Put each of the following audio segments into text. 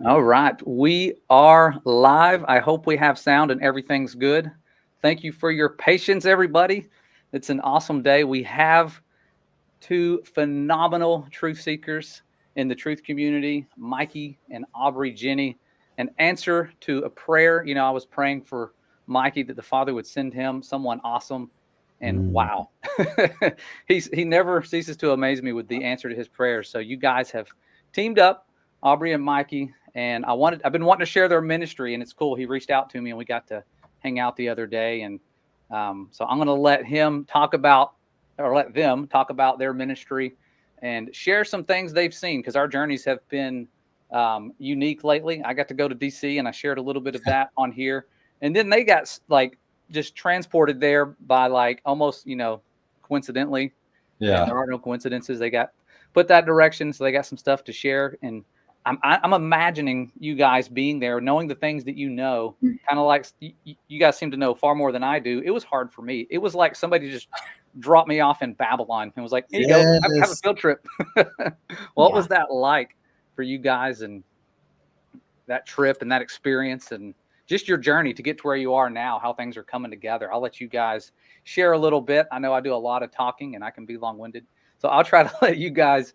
All right. We are live. I hope we have sound and everything's good. Thank you for your patience, everybody. It's an awesome day. We have two phenomenal truth seekers in the truth community, Mikey and Aubrey Jenny. An answer to a prayer. You know, I was praying for Mikey that the Father would send him someone awesome. And Mm. wow, he never ceases to amaze me with the answer to his prayers. So you guys have teamed up, Aubrey and Mikey, and I've been wanting to share their ministry, and it's cool. He reached out to me, and we got to hang out the other day, and so I'm going to let them talk about their ministry and share some things they've seen because our journeys have been unique lately. I got to go to DC and I shared a little bit of that on here, and then they got like just transported there by like almost coincidentally, and Yeah. there are no coincidences. They got put that direction, so they got some stuff to share. And I'm imagining you guys being there, knowing the things that you know, kind of like you guys seem to know far more than I do. It was hard for me. It was like somebody just dropped me off in Babylon and was like, "Here you go, have a Yes. field trip." What Yeah. was that like for you guys, and that trip and that experience, and just your journey to get to where you are now, how things are coming together? I'll let you guys share a little bit. I know I do a lot of talking and I can be long winded. So I'll try to let you guys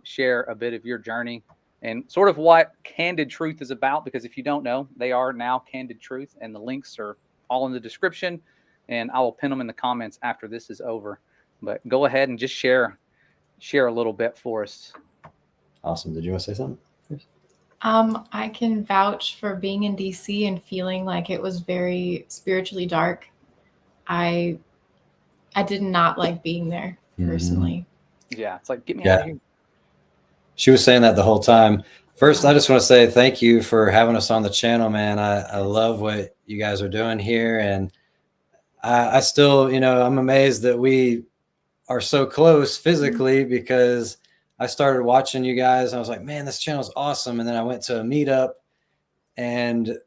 share a bit of your journey and sort of what Candid Truth is about. Because if you don't know, they are now Candid Truth, and the links are all in the description. And I will pin them in the comments after this is over. But go ahead and just share a little bit for us. Awesome. Did you want to say something? I can vouch for being in DC and feeling like it was very spiritually dark. I I did not like being there personally. Yeah, it's like, get me out Yeah. of here. She was saying that the whole time. First, I just want to say thank you for having us on the channel, man. I love what you guys are doing here. And I still, I'm amazed that we are so close physically because I started watching you guys and I was like, man, this channel is awesome. And then I went to a meetup and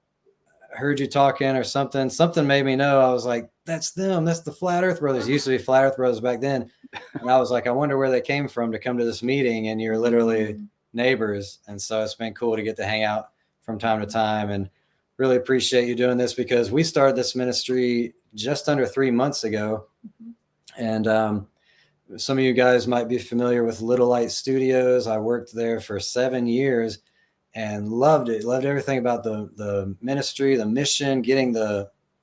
heard you talking or something. Something made me know. I was like, that's them. That's the Flat Earth Brothers. Used to be Flat Earth Brothers back then. And I was like, I wonder where they came from to come to this meeting. And you're literally neighbors. And so it's been cool to get to hang out from time to time. And really appreciate you doing this because we started this ministry just under 3 months ago. And some of you guys might be familiar with Little Light Studios. I worked there for 7 years and loved it. Loved everything about the ministry, the mission, getting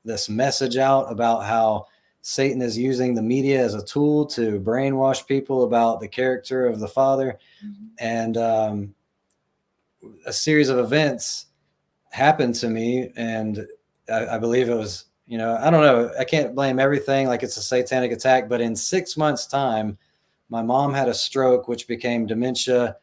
this message out about how Satan is using the media as a tool to brainwash people about the character of the Father. And a series of events happened to me, and I believe it was, I don't know, I can't blame everything like it's a satanic attack, but in 6 months' time, my mom had a stroke, which became dementia.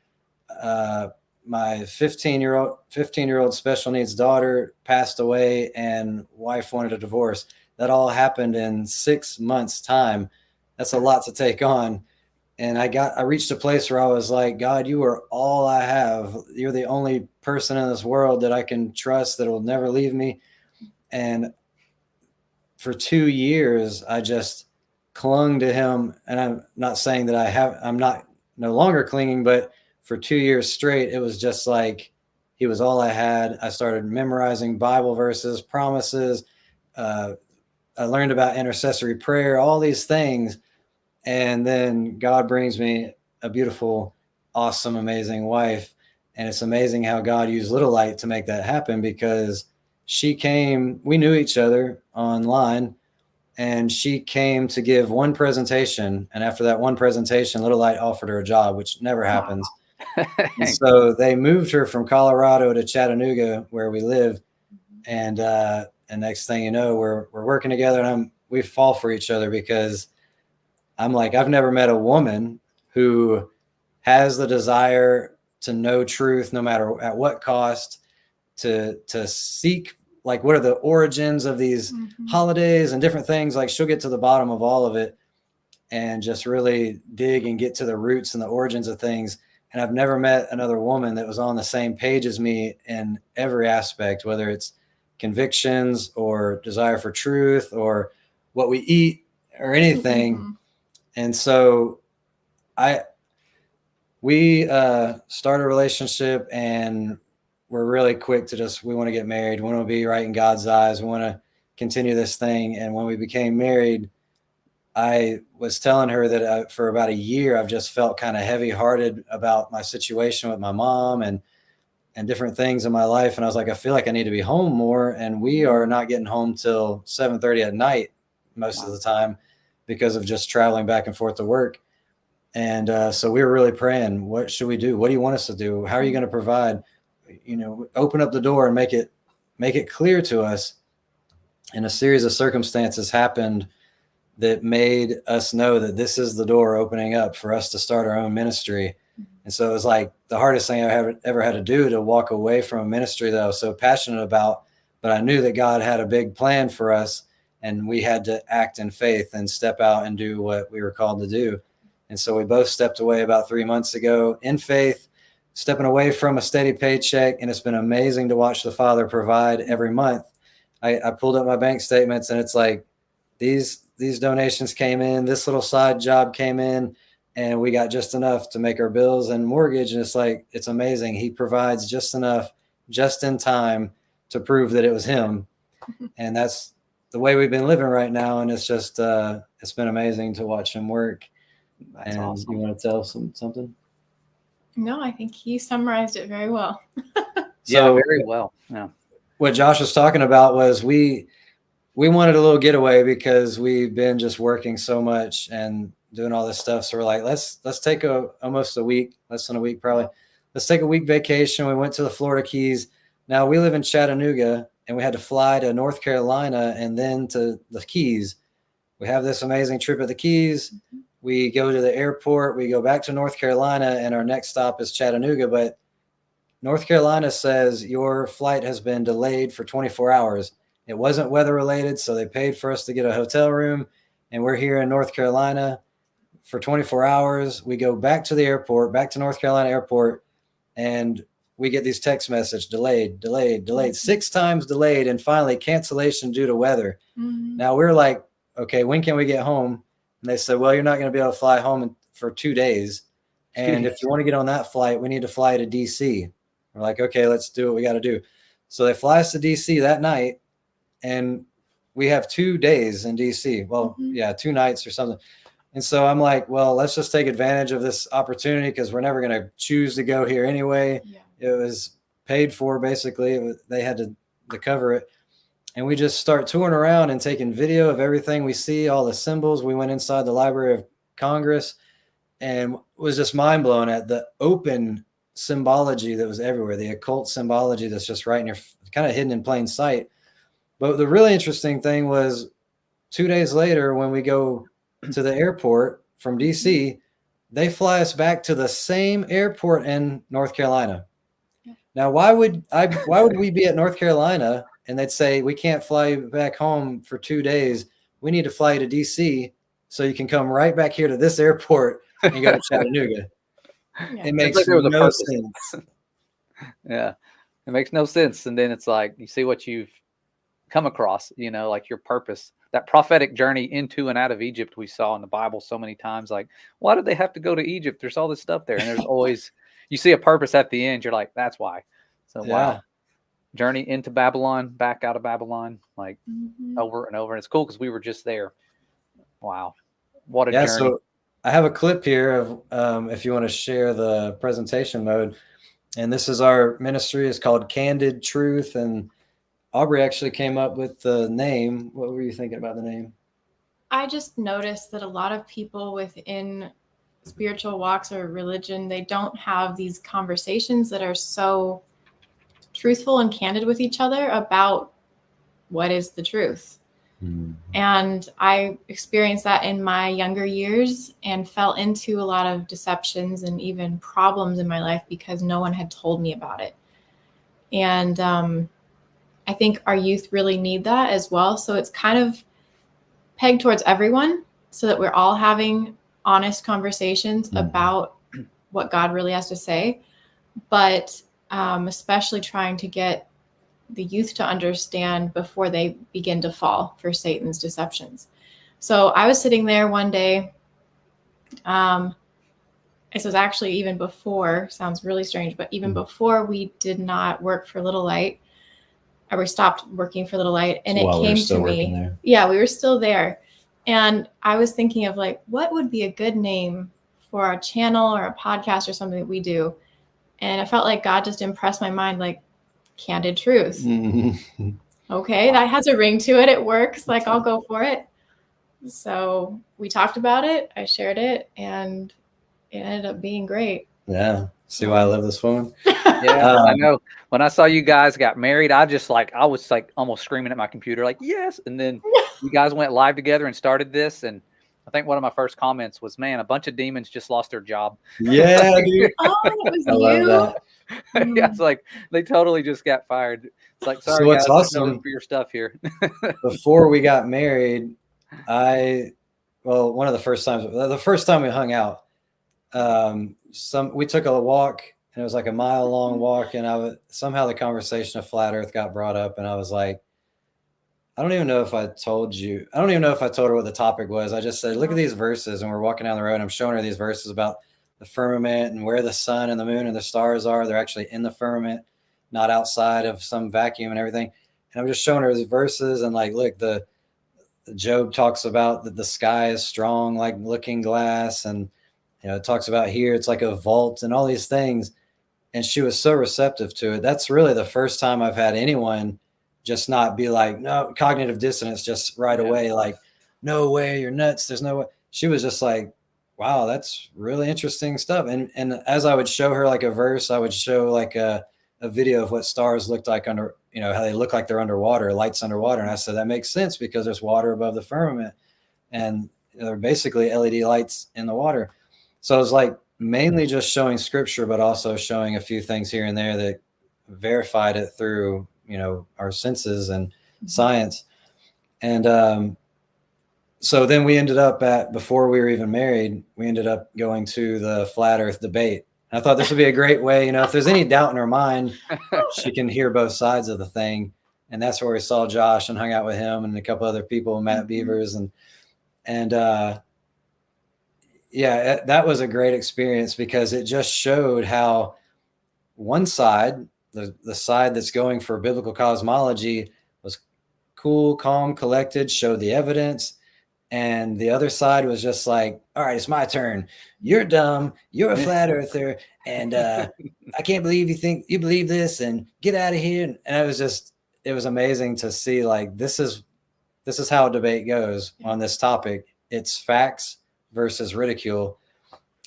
My 15-year-old special needs daughter passed away, and wife wanted a divorce. That all happened in 6 months' time. That's a lot to take on. And I reached a place where I was like, God, you are all I have. You're the only person in this world that I can trust that will never leave me. And for 2 years, I just clung to him. And I'm not saying that I'm not no longer clinging, but for 2 years straight, it was just like he was all I had. I started memorizing Bible verses, promises. I learned about intercessory prayer, all these things. And then God brings me a beautiful, awesome, amazing wife. And it's amazing how God used Little Light to make that happen because we knew each other online, and she came to give one presentation. And after that one presentation, Little Light offered her a job, which never happens. And so they moved her from Colorado to Chattanooga, where we live. And next thing you know, we're working together, and we fall for each other because I'm like, I've never met a woman who has the desire to know truth, no matter at what cost, to seek, like, what are the origins of these holidays and different things. Like, she'll get to the bottom of all of it and just really dig and get to the roots and the origins of things. And I've never met another woman that was on the same page as me in every aspect, whether it's convictions or desire for truth or what we eat or anything. And so we started a relationship, and we're really quick to just, we want to get married. We want to be right in God's eyes. We want to continue this thing. And when we became married, I was telling her that for about a year, I've just felt kind of heavy hearted about my situation with my mom and different things in my life. And I was like, I feel like I need to be home more. And we are not getting home till 7:30 at night most of the time because of just traveling back and forth to work. And so we were really praying, what should we do? What do you want us to do? How are you going to provide? Open up the door and make it clear to us. And a series of circumstances happened that made us know that this is the door opening up for us to start our own ministry. And so it was like the hardest thing I ever had to do, to walk away from a ministry that I was so passionate about, but I knew that God had a big plan for us, and we had to act in faith and step out and do what we were called to do. And so we both stepped away about 3 months ago in faith, stepping away from a steady paycheck. And it's been amazing to watch the Father provide every month. I pulled up my bank statements, and it's like these donations came in, this little side job came in, and we got just enough to make our bills and mortgage. And it's like, it's amazing. He provides just enough, just in time, to prove that it was him. And that's the way we've been living right now. And it's just, it's been amazing to watch him work. That's awesome. You want to tell something? No, I think he summarized it very well. Yeah, very well. Yeah. What Josh was talking about was we wanted a little getaway because we've been just working so much and doing all this stuff. So we're like, let's take almost a week, less than a week probably. Let's take a week vacation. We went to the Florida Keys. Now we live in Chattanooga, and we had to fly to North Carolina and then to the Keys. We have this amazing trip at the Keys. We go to the airport. We go back to North Carolina, and our next stop is Chattanooga. But North Carolina says your flight has been delayed for 24 hours. It wasn't weather related, so they paid for us to get a hotel room, and we're here in North Carolina for 24 hours. We go back to the airport, back to North Carolina airport, and we get these text message, delayed, 6 times delayed, and finally cancellation due to weather. Now we're like, okay, when can we get home? And they said, well, you're not going to be able to fly home for 2 days. And if you want to get on that flight, we need to fly to DC. We're like, okay, let's do what we got to do. So they fly us to DC that night, and we have 2 days in DC. Well, 2 nights or something. And so I'm like, well, let's just take advantage of this opportunity because we're never going to choose to go here anyway. Yeah. It was paid for, basically. They had to cover it. And we just start touring around and taking video of everything we see, all the symbols. We went inside the Library of Congress and was just mind blown at the open symbology that was everywhere, the occult symbology that's just right in your, kind of hidden in plain sight. But the really interesting thing was 2 days later, when we go to the airport from DC, they fly us back to the same airport in North Carolina. Now, why would we be at North Carolina and they'd say, we can't fly you back home for 2 days. We need to fly you to DC so you can come right back here to this airport and go to Chattanooga. It makes no sense. Yeah, it makes no sense. And then it's like, you see what you've come across, like your purpose, that prophetic journey into and out of Egypt we saw in the Bible so many times. Like, why did they have to go to Egypt? There's all this stuff there. And there's always, you see a purpose at the end. You're like, that's why. So, wow. Journey into Babylon, back out of Babylon, like over and over. And it's cool because we were just there. Wow. What a journey. So I have a clip here of, if you want to share the presentation mode. And this is our ministry. It's called Candid Truth. And Aubrey actually came up with the name. What were you thinking about the name? I just noticed that a lot of people within spiritual walks or religion, they don't have these conversations that are so truthful and candid with each other about what is the truth. And I experienced that in my younger years and fell into a lot of deceptions and even problems in my life because no one had told me about it. And I think our youth really need that as well. So it's kind of pegged towards everyone so that we're all having honest conversations about what God really has to say. But especially trying to get the youth to understand before they begin to fall for Satan's deceptions. So I was sitting there one day, this was actually even before, sounds really strange, but even before we did not work for Little Light, or we stopped working for Little Light, and So it came to me. There. Yeah, we were still there. And I was thinking of like, what would be a good name for a channel or a podcast or something that we do? And I felt like God just impressed my mind, like Candid Truth. Mm-hmm. Okay, that has a ring to it. It works. Like, I'll go for it. So we talked about it. I shared it, and it ended up being great. Yeah. See why I love this phone? Yeah, I know. When I saw you guys got married, I was like almost screaming at my computer, like, yes. And then you guys went live together and started this. And I think one of my first comments was, man, a bunch of demons just lost their job. Yeah, dude. Oh, it was I love that. Yeah, it's like they totally just got fired. It's like, sorry, So what's guys, awesome, no room for your stuff here. Before we got married, one of the first time we hung out, we took a walk, and it was like a mile long walk, and somehow the conversation of flat earth got brought up, and I was like, I don't even know if I told her what the topic was. I just said, look at these verses, and we're walking down the road, and I'm showing her these verses about the firmament and where the sun and the moon and the stars are. They're actually in the firmament, not outside of some vacuum and everything. And I'm just showing her these verses, and like, look, the Job talks about that the sky is strong like looking glass, and it talks about here it's like a vault and all these things. And she was so receptive to it. That's really the first time I've had anyone just not be like, no, cognitive dissonance just right away, like, no way, you're nuts, there's no way. She was just like, wow, that's really interesting stuff. And as I would show her like a verse, I would show like a video of what stars looked like under, how they look like they're underwater, lights underwater. And I said, that makes sense because there's water above the firmament, and they're basically LED lights in the water. So I was like mainly just showing scripture, but also showing a few things here and there that verified it through, our senses and science. And so then we ended up before we were even married, we ended up going to the flat earth debate. And I thought this would be a great way, if there's any doubt in her mind, she can hear both sides of the thing. And that's where we saw Josh and hung out with him and a couple other people, Matt Beavers. And yeah, that was a great experience because it just showed how one side, the side that's going for biblical cosmology, was cool, calm, collected, showed the evidence. And the other side was just like, all right, it's my turn. You're dumb. You're a flat earther. And I can't believe you think you believe this, and get out of here. And it was amazing to see, like, this is how a debate goes on this topic. It's facts versus ridicule.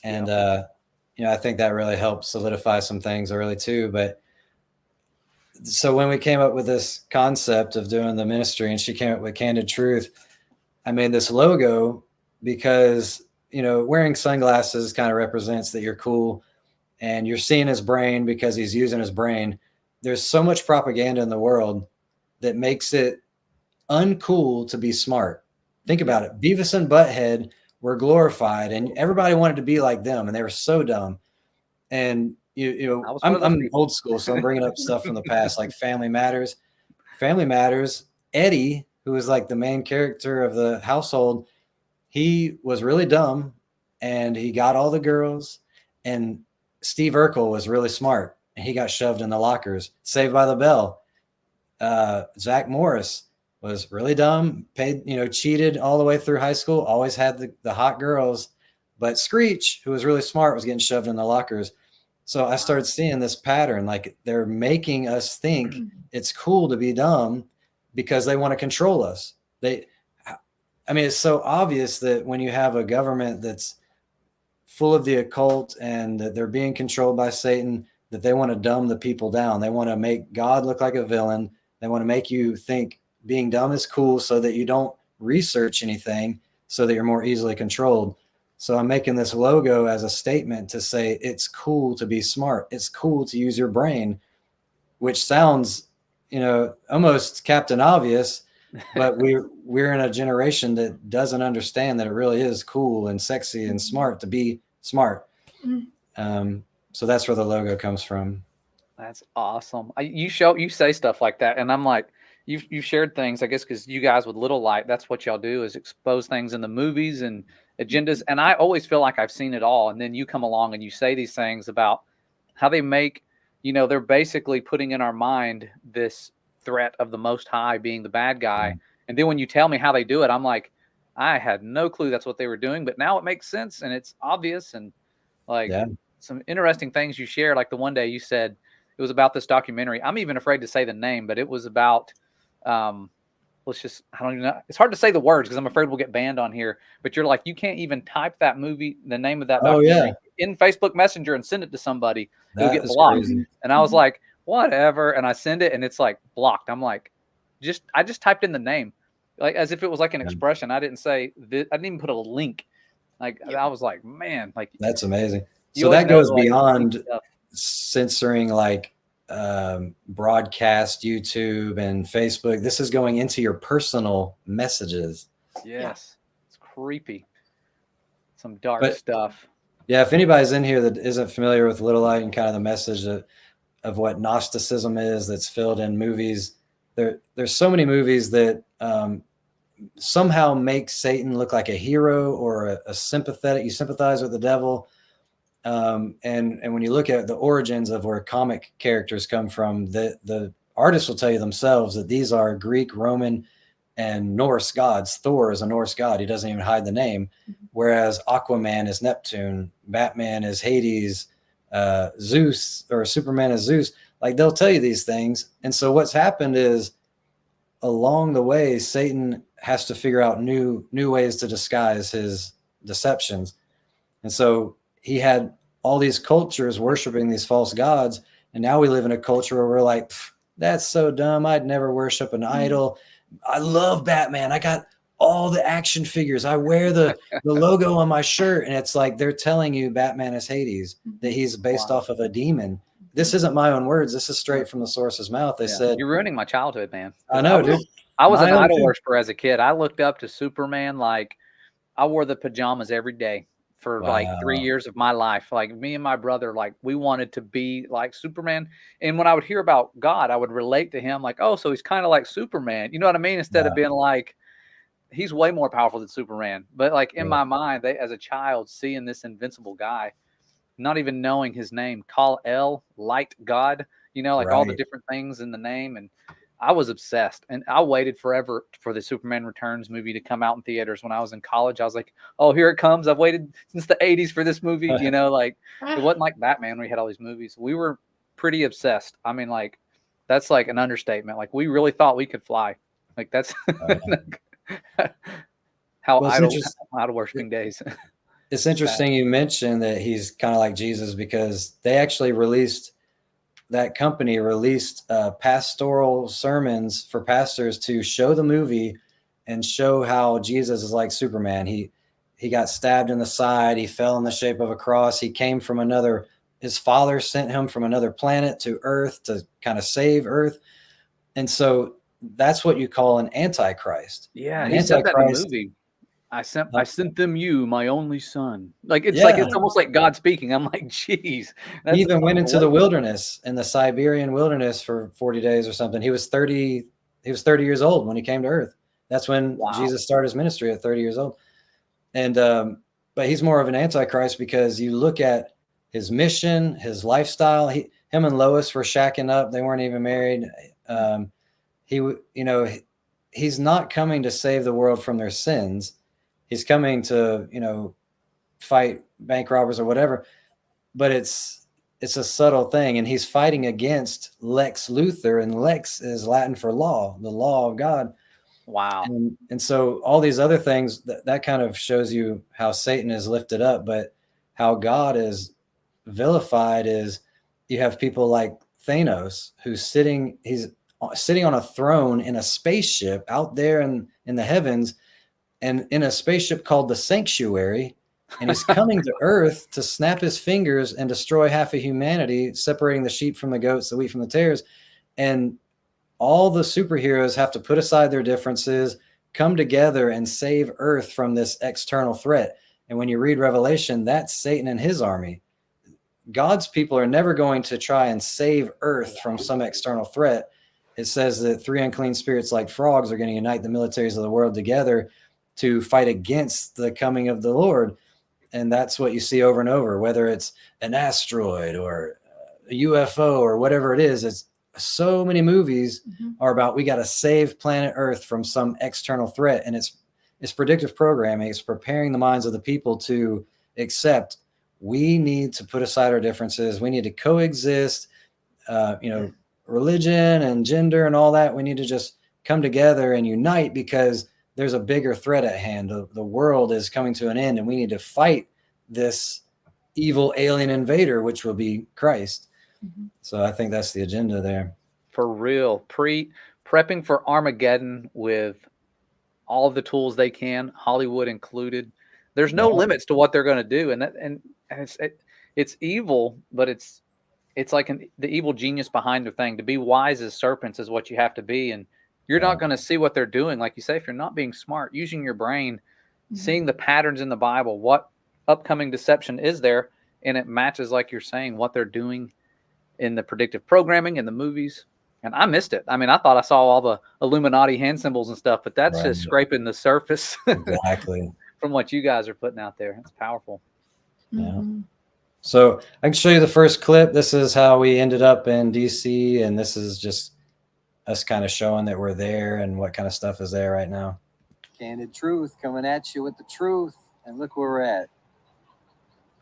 And, I think that really helped solidify some things early too. But so when we came up with this concept of doing the ministry, and she came up with Candid Truth, I made this logo because, wearing sunglasses kind of represents that you're cool, and you're seeing his brain because he's using his brain. There's so much propaganda in the world that makes it uncool to be smart. Think about it. Beavis and Butthead were glorified, and everybody wanted to be like them, and they were so dumb. And I'm old school, so I'm bringing up stuff from the past, like Family Matters. Eddie, who was like the main character of the household, he was really dumb, and he got all the girls. And Steve Urkel was really smart, and he got shoved in the lockers. Saved by the Bell. Zach Morris was really dumb, cheated all the way through high school, always had the hot girls. But Screech, who was really smart, was getting shoved in the lockers. So I started seeing this pattern, like they're making us think it's cool to be dumb because they want to control us. It's so obvious that when you have a government that's full of the occult and that they're being controlled by Satan, that they want to dumb the people down. They want to make God look like a villain. They want to make you think being dumb is cool so that you don't research anything, so that you're more easily controlled. So I'm making this logo as a statement to say it's cool to be smart. It's cool to use your brain, which sounds, almost Captain Obvious, but we're in a generation that doesn't understand that it really is cool and sexy and smart to be smart. So that's where the logo comes from. That's awesome. You say stuff like that, and I'm like, you shared things, I guess, because you guys with Little Light, that's what y'all do, is expose things in the movies and agendas. And I always feel like I've seen it all. And then you come along and you say these things about how they make, they're basically putting in our mind this threat of the Most High being the bad guy. And then when you tell me how they do it, I'm like, I had no clue that's what they were doing, but now it makes sense and it's obvious. And like some interesting things you shared, like the one day you said it was about this documentary. I'm even afraid to say the name, but it was about, I don't even know. It's hard to say the words because I'm afraid we'll get banned on here, but you're like, you can't even type that movie, the name of that documentary in Facebook Messenger and send it to somebody. It'll get blocked. Crazy. And I was like, whatever. And I send it and it's like blocked. I'm like, I just typed in the name, like as if it was like an expression. I didn't say this. I didn't even put a link. Like I was like, man, like that's amazing. So that goes beyond censoring like broadcast YouTube and Facebook. This is going into your personal messages. Yes. It's creepy. Some dark stuff. Yeah. If anybody's in here that isn't familiar with Little Light and kind of the message of what Gnosticism is, that's filled in movies, there's so many movies that somehow make Satan look like a hero or a sympathetic, you sympathize with the devil. And when you look at the origins of where comic characters come from, the artists will tell you themselves that these are Greek, Roman, and Norse gods. Thor is a Norse god. He doesn't even hide the name. Whereas Aquaman is Neptune, Batman is Hades, Zeus or Superman is Zeus. Like they'll tell you these things. And so what's happened is along the way, Satan has to figure out new ways to disguise his deceptions. And so he had all these cultures worshiping these false gods. And now we live in a culture where we're like, that's so dumb. I'd never worship an idol. I love Batman. I got all the action figures. I wear the logo on my shirt. And it's like, they're telling you Batman is Hades, that he's based off of a demon. This isn't my own words. This is straight from the source's mouth. They said, you're ruining my childhood, man. I know, dude. I was an idol worshiper as a kid. I looked up to Superman. Like I wore the pajamas every day for like 3 years of my life. Like me and my brother, like we wanted to be like Superman. And when I would hear about God, I would relate to him like, oh, so he's kind of like Superman. You know what I mean? Instead of being like, he's way more powerful than Superman. But like in my mind, as a child, seeing this invincible guy, not even knowing his name, Kal-El, light God, like all the different things in the name. And I was obsessed, and I waited forever for the Superman Returns movie to come out in theaters. When I was in college, I was like, oh, here it comes. I've waited since the 80s for this movie. Like it wasn't like Batman when we had all these movies. We were pretty obsessed. I mean, like that's like an understatement. Like we really thought we could fly. Like that's how idol worshiping days. It's interesting you mentioned that he's kind of like Jesus, because they actually that company released pastoral sermons for pastors to show the movie and show how Jesus is like Superman. He got stabbed in the side. He fell in the shape of a cross. He came from his father sent him from another planet to Earth to kind of save Earth. And so that's what you call an antichrist. Yeah, he said that in the movie. I sent them you, my only son. Like it's almost like God speaking. I'm like, geez. He even went into the wilderness, in the Siberian wilderness for 40 days or something. He was 30 years old when he came to Earth. That's when Jesus started his ministry at 30 years old. And but he's more of an antichrist because you look at his mission, his lifestyle. Him and Lois were shacking up. They weren't even married. He's not coming to save the world from their sins. He's coming to, fight bank robbers or whatever, but it's a subtle thing. And he's fighting against Lex Luthor, and Lex is Latin for law, the law of God. Wow. And so all these other things that kind of shows you how Satan is lifted up, but how God is vilified is you have people like Thanos, he's sitting on a throne in a spaceship out there in the heavens, and in a spaceship called the Sanctuary, and he's coming to Earth to snap his fingers and destroy half of humanity, separating the sheep from the goats, the wheat from the tares. And all the superheroes have to put aside their differences, come together and save Earth from this external threat. And when you read Revelation, that's Satan and his army. God's people are never going to try and save Earth from some external threat. It says that 3 unclean spirits like frogs are going to unite the militaries of the world together to fight against the coming of the Lord. And that's what you see over and over, whether it's an asteroid or a UFO or whatever it is. It's so many movies are about, we got to save planet Earth from some external threat. And it's predictive programming. It's preparing the minds of the people to accept, we need to put aside our differences. We need to coexist, religion and gender and all that. We need to just come together and unite, because there's a bigger threat at hand. The world is coming to an end, and we need to fight this evil alien invader, which will be Christ. So I think that's the agenda there. For real. Prepping for Armageddon with all of the tools they can, Hollywood included. There's no limits to what they're going to do. And it's evil, but it's like the evil genius behind the thing. To be wise as serpents is what you have to be. And you're not going to see what they're doing. Like you say, if you're not being smart, using your brain, seeing the patterns in the Bible, what upcoming deception is there, and it matches, like you're saying, what they're doing in the predictive programming in the movies. And I missed it. I mean, I thought I saw all the Illuminati hand symbols and stuff, but that's just scraping the surface Exactly. from what you guys are putting out there. It's powerful. Yeah. So I can show you the first clip. This is how we ended up in DC, and this is just us kind of showing that we're there and what kind of stuff is there right now. Candid Truth coming at you with the truth. And look where we're at.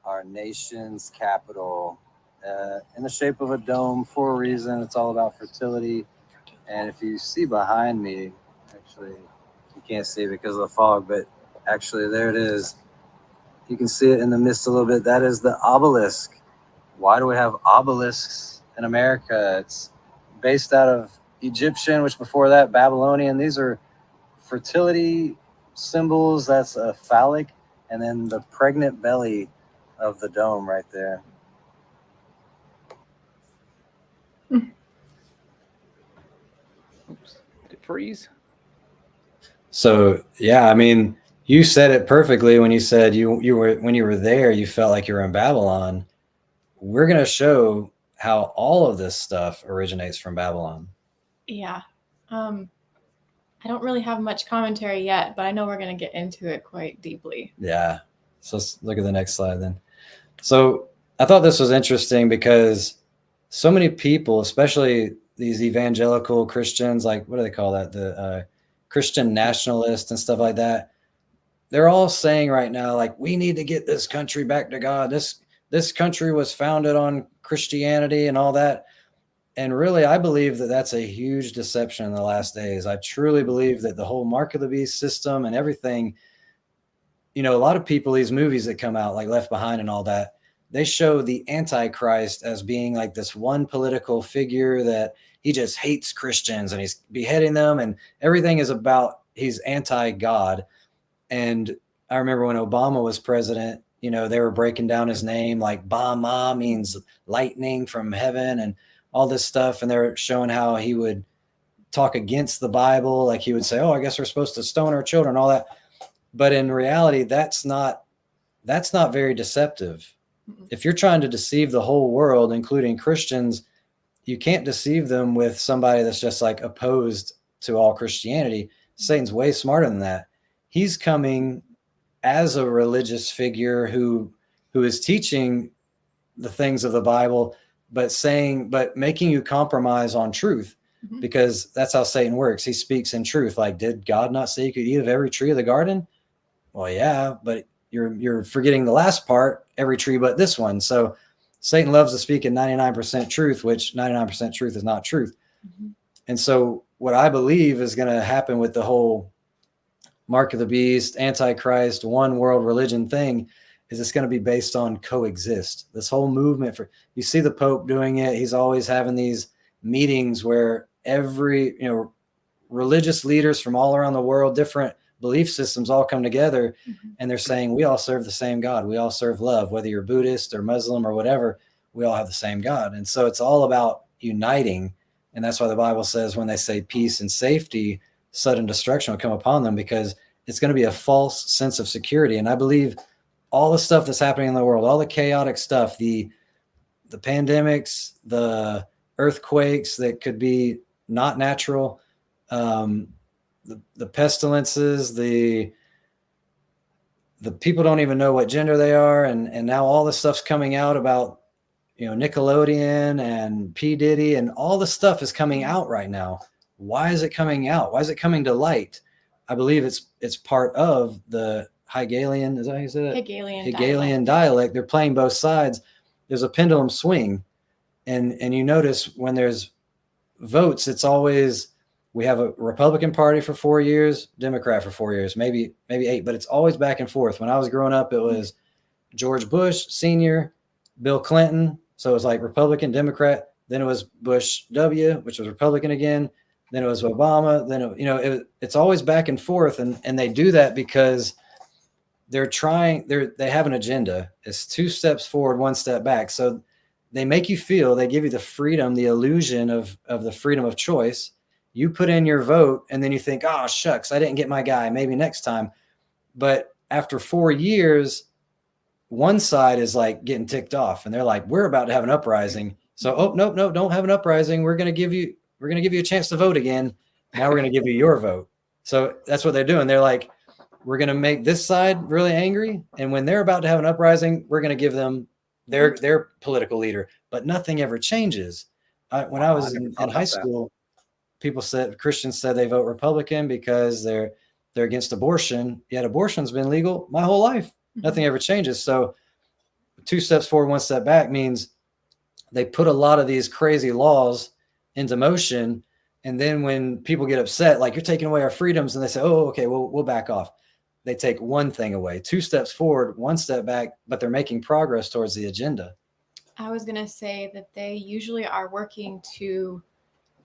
Our nation's capital, in the shape of a dome for a reason. It's all about fertility. And if you see behind me, actually, you can't see it because of the fog, but actually there it is. You can see it in the mist a little bit. That is the obelisk. Why do we have obelisks in America? It's based out of Egyptian, which before that, Babylonian. These are fertility symbols. That's a phallic. And then the pregnant belly of the dome right there. Oops. Did it freeze? So, yeah, I mean, you said it perfectly when you said you were, when you were there, you felt like you were in Babylon. We're going to show how all of this stuff originates from Babylon. Yeah. I don't really have much commentary yet, but I know we're going to get into it quite deeply. Yeah. So let's look at the next slide then. So I thought this was interesting because so many people, especially these evangelical Christians, like, what do they call that? The Christian nationalists and stuff like that. They're all saying right now, like, we need to get this country back to God. This country was founded on Christianity and all that. And really, I believe that that's a huge deception in the last days. I truly believe that the whole mark of the beast system and everything, a lot of people, these movies that come out like Left Behind and all that, they show the Antichrist as being like this one political figure that he just hates Christians and he's beheading them, and everything is about, he's anti-God. And I remember when Obama was president, they were breaking down his name, like Bama means lightning from heaven and all this stuff. And they're showing how he would talk against the Bible. Like he would say, oh, I guess we're supposed to stone our children, all that. But in reality, that's not very deceptive. If you're trying to deceive the whole world, including Christians, you can't deceive them with somebody that's just like opposed to all Christianity. Satan's way smarter than that. He's coming as a religious figure who is teaching the things of the Bible, but making you compromise on truth, because that's how Satan works. He speaks in truth. Like, did God not say you could eat of every tree of the garden? Well, yeah, but you're forgetting the last part, every tree but this one. So Satan loves to speak in 99% truth, which 99% truth is not truth. And so what I believe is going to happen with the whole mark of the beast, Antichrist, one world religion thing is it's going to be based on coexist. This whole movement you see the Pope doing it. He's always having these meetings where every, religious leaders from all around the world, different belief systems all come together, and they're saying, we all serve the same God. We all serve love, whether you're Buddhist or Muslim or whatever, we all have the same God. And so it's all about uniting. And that's why the Bible says when they say peace and safety, sudden destruction will come upon them, because it's going to be a false sense of security. And I believe all the stuff that's happening in the world, all the chaotic stuff, the pandemics, the earthquakes that could be not natural, the pestilences, the the people don't even know what gender they are. And now all this stuff's coming out about, Nickelodeon and P. Diddy, and all the stuff is coming out right now. Why is it coming out? Why is it coming to light? I believe it's part of the Hegelian, is that how you say it? Hegelian dialect. They're playing both sides. There's a pendulum swing. And you notice when there's votes, it's always, we have a Republican Party for 4 years, Democrat for 4 years, maybe 8, but it's always back and forth. When I was growing up, it was George Bush Sr., Bill Clinton. So it was like Republican, Democrat. Then it was Bush W., which was Republican again. Then it was Obama. Then, it's always back and forth. And they do that because they have an agenda. It's 2 steps forward, 1 step back. So they make you feel, they give you the freedom, the illusion of the freedom of choice. You put in your vote and then you think, oh, shucks, I didn't get my guy. Maybe next time. But after 4 years, one side is like getting ticked off and they're like, we're about to have an uprising. So, oh, nope, don't have an uprising. We're going to give you a chance to vote again. Now we're going to give you your vote. So that's what they're doing. They're like, we're going to make this side really angry. And when they're about to have an uprising, we're going to give them their political leader, but nothing ever changes. When I was in high school, Christians said they vote Republican because they're against abortion. Yet abortion's been legal my whole life. Nothing ever changes. So 2 steps forward, 1 step back means they put a lot of these crazy laws into motion. And then when people get upset, like, you're taking away our freedoms, and they say, oh, okay, we'll back off. They take one thing away, 2 steps forward, 1 step back, but they're making progress towards the agenda. I was going to say that they usually are working to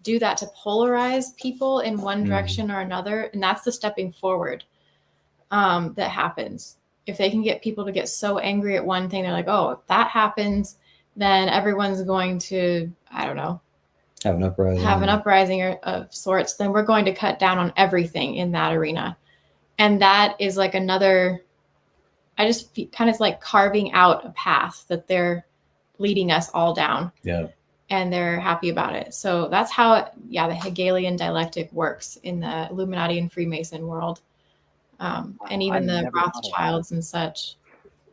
do that, to polarize people in one direction or another. And that's the stepping forward that happens. If they can get people to get so angry at one thing, they're like, oh, if that happens, then everyone's going to, I don't know, have an uprising of sorts. Then we're going to cut down on everything in that arena. And that is like another, I just kind of like carving out a path that they're leading us all down. Yeah. And they're happy about it. So that's how, the Hegelian dialectic works in the Illuminati and Freemason world. And even the Rothschilds and such.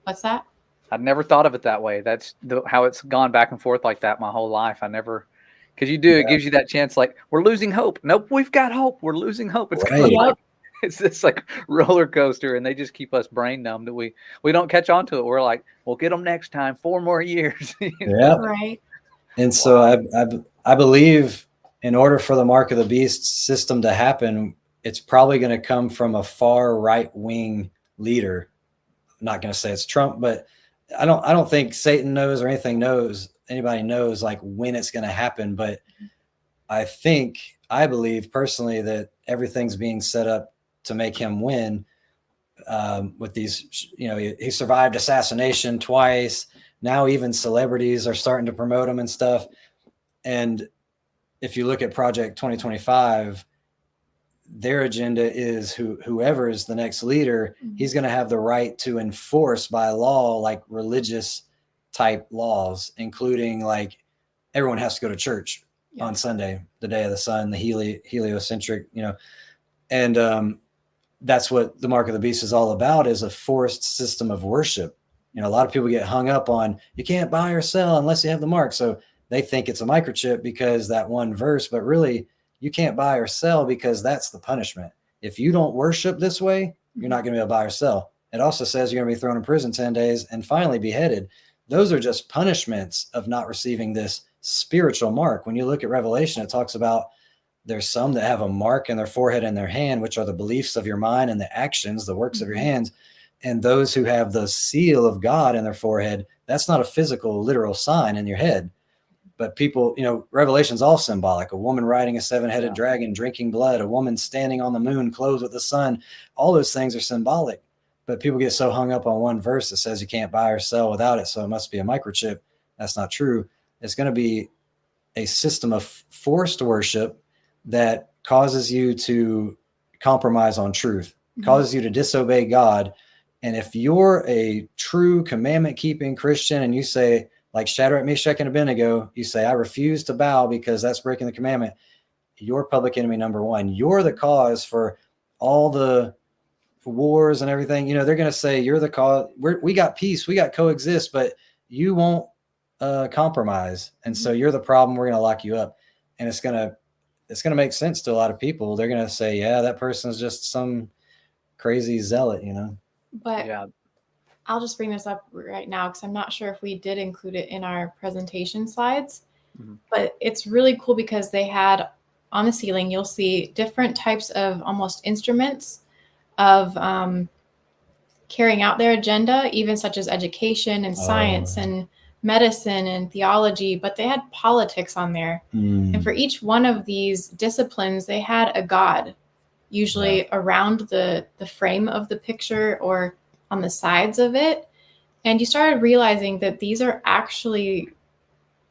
What's that? I'd never thought of it that way. That's how it's gone back and forth like that my whole life. Because it gives you that chance, like, we're losing hope. Nope, we've got hope. We're losing hope. It's kind of like, it's this like roller coaster, and they just keep us brain numb that we don't catch on to it. We're like, we'll get them next time, 4 more years. Yeah. Right. And so I believe in order for the mark of the beast system to happen, it's probably going to come from a far right wing leader. I'm not going to say it's Trump, but I don't think Satan knows or anybody knows like when it's going to happen. But I believe personally that everything's being set up to make him win with these, he survived assassination twice. Now even celebrities are starting to promote him and stuff. And if you look at Project 2025, their agenda is whoever is the next leader, he's going to have the right to enforce by law, like religious type laws, including like everyone has to go to church on Sunday, the day of the sun, the heliocentric, and that's what the mark of the beast is all about, is a forced system of worship. A lot of people get hung up on, you can't buy or sell unless you have the mark. So they think it's a microchip because that one verse, but really you can't buy or sell because that's the punishment. If you don't worship this way, you're not going to be able to buy or sell. It also says you're going to be thrown in prison 10 days and finally beheaded. Those are just punishments of not receiving this spiritual mark. When you look at Revelation, it talks about there's some that have a mark in their forehead and their hand, which are the beliefs of your mind and the actions, the works of your hands. And those who have the seal of God in their forehead, that's not a physical, literal sign in your head. But people, Revelation's all symbolic. A woman riding a 7-headed dragon, drinking blood, a woman standing on the moon, clothed with the sun. All those things are symbolic. But people get so hung up on one verse that says you can't buy or sell without it, so it must be a microchip. That's not true. It's going to be a system of forced worship that causes you to compromise on truth, causes you to disobey God. And if you're a true commandment-keeping Christian and you say, like Shadrach, Meshach, and Abednego, you say, I refuse to bow because that's breaking the commandment, you're public enemy number one. You're the cause for all the wars and everything, you know, they're going to say you're the cause. We got peace, we got coexist, but you won't compromise, and so you're the problem. We're going to lock you up, and it's going to make sense to a lot of people. They're going to say, yeah, that person is just some crazy zealot, you know. But Yeah. I'll just bring this up right now because I'm not sure if we did include it in our presentation slides. But it's really cool because they had on the ceiling, you'll see different types of almost instruments of carrying out their agenda, even such as education and science and medicine and theology, but they had politics on there. And for each one of these disciplines, they had a god, usually around the frame of the picture or on the sides of it. And you started realizing that these are actually,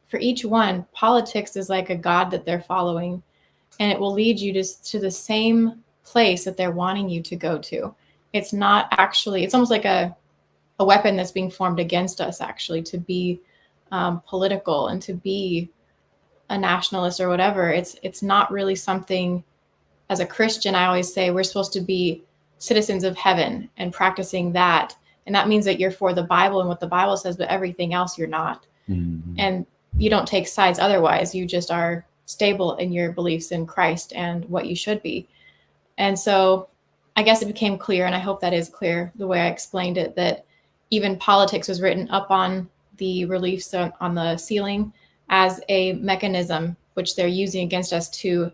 for each one, politics is like a god that they're following, and it will lead you to the same place that they're wanting you to go to. It's not actually, it's almost like a weapon that's being formed against us, actually, to be political and to be a nationalist or whatever. It's not really something, as a Christian, I always say we're supposed to be citizens of heaven and practicing that. And that means that you're for the Bible and what the Bible says, but everything else you're not. And you don't take sides otherwise. You just are stable in your beliefs in Christ and what you should be. And so I guess it became clear, and I hope that is clear the way I explained it, that even politics was written up on the reliefs on the ceiling as a mechanism which they're using against us to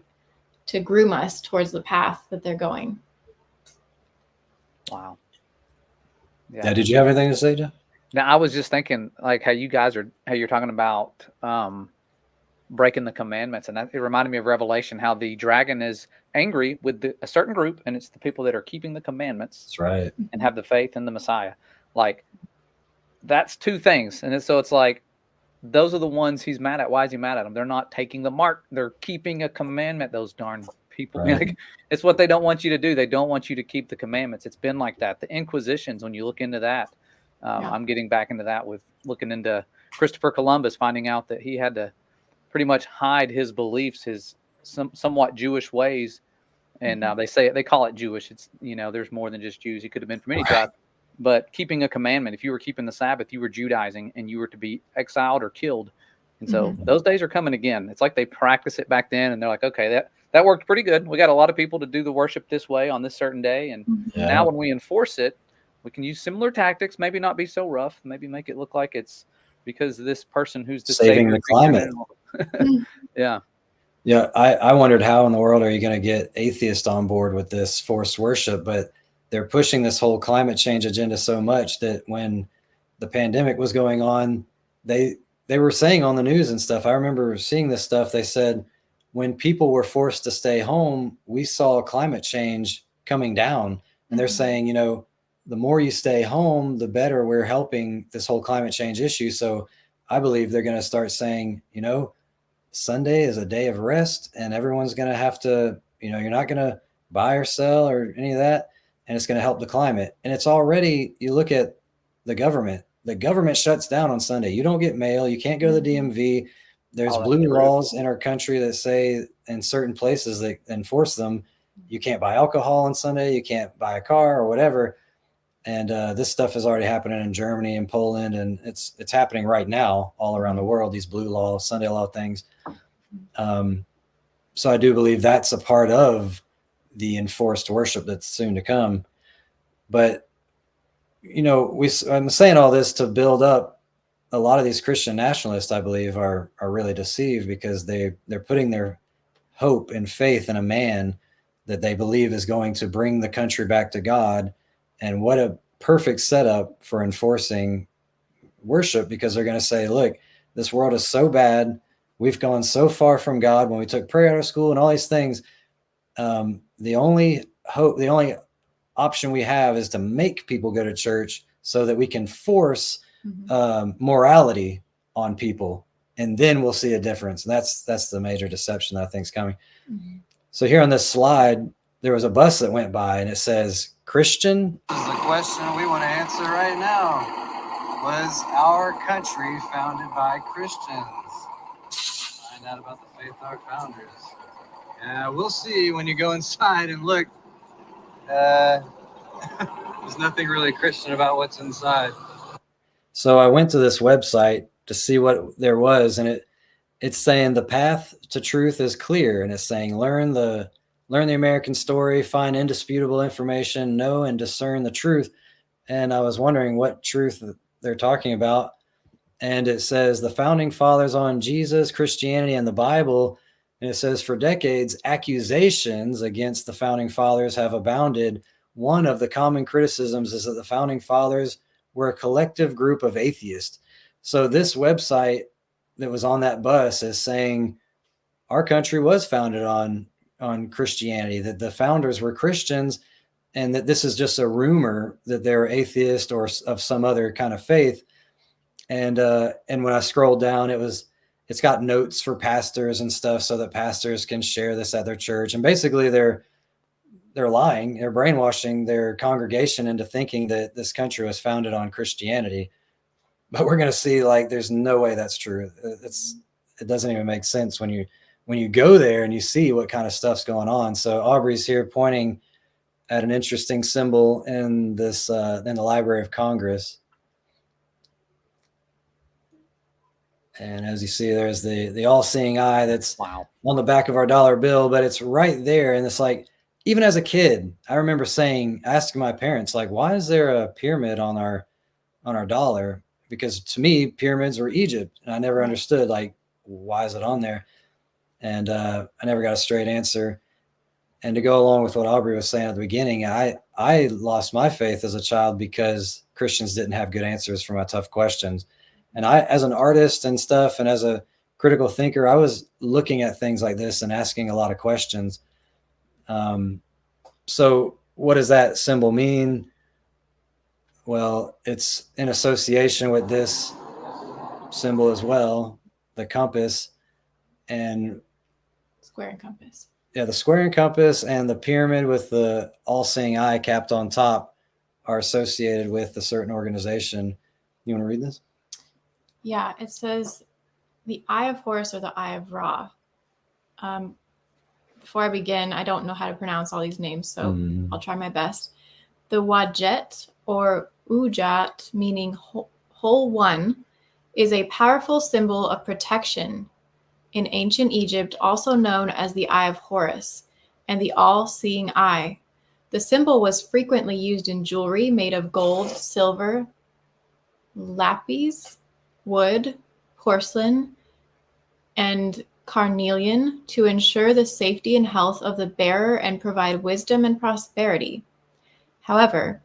groom us towards the path that they're going. Wow. Yeah. Did you have anything to say, Jeff? Now, I was just thinking, like, how you're talking about breaking the commandments, and it reminded me of Revelation, how the dragon is angry with a certain group, and it's the people that are keeping the commandments. That's right. And have the faith in the Messiah. Like, that's two things, and so it's like those are the ones he's mad at. Why is he mad at them? They're not taking the mark. They're keeping a commandment. Those darn people. Right. Like, it's what they don't want you to do. They don't want you to keep the commandments. It's been like that. The Inquisitions, when you look into that. I'm getting back into that with looking into Christopher Columbus, finding out that he had to pretty much hide his beliefs, his somewhat Jewish ways. And they call it Jewish. It's, you know, there's more than just Jews. He could have been from any tribe, but keeping a commandment. If you were keeping the Sabbath, you were Judaizing, and you were to be exiled or killed. And so those days are coming again. It's like they practice it back then, and they're like, okay, that worked pretty good. We got a lot of people to do the worship this way on this certain day. And now when we enforce it, we can use similar tactics, maybe not be so rough, maybe make it look like it's because this person who's the saving the climate. Yeah. I wondered how in the world are you going to get atheists on board with this forced worship, but they're pushing this whole climate change agenda so much that when the pandemic was going on, they were saying on the news and stuff, I remember seeing this stuff. They said when people were forced to stay home, we saw climate change coming down, and they're saying, you know, the more you stay home, the better we're helping this whole climate change issue. So I believe they're going to start saying, you know, Sunday is a day of rest, and everyone's going to have to, you know, you're not going to buy or sell or any of that. And it's going to help the climate. And it's already, you look at the government shuts down on Sunday. You don't get mail. You can't go to the DMV. There's blue laws in our country that say in certain places that enforce them, you can't buy alcohol on Sunday. You can't buy a car or whatever. And this stuff is already happening in Germany and Poland, and it's happening right now all around the world, these blue law, Sunday law things. So I do believe that's a part of the enforced worship that's soon to come. But, you know, I'm saying all this to build up. A lot of these Christian nationalists, I believe, are really deceived because they're putting their hope and faith in a man that they believe is going to bring the country back to God. And what a perfect setup for enforcing worship, because they're going to say, look, this world is so bad. We've gone so far from God when we took prayer out of school and all these things. The only option we have is to make people go to church so that we can force morality on people. And then we'll see a difference. And that's the major deception that I think is coming. So here on this slide, there was a bus that went by and it says, Christian? This is the question we want to answer right now. Was our country founded by Christians? Find out about the faith of our founders. Yeah, we'll see when you go inside and look. There's nothing really Christian about what's inside. So I went to this website to see what there was, and it's saying the path to truth is clear, and it's saying learn the American story, find indisputable information, know and discern the truth. And I was wondering what truth they're talking about. And it says the founding fathers on Jesus, Christianity, and the Bible. And it says for decades, accusations against the founding fathers have abounded. One of the common criticisms is that the founding fathers were a collective group of atheists. So this website that was on that bus is saying our country was founded on Christianity, that the founders were Christians, and that this is just a rumor that they're atheist or of some other kind of faith. And when I scrolled down, it's got notes for pastors and stuff so that pastors can share this at their church. And basically they're lying, they're brainwashing their congregation into thinking that this country was founded on Christianity. But we're going to see, like, there's no way that's true. It doesn't even make sense when you go there and you see what kind of stuff's going on. So Aubrey's here pointing at an interesting symbol in this in the Library of Congress. And as you see, there's the all-seeing eye that's on the back of our dollar bill, but it's right there. And it's like, even as a kid, I remember asking my parents, like, why is there a pyramid on our dollar? Because to me, pyramids were Egypt, and I never understood, like, why is it on there? And I never got a straight answer. And to go along with what Aubrey was saying at the beginning, I lost my faith as a child because Christians didn't have good answers for my tough questions. And I, as an artist and stuff, and as a critical thinker, I was looking at things like this and asking a lot of questions. So what does that symbol mean? Well, it's in association with this symbol as well, the compass and square and compass. Yeah, the square and compass and the pyramid with the all-seeing eye capped on top are associated with a certain organization. You want to read this? Yeah, it says the Eye of Horus or the Eye of Ra. Before I begin, I don't know how to pronounce all these names, so I'll try my best. The Wajet or Ujat, meaning whole one, is a powerful symbol of protection in ancient Egypt, also known as the Eye of Horus and the all-seeing eye. The symbol was frequently used in jewelry made of gold, silver, lapis, wood, porcelain, and carnelian to ensure the safety and health of the bearer and provide wisdom and prosperity. However,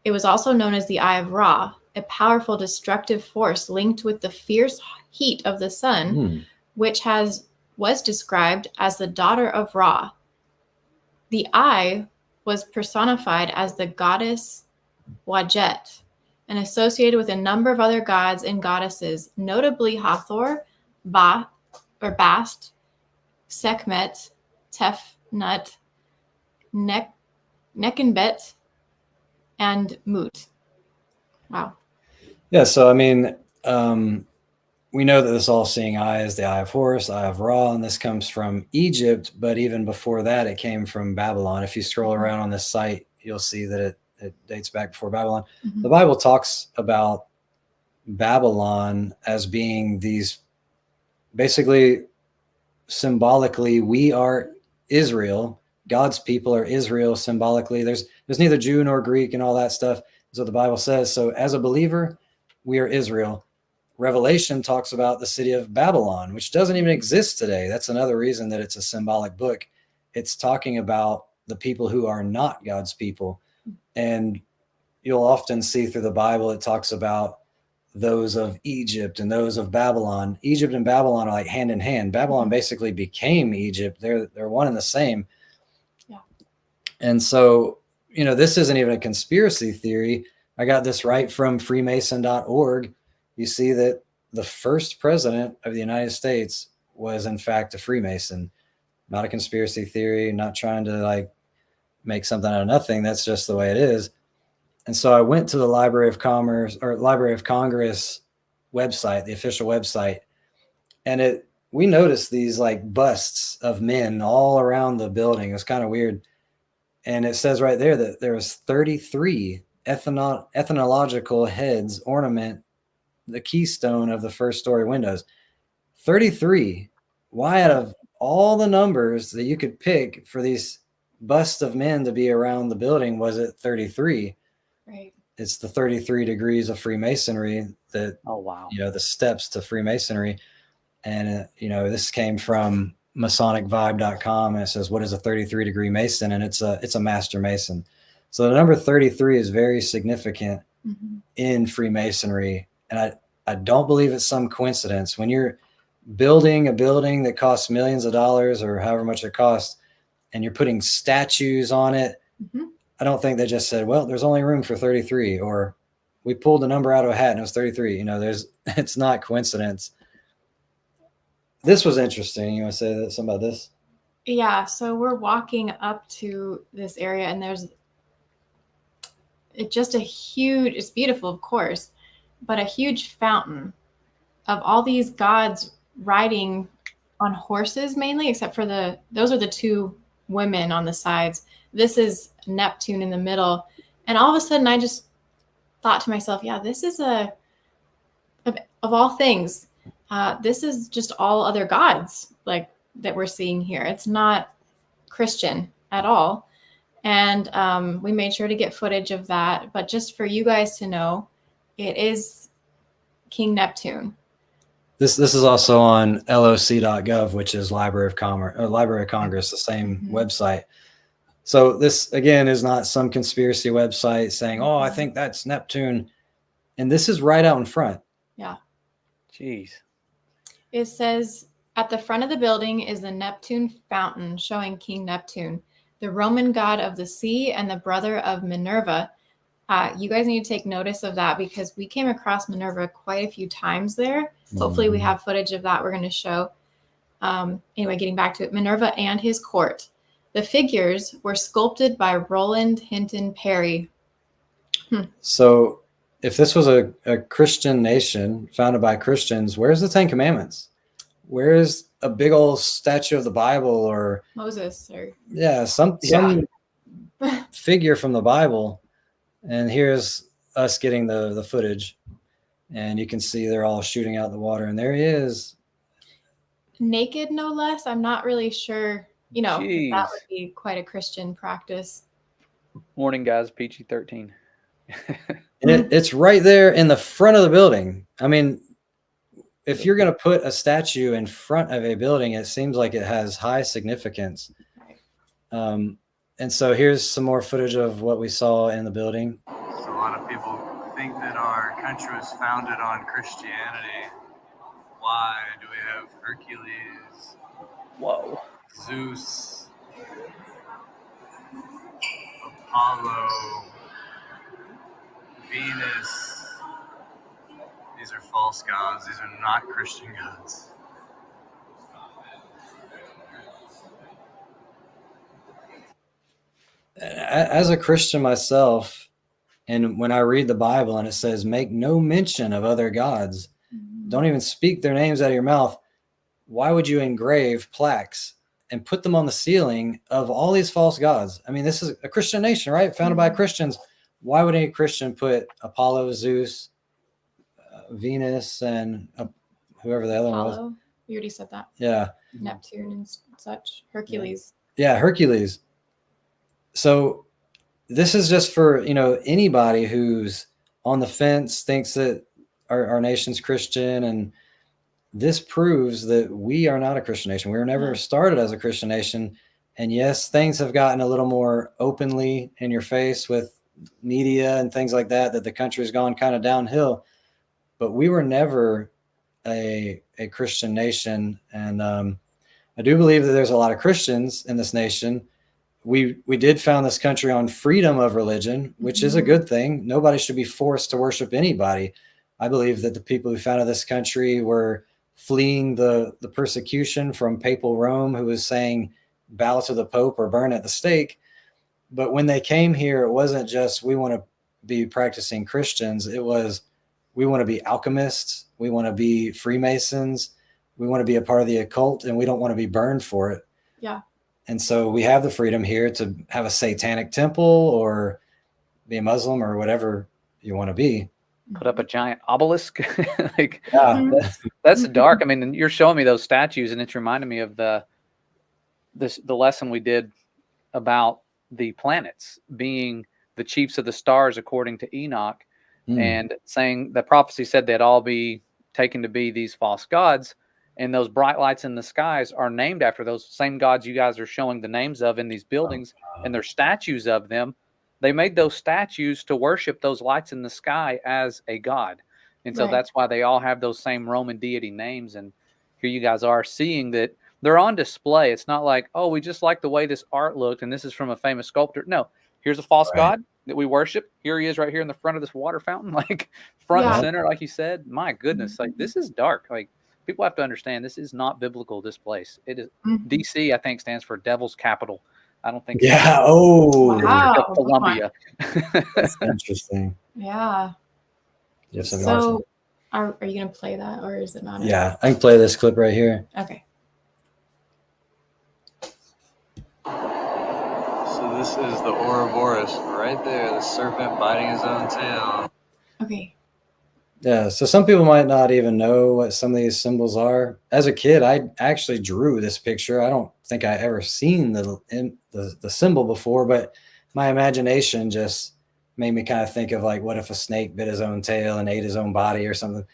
it was also known as the Eye of Ra, a powerful destructive force linked with the fierce heat of the sun, which was described as the daughter of Ra. The eye was personified as the goddess Wajet and associated with a number of other gods and goddesses, notably Hathor, Bast, Sekhmet, Tefnut, Nekhenbet, and Mut. Wow. Yeah, so I mean, we know that this all-seeing eye is the Eye of Horus, Eye of Ra, and this comes from Egypt, but even before that, it came from Babylon. If you scroll around on this site, you'll see that it dates back before Babylon. The Bible talks about Babylon as being these, basically, symbolically, we are Israel. God's people are Israel symbolically. There's neither Jew nor Greek and all that stuff, is what the Bible says. So as a believer, we are Israel. Revelation talks about the city of Babylon, which doesn't even exist today. That's another reason that it's a symbolic book. It's talking about the people who are not God's people. And you'll often see through the Bible, it talks about those of Egypt and those of Babylon. Egypt and Babylon are like hand in hand. Babylon basically became Egypt. They're one and the same. Yeah. And so, this isn't even a conspiracy theory. I got this right from Freemason.org. You see that the first president of the United States was in fact a Freemason. Not a conspiracy theory, not trying to make something out of nothing. That's just the way it is. And so I went to the Library of Congress website, the official website, and we noticed these busts of men all around the building. It was kind of weird. And it says right there that there was 33 ethnological heads ornament the keystone of the first story windows. 33. Why, out of all the numbers that you could pick for these busts of men to be around the building, was it 33? Right. It's the 33 degrees of Freemasonry that, Oh, wow. the steps to Freemasonry. And, this came from MasonicVibe.com, and it says, what is a 33-degree Mason? And it's a master Mason. So the number 33 is very significant in Freemasonry. And I don't believe it's some coincidence. When you're building a building that costs millions of dollars or however much it costs, and you're putting statues on it, I don't think they just said, well, there's only room for 33, or we pulled a number out of a hat and it was 33. It's not coincidence. This was interesting. You want to say something about this? Yeah. So we're walking up to this area, and it's beautiful, of course, but a huge fountain of all these gods riding on horses mainly, except for those are the two women on the sides. This is Neptune in the middle. And all of a sudden I just thought to myself, yeah, this is of all things, this is just all other gods like that we're seeing here. It's not Christian at all. And we made sure to get footage of that. But just for you guys to know, it is King Neptune. This is also on loc.gov, which is Library of Congress, the same website. So this, again, is not some conspiracy website saying, oh, I think that's Neptune. And this is right out in front. Yeah. Jeez. It says, at the front of the building is the Neptune fountain showing King Neptune, the Roman god of the sea and the brother of Minerva. You guys need to take notice of that, because we came across Minerva quite a few times there. Hopefully we have footage of that we're going to show. Anyway, getting back to it, Minerva and his court. The figures were sculpted by Roland Hinton Perry. So if this was a Christian nation founded by Christians, where's the Ten Commandments? Where is a big old statue of the Bible or Moses? Or some figure from the Bible? And here's us getting the footage, and you can see they're all shooting out the water, and there he is. Naked, no less. I'm not really sure. Jeez. That would be quite a Christian practice. Warning, guys, PG-13. And it's right there in the front of the building. I mean, if you're going to put a statue in front of a building, it seems like it has high significance. Right. And so here's some more footage of what we saw in the building. So a lot of people think that our country was founded on Christianity. Why do we have Hercules, Whoa. Zeus, Apollo, Venus? These are false gods. These are not Christian gods. As a Christian myself, and when I read the Bible and it says, make no mention of other gods, don't even speak their names out of your mouth, why would you engrave plaques and put them on the ceiling of all these false gods? I mean, this is a Christian nation, right? Founded by Christians. Why would any Christian put Apollo, Zeus, Venus, and whoever the other one was? You already said that. Yeah. Neptune and such. Hercules. Yeah, Hercules. So this is just for, anybody who's on the fence, thinks that our nation's Christian, and this proves that we are not a Christian nation. We were never started as a Christian nation. And yes, things have gotten a little more openly in your face with media and things like that the country's gone kind of downhill, but we were never a Christian nation. And I do believe that there's a lot of Christians in this nation. We did found this country on freedom of religion, which is a good thing. Nobody should be forced to worship anybody. I believe that the people who founded this country were fleeing the persecution from papal Rome, who was saying bow to the Pope or burn at the stake. But when they came here, it wasn't just we want to be practicing Christians. It was we want to be alchemists. We want to be Freemasons. We want to be a part of the occult, and we don't want to be burned for it. Yeah. And so we have the freedom here to have a satanic temple or be a Muslim or whatever you want to be. Put up a giant obelisk. Like, Yeah. that's dark. I mean, you're showing me those statues, and it's reminding me of the lesson we did about the planets being the chiefs of the stars according to Enoch, and saying the prophecy said they'd all be taken to be these false gods, and those bright lights in the skies are named after those same gods you guys are showing the names of in these buildings, and they're statues of them. They made those statues to worship those lights in the sky as a god, and so that's why they all have those same Roman deity names. And here you guys are seeing that they're on display. It's not like, oh, we just like the way this art looked and this is from a famous sculptor. No, here's a false god that we worship. Here he is right here in the front of this water fountain, like front and center, like you said. My goodness, like this is dark. Like people have to understand this is not biblical, this place. It is DC, I think, stands for Devil's Capital. I don't think Wow. Columbia. That's interesting. Yeah. So are you gonna play that, or is it not? Yeah, I can play this clip right here. Okay. So this is the Ouroboros right there, the serpent biting his own tail. Okay. Yeah, so some people might not even know what some of these symbols are. As a kid, I actually drew this picture. I don't think I ever seen the symbol before, but my imagination just made me kind of think of like, what if a snake bit his own tail and ate his own body or something?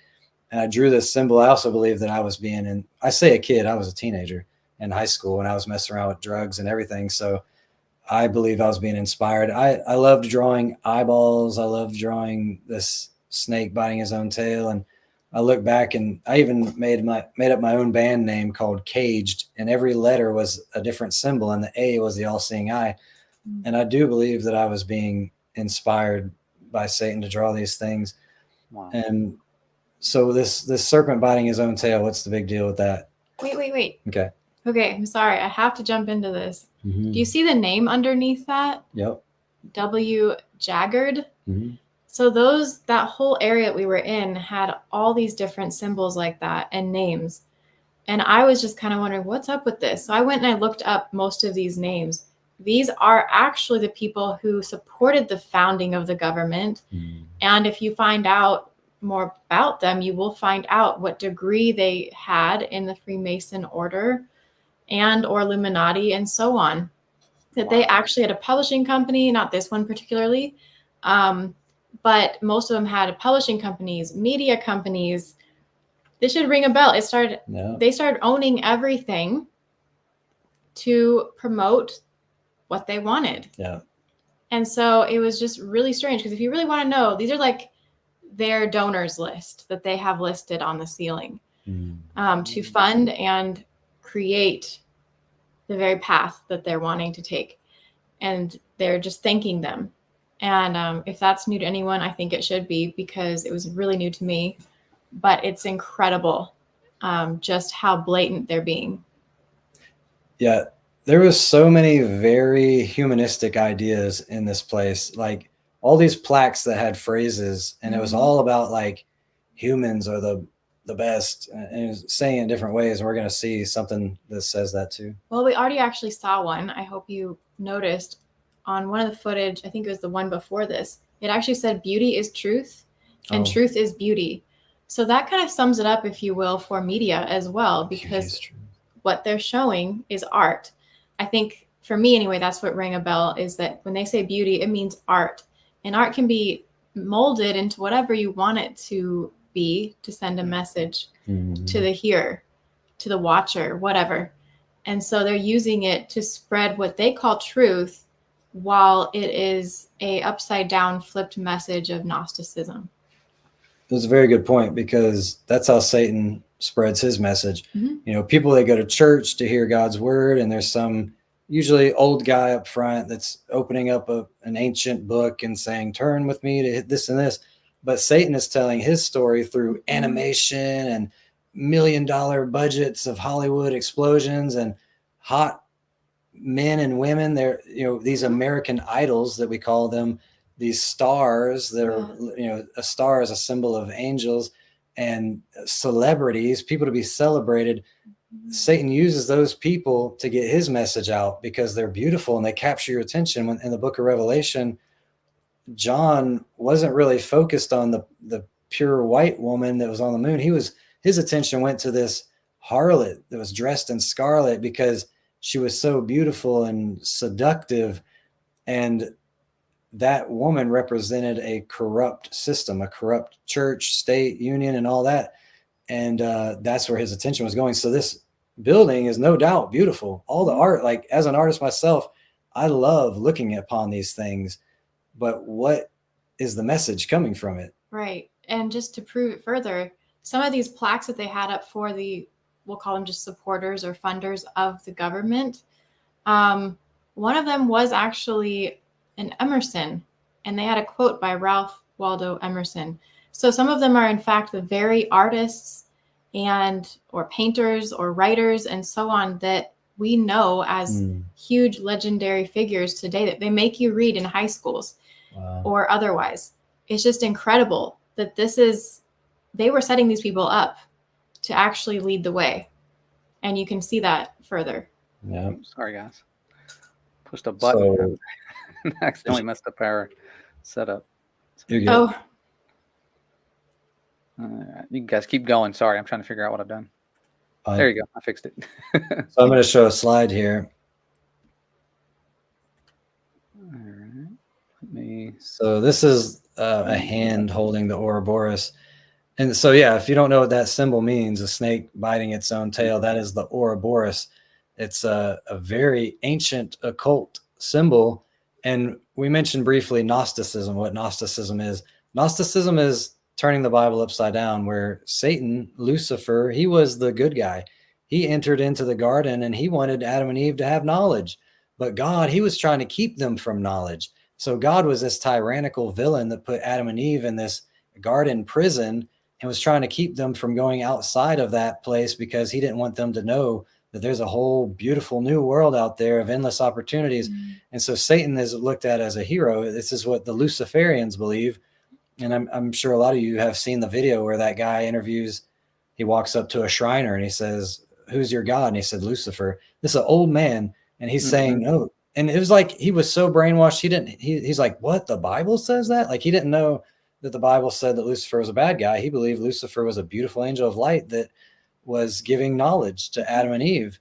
And I drew this symbol. I also believe that I was being, and I say a kid, I was a teenager in high school when I was messing around with drugs and everything. So I believe I was being inspired. I loved drawing eyeballs. I loved drawing this snake biting his own tail. And I look back, and I even made up my own band name called Caged, and every letter was a different symbol, and the A was the all-seeing eye. And I do believe that I was being inspired by Satan to draw these things. Wow. And so this serpent biting his own tail, what's the big deal with that? Wait. Okay, I'm sorry. I have to jump into this. Mm-hmm. Do you see the name underneath that? Yep. W. Jaggard. Mm-hmm. So that whole area that we were in had all these different symbols like that and names. And I was just kind of wondering, what's up with this? So I went and I looked up most of these names. These are actually the people who supported the founding of the government. Mm. And if you find out more about them, you will find out what degree they had in the Freemason order and or Illuminati and so on. That they actually had a publishing company, not this one particularly, but most of them had publishing companies, media companies. This should ring a bell. They started owning everything to promote what they wanted. Yeah. And so it was just really strange, because if you really want to know, these are like their donors list that they have listed on the ceiling to fund and create the very path that they're wanting to take. And they're just thanking them. And if that's new to anyone, I think it should be, because it was really new to me. But it's incredible just how blatant they're being. Yeah, there was so many very humanistic ideas in this place, like all these plaques that had phrases, and it was all about like humans are the best, and it was saying it in different ways. And we're going to see something that says that too. Well, we already actually saw one. I hope you noticed on one of the footage. I think it was the one before this. It actually said beauty is truth and truth is beauty. So that kind of sums it up, if you will, for media as well, because what they're showing is art. I think for me anyway, that's what rang a bell, is that when they say beauty, it means art. And art can be molded into whatever you want it to be, to send a message to the hearer, to the watcher, whatever. And so they're using it to spread what they call truth, while it is a upside down flipped message of Gnosticism. That's a very good point, because that's how Satan spreads his message. You know, people, they go to church to hear God's word, and there's some usually old guy up front that's opening up an ancient book and saying, turn with me to this and this. But Satan is telling his story through animation and $1 million budgets of Hollywood explosions and hot men and women. They're, you know, these American idols that we call them, these stars that are, you know, a star is a symbol of angels and celebrities, people to be celebrated. Satan uses those people to get his message out because they're beautiful and they capture your attention. When in the book of Revelation, John wasn't really focused on the pure white woman that was on the moon. His attention went to this harlot that was dressed in scarlet because she was so beautiful and seductive. And that woman represented a corrupt system, a corrupt church, state, union, and all that. And that's where his attention was going. So this building is no doubt beautiful. All the art, like as an artist myself, I love looking upon these things. But what is the message coming from it? Right. And just to prove it further, some of these plaques that they had up for we'll call them just supporters or funders of the government. One of them was actually an Emerson, and they had a quote by Ralph Waldo Emerson. So some of them are in fact the very artists or painters or writers and so on that we know as huge legendary figures today that they make you read in high schools or otherwise. It's just incredible that they were setting these people up to actually lead the way. And you can see that further. Yeah. Sorry, guys. Pushed a button. So, accidentally messed up our setup. You're good. Oh. You guys keep going. Sorry, I'm trying to figure out what I've done. There you go. I fixed it. So I'm going to show a slide here. All right. So this is a hand holding the Ouroboros. And so, yeah, if you don't know what that symbol means, a snake biting its own tail, that is the Ouroboros. It's a very ancient occult symbol. And we mentioned briefly Gnosticism, what Gnosticism is. Gnosticism is turning the Bible upside down, where Satan, Lucifer, he was the good guy. He entered into the garden and he wanted Adam and Eve to have knowledge. But God, he was trying to keep them from knowledge. So God was this tyrannical villain that put Adam and Eve in this garden prison and was trying to keep them from going outside of that place because he didn't want them to know that there's a whole beautiful new world out there of endless opportunities. And so Satan is looked at as a hero. This is what the Luciferians believe. And I'm sure a lot of you have seen the video where that guy he walks up to a Shriner and he says, "Who's your God?" And he said, "Lucifer." This is an old man. And he's saying, "Oh," and it was like, he was so brainwashed. He's like, "What? The Bible says that?" Like he didn't know that the Bible said that Lucifer was a bad guy. He believed Lucifer was a beautiful angel of light that was giving knowledge to Adam and Eve.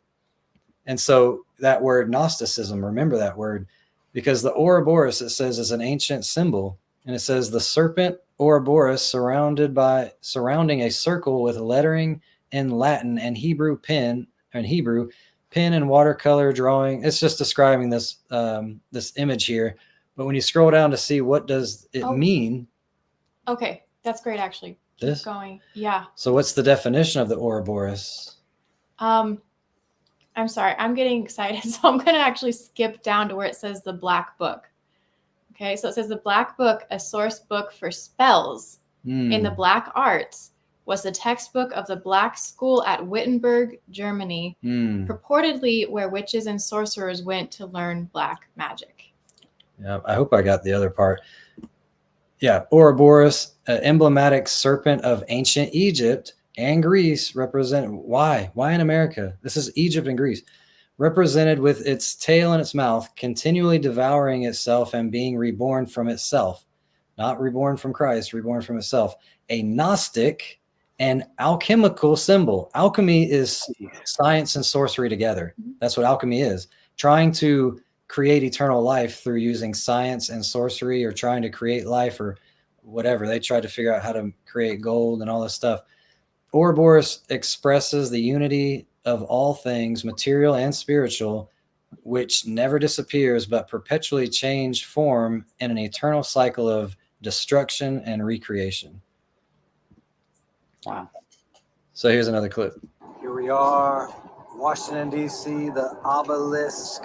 And so that word Gnosticism, remember that word, because the Ouroboros, it says, is an ancient symbol. And it says the serpent Ouroboros surrounding a circle with lettering in Latin and Hebrew pen and watercolor drawing. It's just describing this image here. But when you scroll down to see what does it mean. Okay, that's great, actually. Keep going. Yeah. So what's the definition of the Ouroboros? I'm sorry, I'm getting excited. So I'm going to actually skip down to where it says the Black Book. Okay, so it says the Black Book, a source book for spells in the black arts, was the textbook of the Black School at Wittenberg, Germany, purportedly where witches and sorcerers went to learn black magic. Yeah, I hope I got the other part. Yeah, Ouroboros, an emblematic serpent of ancient Egypt and Greece, represent why in America? This is Egypt and Greece. Represented with its tail in its mouth, continually devouring itself and being reborn from itself. Not reborn from Christ, reborn from itself. A Gnostic and alchemical symbol. Alchemy is science and sorcery together. That's what alchemy is. Trying to create eternal life through using science and sorcery, or trying to create life or whatever. They tried to figure out how to create gold and all this stuff. Ouroboros expresses the unity of all things, material and spiritual, which never disappears but perpetually change form in an eternal cycle of destruction and recreation. Wow. So here's another clip. Here we are, Washington, D.C., the obelisk,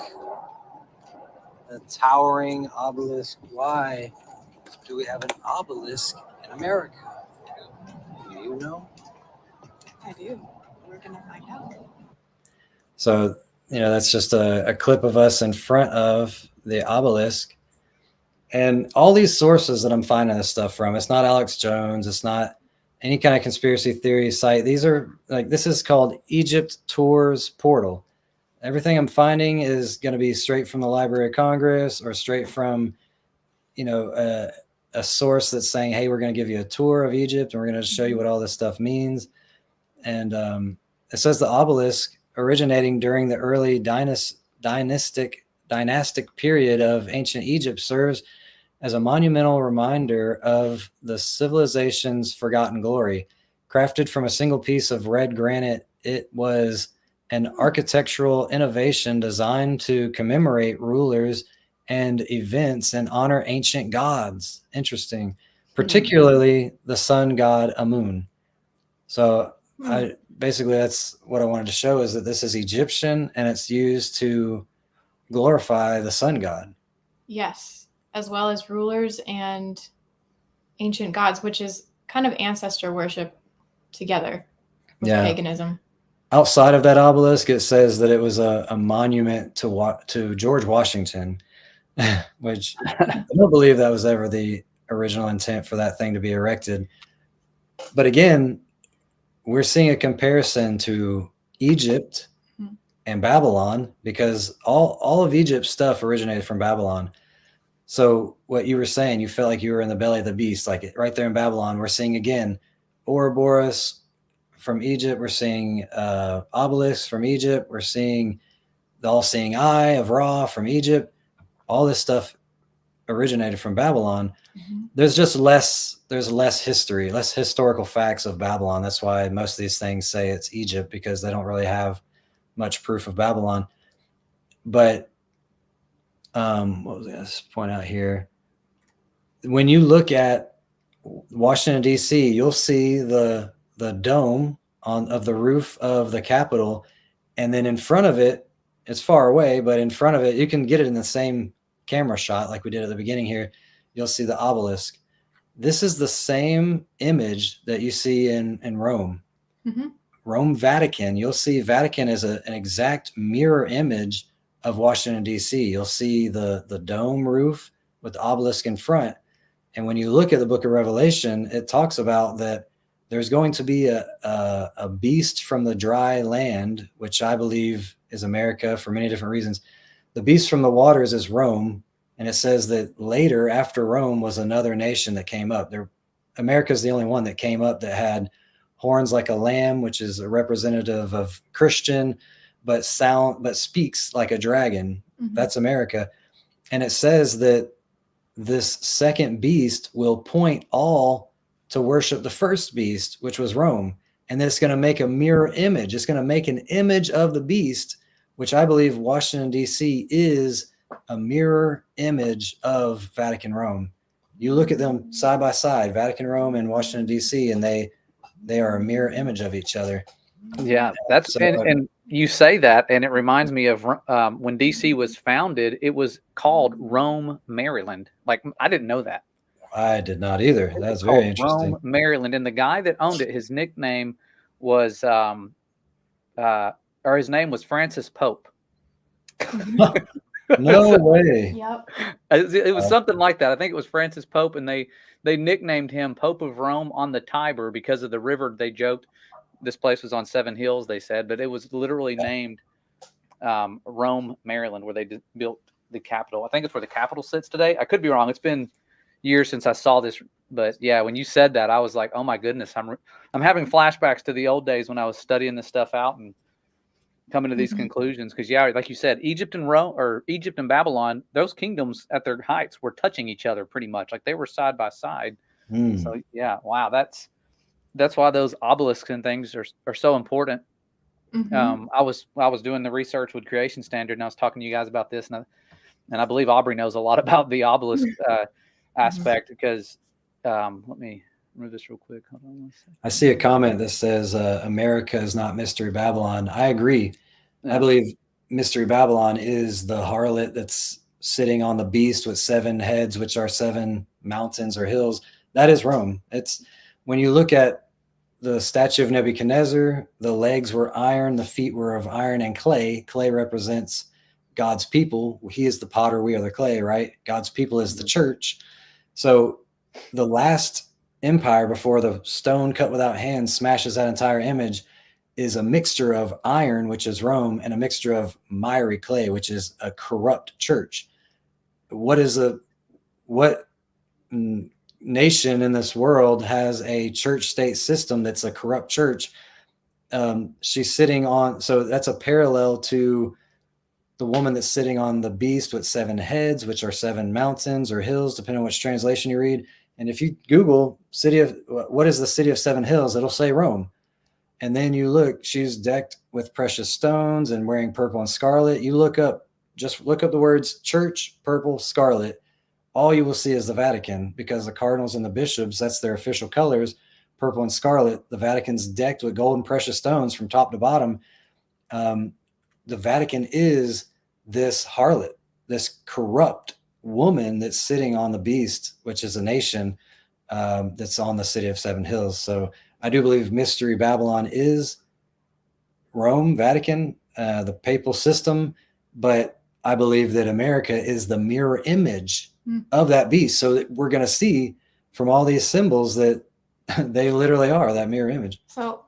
the towering obelisk. Why do we have an obelisk in America? Do you know? I do. We're going to find out. So, that's just a clip of us in front of the obelisk. And all these sources that I'm finding this stuff from, it's not Alex Jones, it's not any kind of conspiracy theory site. These are like, this is called Egypt Tours Portal. Everything I'm finding is going to be straight from the Library of Congress or straight from, you know, a source that's saying, hey, we're going to give you a tour of Egypt and we're going to show you what all this stuff means. And it says the obelisk originating during the early dynastic period of ancient Egypt serves as a monumental reminder of the civilization's forgotten glory. Crafted from a single piece of red granite, it was an architectural innovation designed to commemorate rulers and events and honor ancient gods. Interesting. Particularly the sun god Amun. So basically that's what I wanted to show, is that this is Egyptian and it's used to glorify the sun god. Yes, as well as rulers and ancient gods, which is kind of ancestor worship together with paganism. Outside of that obelisk, it says that it was a monument to George Washington, which I don't believe that was ever the original intent for that thing to be erected. But again, we're seeing a comparison to Egypt and Babylon, because all of Egypt's stuff originated from Babylon. So what you were saying, you felt like you were in the belly of the beast, like right there in Babylon. We're seeing again Ouroboros from Egypt. We're seeing obelisks from Egypt. We're seeing the all-seeing eye of Ra from Egypt. All this stuff originated from Babylon. There's less history, less historical facts of Babylon. That's why most of these things say it's Egypt, because they don't really have much proof of Babylon. But what was I going to point out here? When you look at Washington, D.C., you'll see the dome of the roof of the Capitol, and then in front of it, it's far away, but in front of it, you can get it in the same camera shot like we did at the beginning here. You'll see the obelisk. This is the same image that you see in Rome. Rome, Vatican. You'll see Vatican is an exact mirror image of Washington, D.C. You'll see the dome roof with the obelisk in front. And when you look at the book of Revelation, it talks about that there's going to be a beast from the dry land, which I believe is America for many different reasons. The beast from the waters is Rome. And it says that later, after Rome, was another nation that came up. America's the only one that came up that had horns like a lamb, which is a representative of Christian, but speaks like a dragon. That's America. And it says that this second beast will point all to worship the first beast, which was Rome. And then it's going to make a mirror image. It's going to make an image of the beast, which I believe Washington, D.C. is a mirror image of Vatican Rome. You look at them side by side, Vatican Rome and Washington, D.C., and they are a mirror image of each other. Yeah, that's so, and you say that, and it reminds me of when D.C. was founded. It was called Rome, Maryland. Like, I didn't know that. I did not either. That's very interesting. Rome, Maryland, and the guy that owned it, his nickname was, or his name was Francis Pope. No way. Yep. It was something like that. I think it was Francis Pope, and they nicknamed him Pope of Rome on the Tiber because of the river. They joked this place was on 7 hills, they said, but it was literally named Rome, Maryland, where they built the Capitol. I think it's where the Capitol sits today. I could be wrong. It's been years since I saw this, but yeah, when you said that, I was like, oh my goodness, I'm having flashbacks to the old days when I was studying this stuff out and coming to these conclusions. Because yeah, like you said, Egypt and Rome, or Egypt and Babylon, those kingdoms at their heights were touching each other pretty much, like they were side by side. So yeah, wow, that's why those obelisks and things are so important. I was doing the research with Creation Standard, and I was talking to you guys about this, and I believe Aubrey knows a lot about the obelisk aspect, because let me move this real quick. Hold on one second. I see a comment that says America is not Mystery Babylon. I agree. I believe Mystery Babylon is the harlot that's sitting on the beast with 7 heads, which are 7 mountains or hills. That is Rome. It's when you look at the statue of Nebuchadnezzar, the legs were iron, the feet were of iron and clay. Clay represents God's people. He is the potter, we are the clay, right? God's people is the church. So the last empire before the stone cut without hands smashes that entire image is a mixture of iron, which is Rome, and a mixture of miry clay, which is a corrupt church. What nation in this world has a church state system that's a corrupt church? She's sitting on, so that's a parallel to the woman that's sitting on the beast with 7 heads, which are 7 mountains or hills, depending on which translation you read. And if you Google what is the city of 7 hills, it'll say Rome. And then you look, she's decked with precious stones and wearing purple and scarlet. You look up the words church, purple, scarlet. All you will see is the Vatican, because the cardinals and the bishops, that's their official colors, purple and scarlet. The Vatican's decked with gold and precious stones from top to bottom. The Vatican is this harlot, this corrupt woman that's sitting on the beast, which is a nation that's on the city of 7 hills. So I do believe Mystery Babylon is Rome, Vatican, the papal system, but I believe that America is the mirror image of that beast. So that we're going to see from all these symbols that they literally are that mirror image. So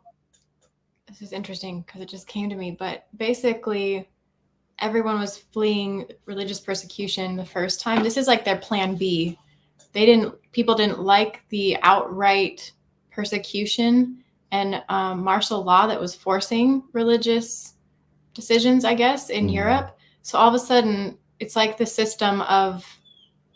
this is interesting because it just came to me, but basically everyone was fleeing religious persecution the first time. This is like their plan B. People didn't like the outright persecution and martial law that was forcing religious decisions, I guess, in Europe. So all of a sudden, it's like the system of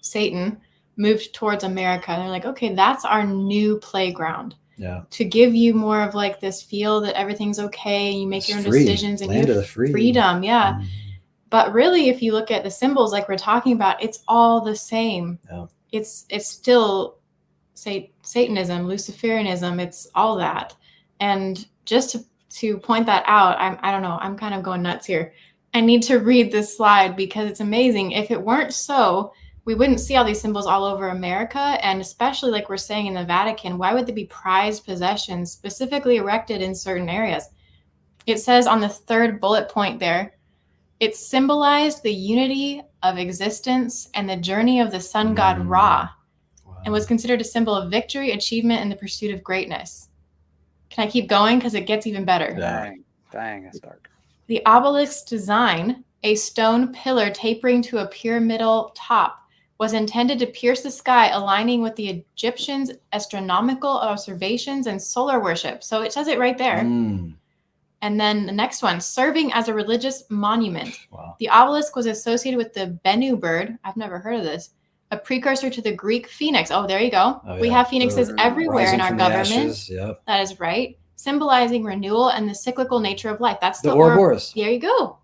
Satan moved towards America. And they're like, okay, that's our new playground. Yeah. To give you more of like this feel that everything's okay, and you make your own decisions and Land you of have the free. freedom. Yeah. But really, if you look at the symbols like we're talking about, it's all the same. Yeah. It's still Satanism, Luciferianism, it's all that. And just to point that out, I don't know, I'm kind of going nuts here. I need to read this slide because it's amazing. If it weren't so, we wouldn't see all these symbols all over America. And especially like we're saying in the Vatican, why would they be prized possessions specifically erected in certain areas? It says on the 3rd bullet point there, it symbolized the unity of existence and the journey of the sun god Ra. Wow. And was considered a symbol of victory, achievement, and the pursuit of greatness. Can I keep going? Because it gets even better. Dang, that's dark. The obelisk design, a stone pillar tapering to a pyramidal top, was intended to pierce the sky, aligning with the Egyptians' astronomical observations and solar worship. So it says it right there. And then the next one, serving as a religious monument. Wow. The obelisk was associated with the Bennu bird. I've never heard of this. A precursor to the Greek phoenix. Oh, there you go. Oh, we have phoenixes everywhere Rising in our from the government. ashes, yep. That is right. Symbolizing renewal and the cyclical nature of life. That's the Ouroboros. There you go.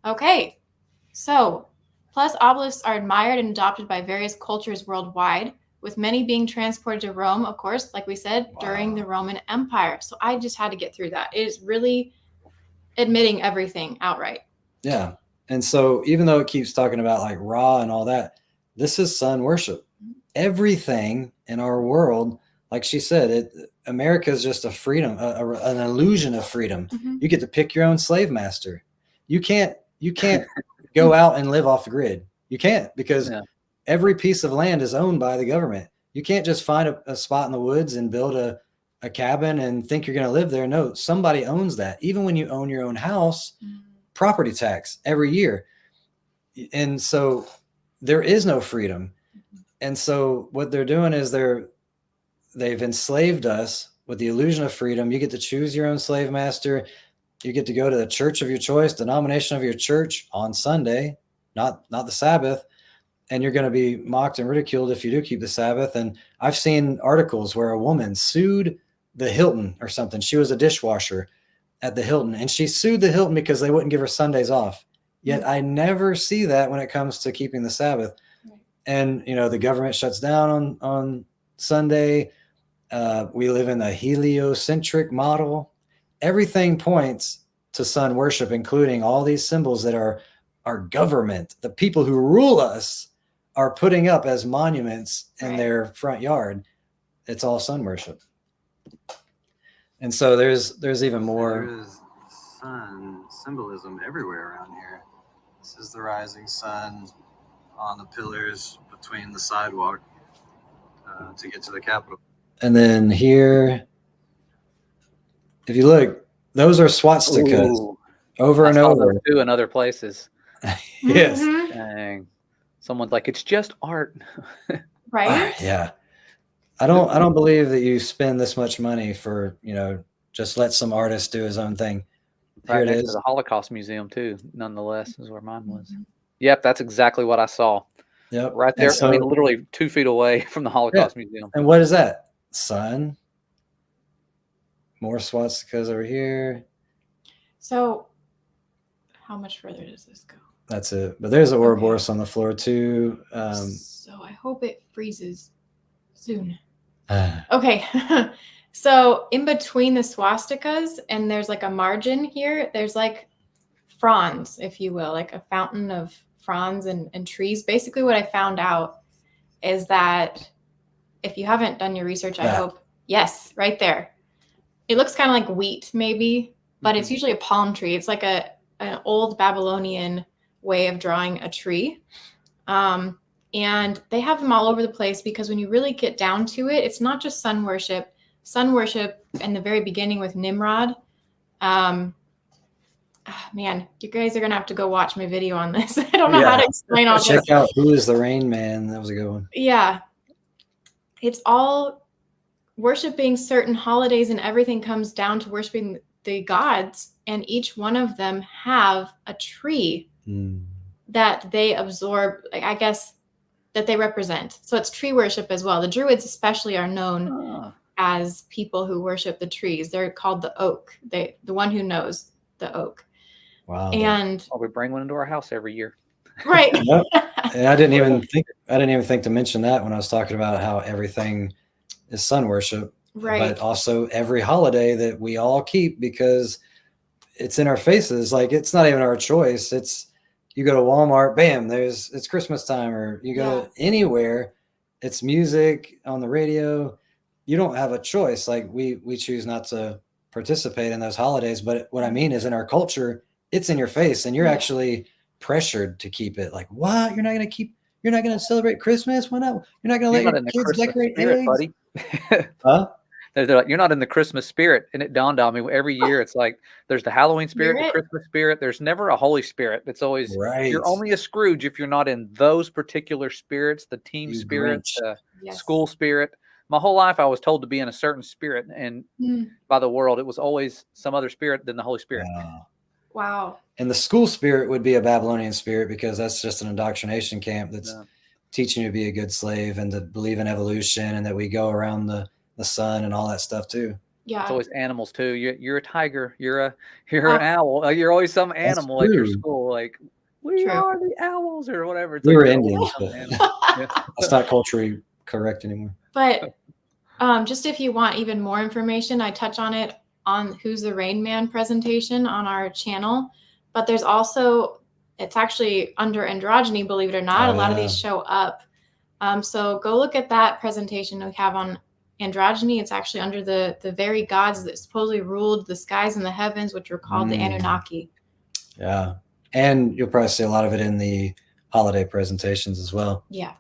Okay. So, plus obelisks are admired and adopted by various cultures worldwide, with many being transported to Rome, of course, like we said, during the Roman Empire. So I just had to get through that. It is really admitting everything outright. Yeah. And so even though it keeps talking about like Ra and all that, this is sun worship. Everything in our world, like she said, America is just a freedom, an illusion of freedom. You get to pick your own slave master. You can't go out and live off the grid. You can't, because every piece of land is owned by the government. You can't just find a spot in the woods and build a cabin and think you're going to live there. No, somebody owns that. Even when you own your own house, property tax every year. And so there is no freedom. And so what they're doing is they've enslaved us with the illusion of freedom. You get to choose your own slave master. You get to go to the church of your choice, denomination of your church on Sunday, not the Sabbath. And you're going to be mocked and ridiculed if you do keep the Sabbath. And I've seen articles where a woman sued the Hilton or something. She was a dishwasher at the Hilton, and she sued the Hilton because they wouldn't give her Sundays off. Yet I never see that when it comes to keeping the Sabbath. And, you know, the government shuts down on Sunday. We live in a heliocentric model. Everything points to sun worship, including all these symbols that are our government. The people who rule us are putting up as monuments in their front yard. It's all sun worship. And so there's even more. There is sun symbolism everywhere around here. This is the rising sun on the pillars between the sidewalk to get to the Capitol. And then here, if you look, those are swastikas. Ooh, over I and saw over. those too in other places. Yes. Mhm. Dang. Someone's like, it's just art. Right? Yeah. I don't believe that you spend this much money for, just let some artist do his own thing. Here Right it next to is. the Holocaust Museum too, nonetheless, is where mine was. Mhm. Yep, that's exactly what I saw. Yep. Right And there. I mean, so, literally 2 feet away from the Holocaust Museum. and what is that? Sun. More swastikas over here. So, how much further does this go? That's it. But there's an Ouroboros on the floor too. So I hope it freezes soon. Okay. So in between the swastikas, and there's like a margin here, there's like fronds, if you will, like a fountain of fronds and trees. Basically, what I found out is that if you haven't done your research, I hope, yes, right there. It looks kind of like wheat, maybe, but it's usually a palm tree. It's like an old Babylonian way of drawing a tree. And they have them all over the place because when you really get down to it, it's not just sun worship. Sun worship in the very beginning with Nimrod. Man, you guys are going to have to go watch my video on this. I don't know how to explain all this. Check out Who is the Rain Man. That was a good one. Yeah. It's all worshiping certain holidays, and everything comes down to worshiping the gods, and each one of them have a tree that they absorb, I guess, that they represent. So it's tree worship as well. The Druids especially are known as people who worship the trees. They're called the oak. The one who knows the oak. Wow. And we bring one into our house every year. Right. Yep. And I didn't even think to mention that when I was talking about how everything is sun worship. Right. But also every holiday that we all keep because it's in our faces. Like, it's not even our choice. It's, you go to Walmart, bam, it's Christmas time, or you go anywhere, it's music on the radio. You don't have a choice. Like, we choose not to participate in those holidays. But what I mean is, in our culture, it's in your face, and you're actually pressured to keep it. Like, what? You're not going to celebrate Christmas? Why not? You're not going to let your kids decorate eggs? Buddy. Huh? They're like, you're not in the Christmas spirit. And it dawned on me every year. It's like, there's the Halloween spirit, the Christmas spirit. There's never a Holy Spirit. It's always, you're only a Scrooge if you're not in those particular spirits, the team spirit, the school spirit. My whole life, I was told to be in a certain spirit. And by the world, it was always some other spirit than the Holy Spirit. Wow. And the school spirit would be a Babylonian spirit because that's just an indoctrination camp that's teaching you to be a good slave and to believe in evolution and that we go around the sun and all that stuff too. Yeah. It's always animals too. You're a tiger. You're an owl. You're always some animal at your school. Like, we are the owls or whatever. It's We like were Indians, but yeah. that's not culturally correct anymore. But just if you want even more information, I touch on it on Who's the Rain Man presentation on our channel. But there's also, it's actually under androgyny, believe it or not. A lot of these show up. So go look at that presentation we have on androgyny. It's actually under the very gods that supposedly ruled the skies and the heavens, which were called the Anunnaki. Yeah. And you'll probably see a lot of it in the holiday presentations as well. Yeah.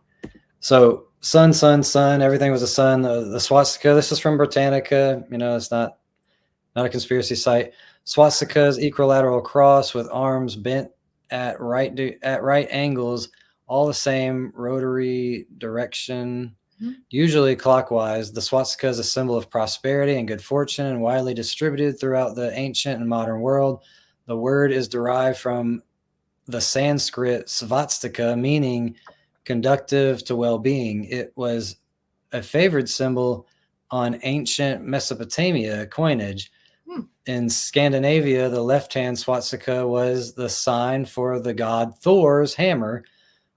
So sun, everything was a sun. The swastika, this is from Britannica. It's not a conspiracy site. Swastikas, equilateral cross with arms bent at right angles, all the same rotary direction, usually clockwise. The swastika is a symbol of prosperity and good fortune and widely distributed throughout the ancient and modern world. The word is derived from the Sanskrit svastika, meaning conductive to well-being. It was a favored symbol on ancient Mesopotamia coinage. In Scandinavia, the left-hand swastika was the sign for the god Thor's hammer.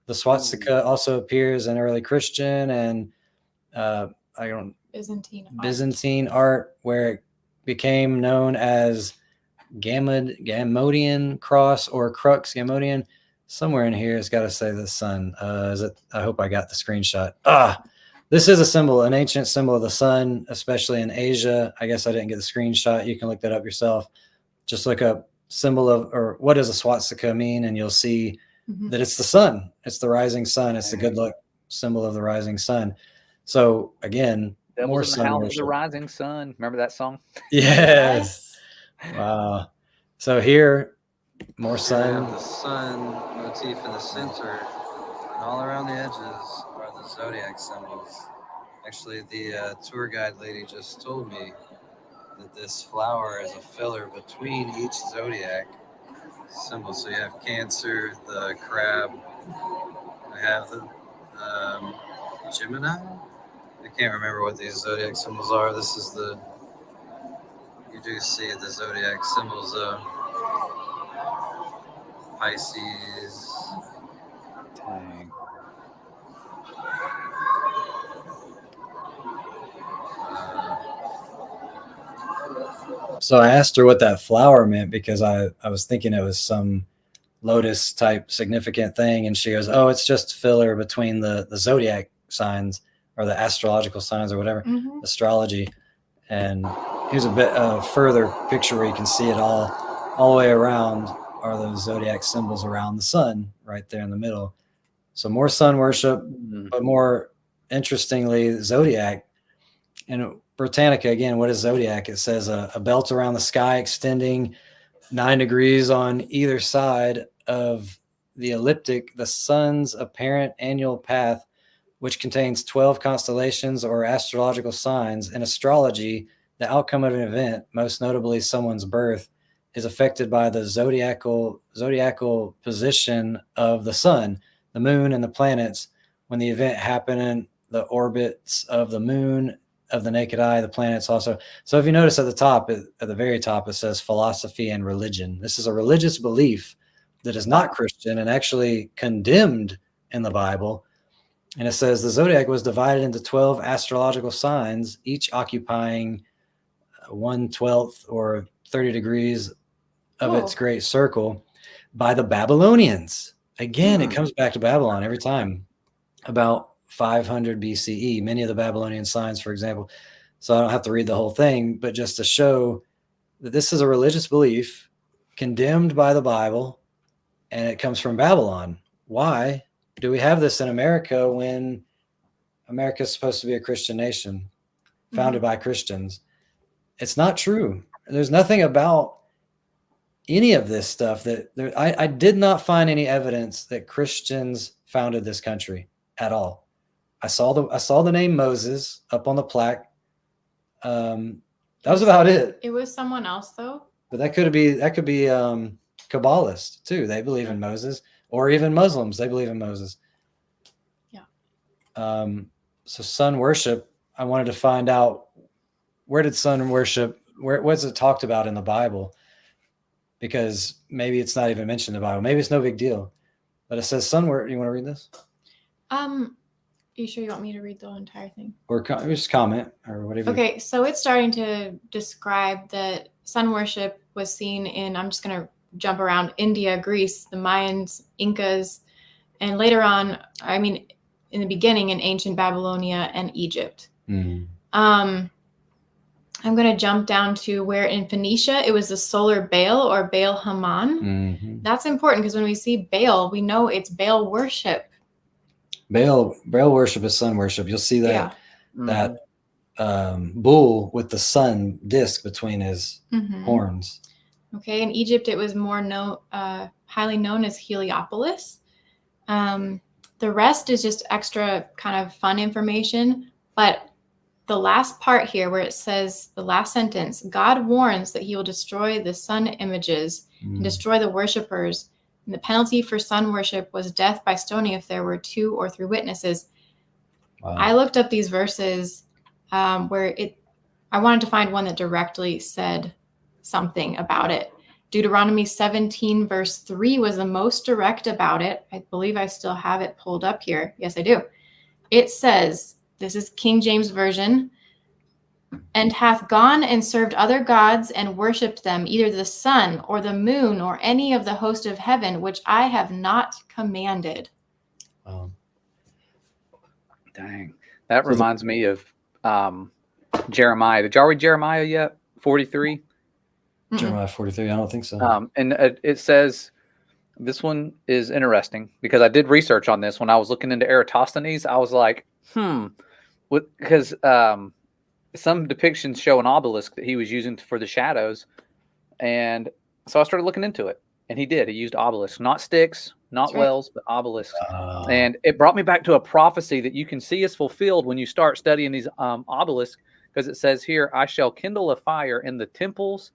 The swastika also appears in early Christian and Byzantine art, where it became known as Gamodian cross or crux Gamodian. Somewhere in here, it's got to say the sun. I hope I got the screenshot. This is a symbol, an ancient symbol of the sun, especially in Asia. I guess I didn't get the screenshot. You can look that up yourself. Just look up symbol of, or what does a swastika mean? And you'll see that it's the sun. It's the rising sun. It's the good luck symbol of the rising sun. So again, more Devil's in the sun house of worship. the rising sun. Remember that song? Yes. Wow. So here, more We sun. have the sun motif in the center, and all around the edges are the zodiac symbols. Actually, the tour guide lady just told me that this flower is a filler between each zodiac symbol. So you have Cancer, the crab, we have the Gemini. I can't remember what these zodiac symbols are. This is you do see the zodiac symbols of Pisces. Dang. So I asked her what that flower meant because I was thinking it was some lotus type significant thing. And she goes, oh, it's just filler between the zodiac signs or the astrological signs or whatever, astrology. And here's a bit further picture where you can see it all the way around are those zodiac symbols around the sun right there in the middle. So more sun worship, but more interestingly, zodiac. And Britannica, again, what is zodiac? It says a belt around the sky extending 9 degrees on either side of the ecliptic, the sun's apparent annual path, which contains 12 constellations or astrological signs. In astrology, the outcome of an event, most notably someone's birth, is affected by the zodiacal position of the sun, the moon, and the planets. When the event happened, the orbits of the moon, of the naked eye, the planets also. So if you notice at the top, at the very top, it says philosophy and religion. This is a religious belief that is not Christian and actually condemned in the Bible. And it says the zodiac was divided into 12 astrological signs, each occupying 1/12 or 30 degrees of its great circle by the Babylonians. Again, it comes back to Babylon every time, about 500 BCE, many of the Babylonian signs, for example. So I don't have to read the whole thing, but just to show that this is a religious belief condemned by the Bible, and it comes from Babylon. Why do we have this in America when America is supposed to be a Christian nation founded by Christians? It's not true. There's nothing about any of this stuff that I did not find any evidence that Christians founded this country at all. I saw the name Moses up on the plaque. That was about it. It was someone else though. But that could be Kabbalists too. They believe in Moses, or even Muslims. They believe in Moses. Yeah. So sun worship. I wanted to find out, where did sun worship? Where was it talked about in the Bible? Because maybe it's not even mentioned in the Bible. Maybe it's no big deal. But it says sun worship. You want to read this? Are you sure you want me to read the entire thing? Or just comment or whatever. Okay, so it's starting to describe that sun worship was seen in, I'm just going to jump around, India, Greece, the Mayans, Incas, and later on, I mean, in the beginning in ancient Babylonia and Egypt. I'm going to jump down to where in Phoenicia, it was the solar Baal or Baal Haman. That's important because when we see Baal, we know it's Baal worship. Baal worship is sun worship. You'll see that bull with the sun disc between his horns. Okay, in Egypt, it was more highly known as Heliopolis. The rest is just extra kind of fun information. But the last part here where it says, the last sentence, God warns that he will destroy the sun images and destroy the worshipers. And the penalty for sun worship was death by stoning if there were 2 or 3 witnesses. Wow. I looked up these verses where I wanted to find one that directly said something about it. Deuteronomy 17 verse 3 was the most direct about it. I believe I still have it pulled up here. Yes, I do. It says, this is King James Version, and hath gone and served other gods and worshipped them, either the sun or the moon or any of the host of heaven, which I have not commanded. Dang. That reminds me of Jeremiah. Did y'all read Jeremiah yet? 43? Jeremiah 43? I don't think so. And it says, this one is interesting because I did research on this when I was looking into Eratosthenes. I was like, because some depictions show an obelisk that he was using for the shadows. And so I started looking into it, and he used obelisks, not sticks, not That's right. wells, but obelisks. And it brought me back to a prophecy that you can see is fulfilled when you start studying these obelisks, because it says here, I shall kindle a fire in the temples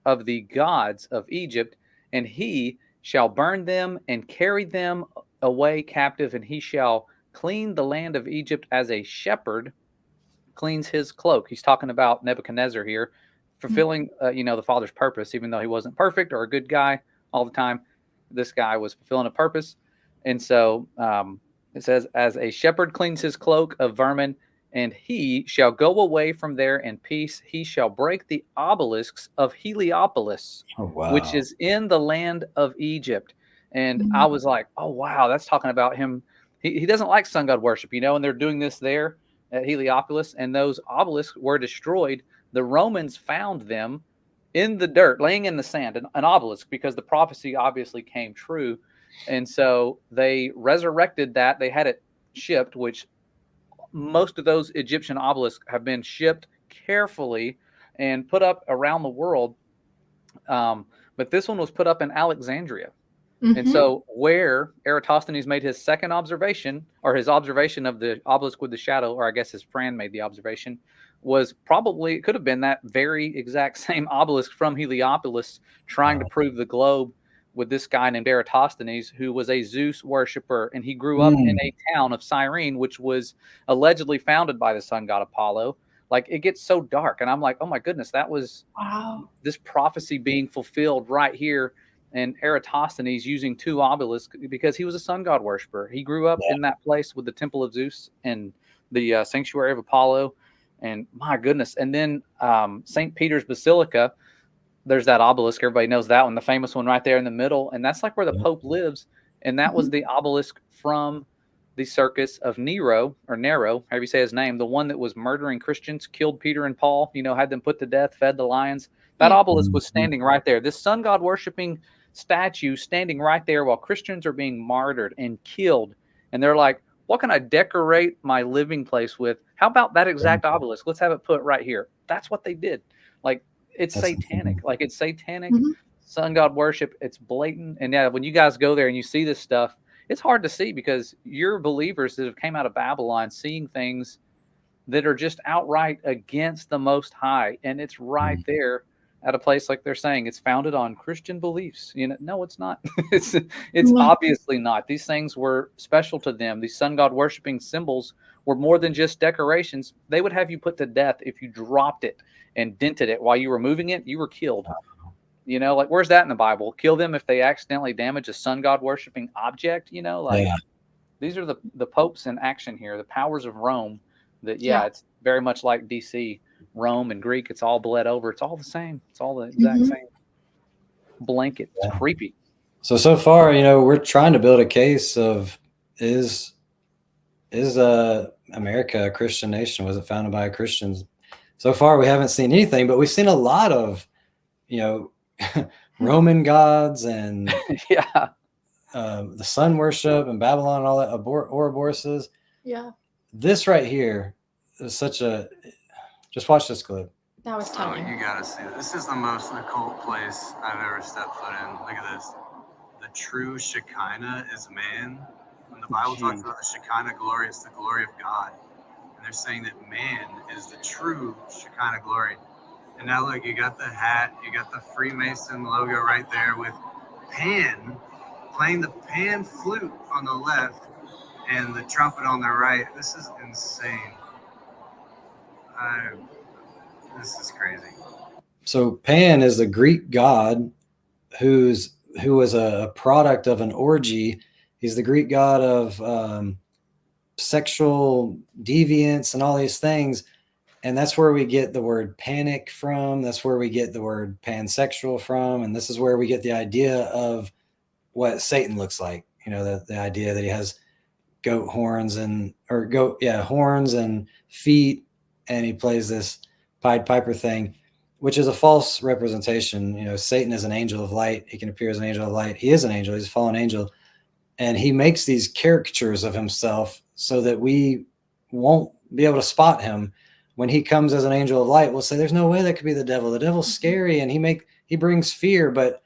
of the gods of Egypt, and he shall burn them and carry them away captive, and he shall clean the land of Egypt as a shepherd cleans his cloak. He's talking about Nebuchadnezzar here, fulfilling, the Father's purpose, even though he wasn't perfect or a good guy all the time. This guy was fulfilling a purpose. And so it says, as a shepherd cleans his cloak of vermin, and he shall go away from there in peace. He shall break the obelisks of Heliopolis, which is in the land of Egypt. And I was like, oh, wow, that's talking about him. He doesn't like sun god worship, and they're doing this there at Heliopolis, and those obelisks were destroyed. The Romans found them in the dirt, laying in the sand, an obelisk, because the prophecy obviously came true. And so they resurrected that. They had it shipped, which most of those Egyptian obelisks have been shipped carefully and put up around the world. But this one was put up in Alexandria. And so where Eratosthenes made his second observation, or his observation of the obelisk with the shadow, or I guess his friend made the observation, was probably, it could have been that very exact same obelisk from Heliopolis, trying to prove the globe, with this guy named Eratosthenes, who was a Zeus worshiper. And he grew up in a town of Cyrene, which was allegedly founded by the sun god Apollo. Like, it gets so dark. And I'm like, oh my goodness, that was this prophecy being fulfilled right here. And Eratosthenes using two obelisks because he was a sun god worshiper. He grew up in that place with the temple of Zeus and the sanctuary of Apollo. And my goodness. And then St. Peter's Basilica, there's that obelisk. Everybody knows that one, the famous one right there in the middle. And that's like where the Pope lives. And that was the obelisk from the circus of Nero, however you say his name, the one that was murdering Christians, killed Peter and Paul, had them put to death, fed the lions. That obelisk was standing right there. This sun god worshiping statue standing right there while Christians are being martyred and killed. And they're like, what can I decorate my living place with? How about that exact obelisk? Let's have it put right here. That's what they did. Like, it's satanic. Like, it's satanic sun god worship. It's blatant. And yeah, when you guys go there and you see this stuff, it's hard to see because you're believers that have came out of Babylon seeing things that are just outright against the Most High. And it's right there at a place like they're saying it's founded on Christian beliefs. No, it's not. it's obviously not. These things were special to them. These sun god worshiping symbols were more than just decorations. They would have you put to death if you dropped it and dented it while you were moving it. You were killed. Like, where's that in the Bible? Kill them if they accidentally damage a sun god worshiping object. These are the popes in action here, the powers of Rome. That it's very much like DC. Rome and Greek, it's all bled over. It's all the same. It's all the exact same blanket. It's creepy. So far, we're trying to build a case of is America a Christian nation? Was it founded by Christians? So far, we haven't seen anything, but we've seen a lot of, Roman gods and the sun worship and Babylon and all that, Ouroboroses. Yeah. This right here is such a. Just watch this clip. That was telling. You gotta see it. This is the most occult place I've ever stepped foot in. Look at this. The true Shekinah is man. When the Bible talks about the Shekinah glory, it's the glory of God. And they're saying that man is the true Shekinah glory. And now look, you got the hat, you got the Freemason logo right there with Pan playing the pan flute on the left and the trumpet on the right. This is insane. This is crazy. So Pan is the Greek god who was a product of an orgy. He's the Greek god of sexual deviance and all these things. And that's where we get the word panic from. That's where we get the word pansexual from. And this is where we get the idea of what Satan looks like. The idea that he has goat horns horns and feet. And he plays this Pied Piper thing, which is a false representation. Satan is an angel of light. He can appear as an angel of light. He is an angel. He's a fallen angel. And he makes these caricatures of himself so that we won't be able to spot him when he comes as an angel of light, we'll say there's no way that could be the devil. The devil's scary and he brings fear. But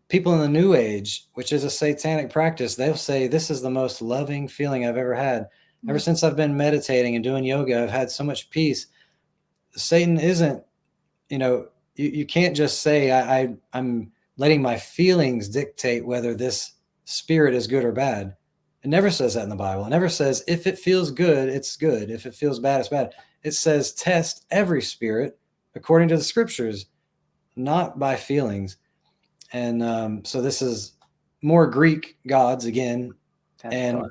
people in the New Age, which is a satanic practice, they'll say this is the most loving feeling I've ever had. Ever since I've been meditating and doing yoga, I've had so much peace. Satan isn't, you can't just say I'm letting my feelings dictate whether this spirit is good or bad. It never says that in the Bible. It never says if it feels good, it's good. If it feels bad, it's bad. It says test every spirit according to the scriptures, not by feelings. And so this is more Greek gods again. And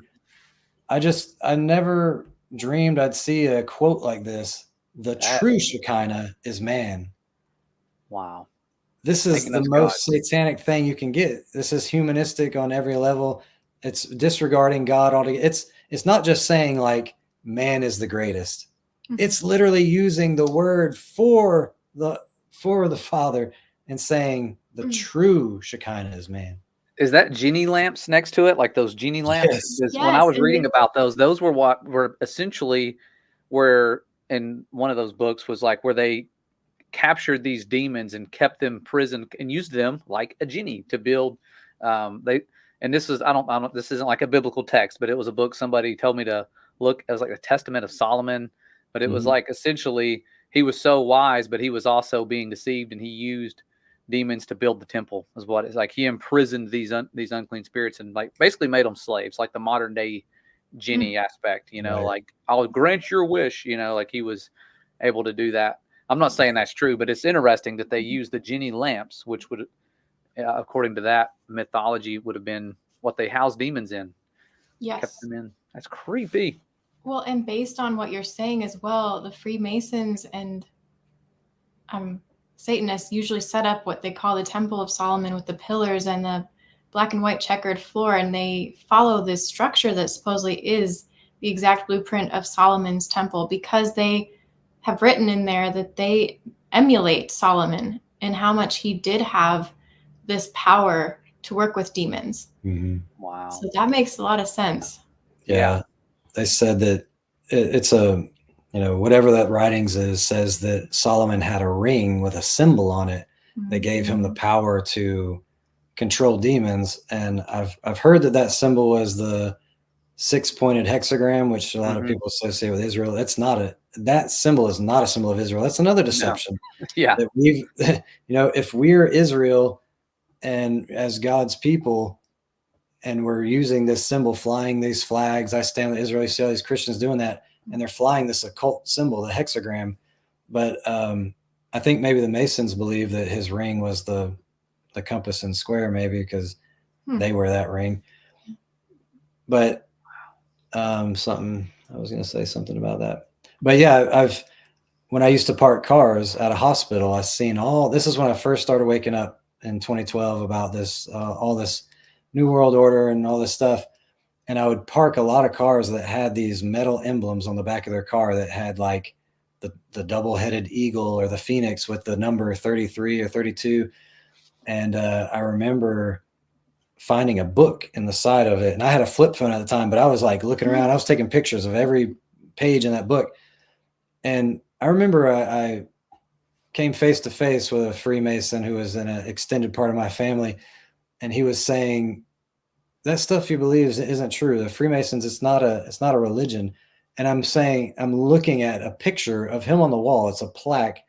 I never dreamed I'd see a quote like this. The true Shekinah is man. Wow. This is the most satanic thing you can get. This is humanistic on every level. It's disregarding God altogether. It's not just saying like man is the greatest. It's literally using the word for the Father and saying the true Shekinah is man. Is that genie lamps next to it? Like those genie lamps? Yes. When I was reading about those were what were essentially where in one of those books was like where they captured these demons and kept them imprisoned and used them like a genie to build. This is I don't this isn't like a biblical text, but it was a book somebody told me to look. It was like the Testament of Solomon, but it was like essentially he was so wise, but he was also being deceived, and he used demons to build the temple. Is what it's like. He imprisoned these unclean spirits and like basically made them slaves, like the modern day genie aspect. Like I'll grant your wish. Like he was able to do that. I'm not saying that's true, but it's interesting that they use the genie lamps, which would, according to that mythology, would have been what they housed demons in. Yes. Kept them in. That's creepy. Well, and based on what you're saying as well, the Freemasons and Satanists usually set up what they call the Temple of Solomon with the pillars and the black and white checkered floor, and they follow this structure that supposedly is the exact blueprint of Solomon's temple, because they have written in there that they emulate Solomon and how much he did have this power to work with demons. Wow. So that makes a lot of sense. Yeah. They said that it's a, whatever that writings is, says that Solomon had a ring with a symbol on it that gave him the power to control demons. And I've heard that symbol was the 6-pointed hexagram, which a lot of people associate with Israel. That symbol is not a symbol of Israel. That's another deception. No. Yeah. That if we're Israel and as God's people, and we're using this symbol, flying these flags, I stand with Israel. You see all these Christians doing that, and they're flying this occult symbol, the hexagram. But I think maybe the Masons believe that his ring was the compass and square, maybe because they wear that ring. But something I was going to say something about that. But yeah, when I used to park cars at a hospital, I seen this is when I first started waking up in 2012 about this, all this New World Order and all this stuff. And I would park a lot of cars that had these metal emblems on the back of their car that had like the double-headed eagle or the phoenix with the number 33 or 32. And I remember finding a book in the side of it. And I had a flip phone at the time, but I was like looking around. I was taking pictures of every page in that book. And I remember I came face to face with a Freemason who was in an extended part of my family. And he was saying, that stuff you believe isn't true. The Freemasons, it's not a religion. And I'm looking at a picture of him on the wall. It's a plaque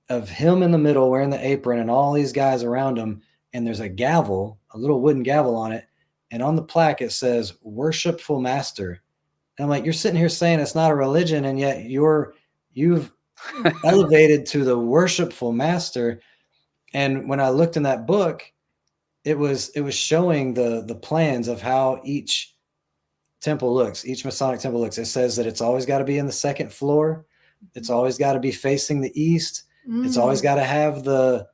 of him in the middle wearing the apron and all these guys around him. And there's a gavel, a little wooden gavel on it. And on the plaque, it says, Worshipful Master. And I'm like, you're sitting here saying it's not a religion, and yet you've elevated to the Worshipful Master. And when I looked in that book, it was showing the plans of how each temple looks, each Masonic temple looks. It says that it's always got to be in the second floor. It's always got to be facing the east. It's always got to have the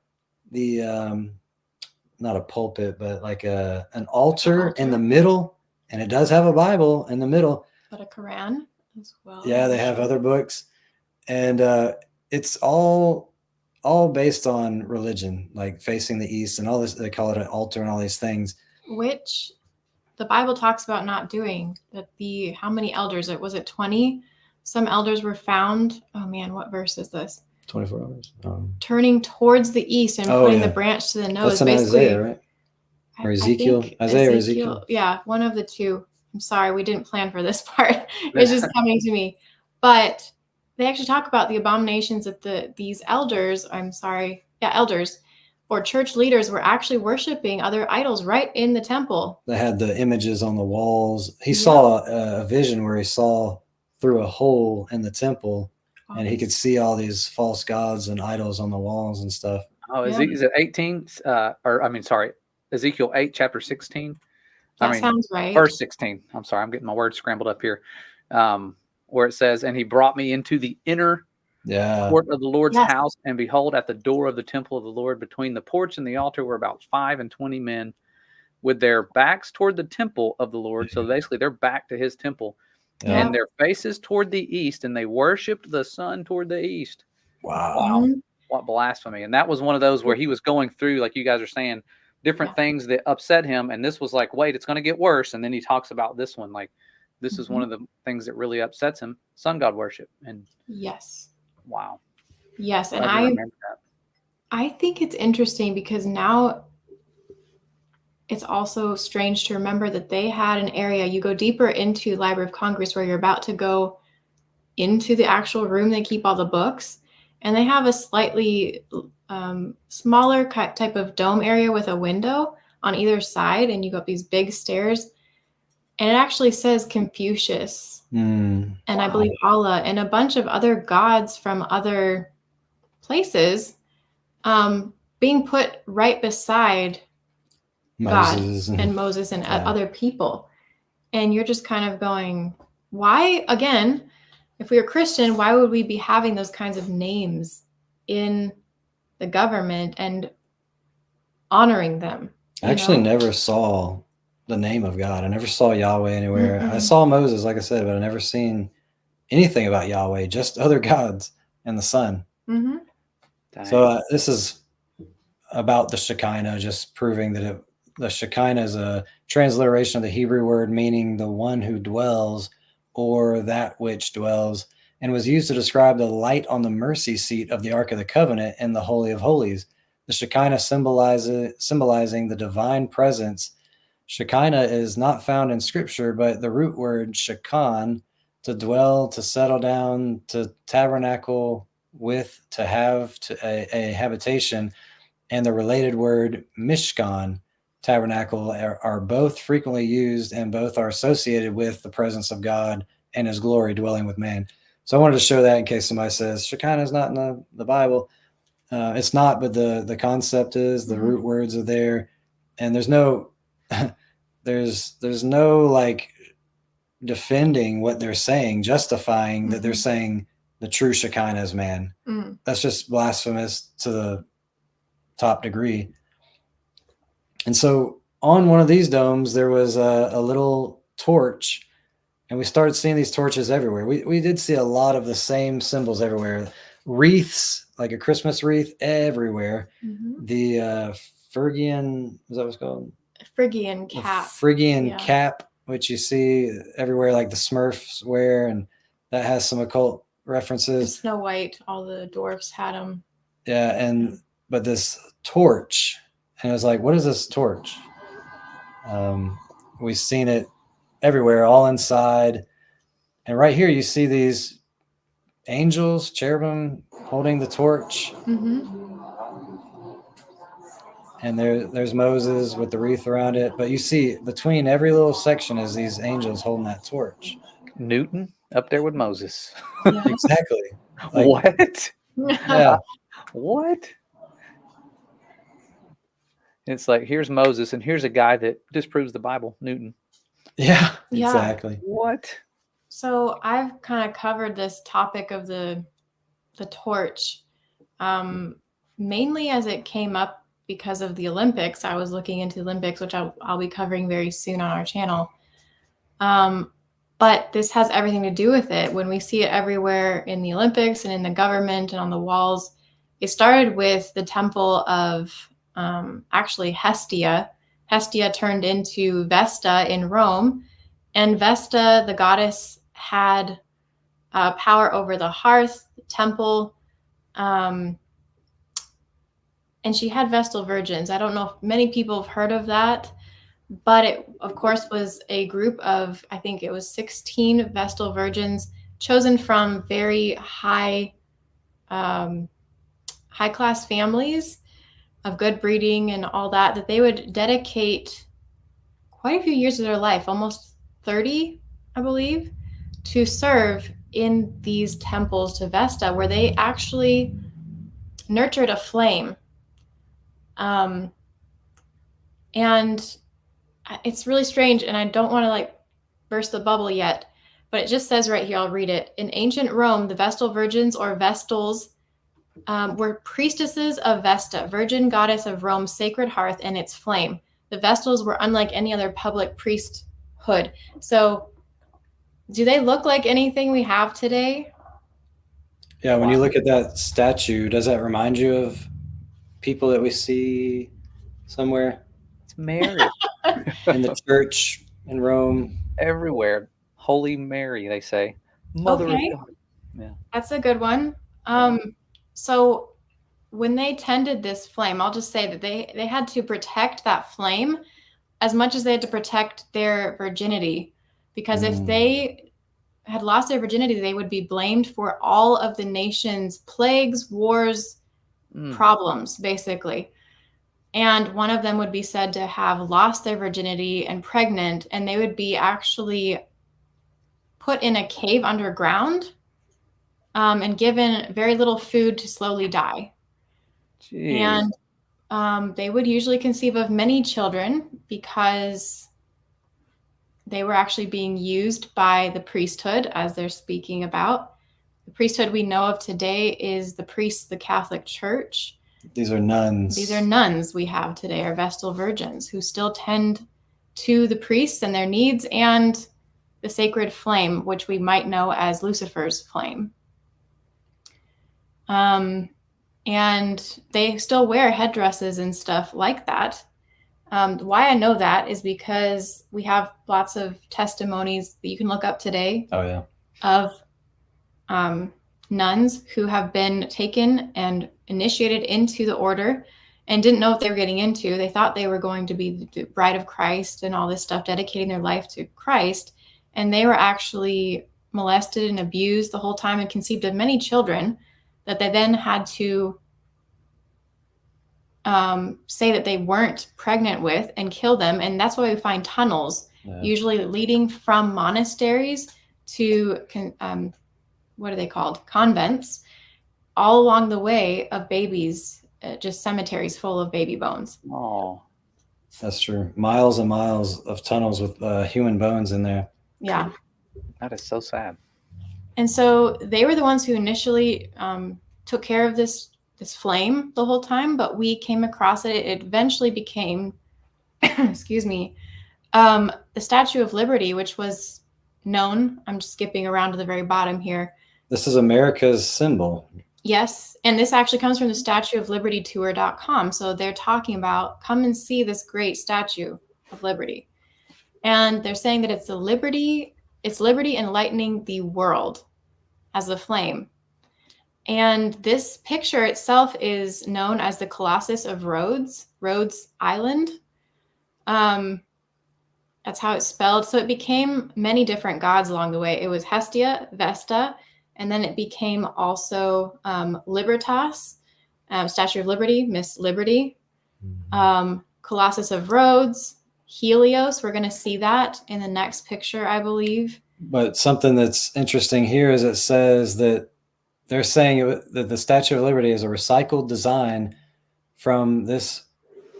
not a pulpit, but like an altar in the middle. And it does have a Bible in the middle. But a Quran as well. Yeah, they have other books. And it's all based on religion, like facing the east and all this. They call it an altar and all these things, which the Bible talks about not doing. That how many elders? Was it 20? some elders were found. Oh man, what verse is this? 24 hours. Turning towards the east and putting the branch to the nose. That's in Basically, Isaiah, right? Or Ezekiel? I think Isaiah or Ezekiel? Yeah, one of the two. I'm sorry, we didn't plan for this part. It's just coming to me. But they actually talk about the abominations that these elders, elders or church leaders were actually worshiping other idols right in the temple. They had the images on the walls. He saw a vision where he saw through a hole in the temple, and he could see all these false gods and idols on the walls and stuff. Oh, is it 18? Ezekiel 8, chapter 16. Sounds right. Verse 16. I'm sorry, I'm getting my words scrambled up here. Where it says, and he brought me into the inner court of the Lord's house, and behold, at the door of the temple of the Lord, between the porch and the altar, were about 25 men with their backs toward the temple of the Lord. So basically, they're back to his temple, and their faces toward the east, and they worshipped the sun toward the east. Wow. What blasphemy. And that was one of those where he was going through, like you guys are saying, different things that upset him. And this was like, wait, it's going to get worse. And then he talks about this one, like, this is one of the things that really upsets him, sun god worship. And wow. Yes. And I think it's interesting because now it's also strange to remember that they had an area. You go deeper into the Library of Congress where you're about to go into the actual room they keep all the books, and they have a slightly smaller type of dome area with a window on either side, and you go up these big stairs, and it actually says Confucius and I believe Allah and a bunch of other gods from other places being put right beside Moses God and Moses and other people. And you're just kind of going, why, again, if we were Christian, why would we be having those kinds of names in the government and honoring them? I actually never saw the name of God. I never saw Yahweh anywhere. I saw Moses, like I said, but I never seen anything about Yahweh, just other gods and the sun. So this is about the Shekinah, just proving that the Shekinah is a transliteration of the Hebrew word meaning the one who dwells or that which dwells, and was used to describe the light on the mercy seat of the Ark of the Covenant in the Holy of Holies. The Shekinah symbolizing the divine presence. Shekinah is not found in Scripture, but the root word shekan, to dwell, to settle down, to tabernacle with, to have a habitation, and the related word mishkan, tabernacle, are both frequently used, and both are associated with the presence of God and his glory dwelling with man. So I wanted to show that in case somebody says Shekinah is not in the Bible. It's not, but the concept is, the root words are there, and there's no there's no like defending what they're saying, justifying that they're saying the true Shekinah is man. That's just blasphemous to the top degree. And so on one of these domes, there was a little torch, and we started seeing these torches everywhere. We did see a lot of the same symbols everywhere. Wreaths, like a Christmas wreath, everywhere. The Phrygian, is that what it's called? Phrygian cap. Phrygian cap, which you see everywhere, like the Smurfs wear, and that has some occult references. Snow White, all the dwarfs had them. Yeah, but this torch, and I was like, what is this torch? We've seen it everywhere, all inside. And right here, you see these angels, cherubim, holding the torch. And there's Moses with the wreath around it. But you see, between every little section is these angels holding that torch. Newton up there with Moses. Exactly. Like, what? Yeah. What? It's like, here's Moses, and here's a guy that disproves the Bible, Newton. Yeah, exactly. What? So I've kind of covered this topic of the torch, mainly as it came up because of the Olympics. I was looking into the Olympics, which I'll be covering very soon on our channel. But this has everything to do with it. When we see it everywhere in the Olympics and in the government and on the walls, it started with the temple of actually Hestia. Hestia turned into Vesta in Rome. And Vesta, the goddess, had power over the hearth, the temple. And she had Vestal virgins. I don't know if many people have heard of that, but it, of course, was a group of, I think it was 16 Vestal virgins chosen from very high class families of good breeding and all that, that they would dedicate quite a few years of their life, almost 30, I believe, to serve in these temples to Vesta, where they actually nurtured a flame. And it's really strange, and I don't want to like burst the bubble yet, but it just says right here, I'll read it. In ancient Rome, the Vestal virgins, or Vestals, were priestesses of Vesta, virgin goddess of Rome's sacred hearth and its flame. The Vestals were unlike any other public priesthood. So do they look like anything we have today? Yeah, when you look at that statue, does that remind you of people that we see somewhere? It's Mary. In the church in Rome? Everywhere. Holy Mary, they say. Mother Okay. of God. Yeah. That's a good one. So when they tended this flame, I'll just say that they had to protect that flame as much as they had to protect their virginity, because if they had lost their virginity, they would be blamed for all of the nation's plagues, wars, problems, basically. And one of them would be said to have lost their virginity and pregnant, and they would be actually put in a cave underground and given very little food to slowly die. Jeez. And they would usually conceive of many children because they were actually being used by the priesthood, as they're speaking about. The priesthood we know of today is the priests of the Catholic Church. These are nuns. These are nuns we have today, are Vestal virgins, who still tend to the priests and their needs and the sacred flame, which we might know as Lucifer's flame. And they still wear headdresses and stuff like that. Why I know that is because we have lots of testimonies that you can look up today. Oh, yeah. Of nuns who have been taken and initiated into the order and didn't know what they were getting into. They thought they were going to be the bride of Christ and all this stuff, dedicating their life to Christ. And they were actually molested and abused the whole time and conceived of many children that they then had to say that they weren't pregnant with and kill them. And that's why we find tunnels, usually leading from monasteries to, what are they called? Convents, all along the way of babies, just cemeteries full of baby bones. Oh, that's true. Miles and miles of tunnels with human bones in there. Yeah. that is so sad. And so they were the ones who initially took care of this flame the whole time, but we came across it. It eventually became, excuse me, the Statue of Liberty, which was known. I'm just skipping around to the very bottom here. This is America's symbol. Yes. And this actually comes from the statueoflibertytour.com. So they're talking about, come and see this great Statue of Liberty. And they're saying that it's liberty enlightening the world as the flame. And this picture itself is known as the Colossus of Rhodes Island. That's how it's spelled. So it became many different gods along the way. It was Hestia, Vesta, and then it became also Libertas, Statue of Liberty, Miss Liberty, Colossus of Rhodes, Helios. We're going to see that in the next picture, I believe. But something that's interesting here is it says that they're saying that the Statue of Liberty is a recycled design from this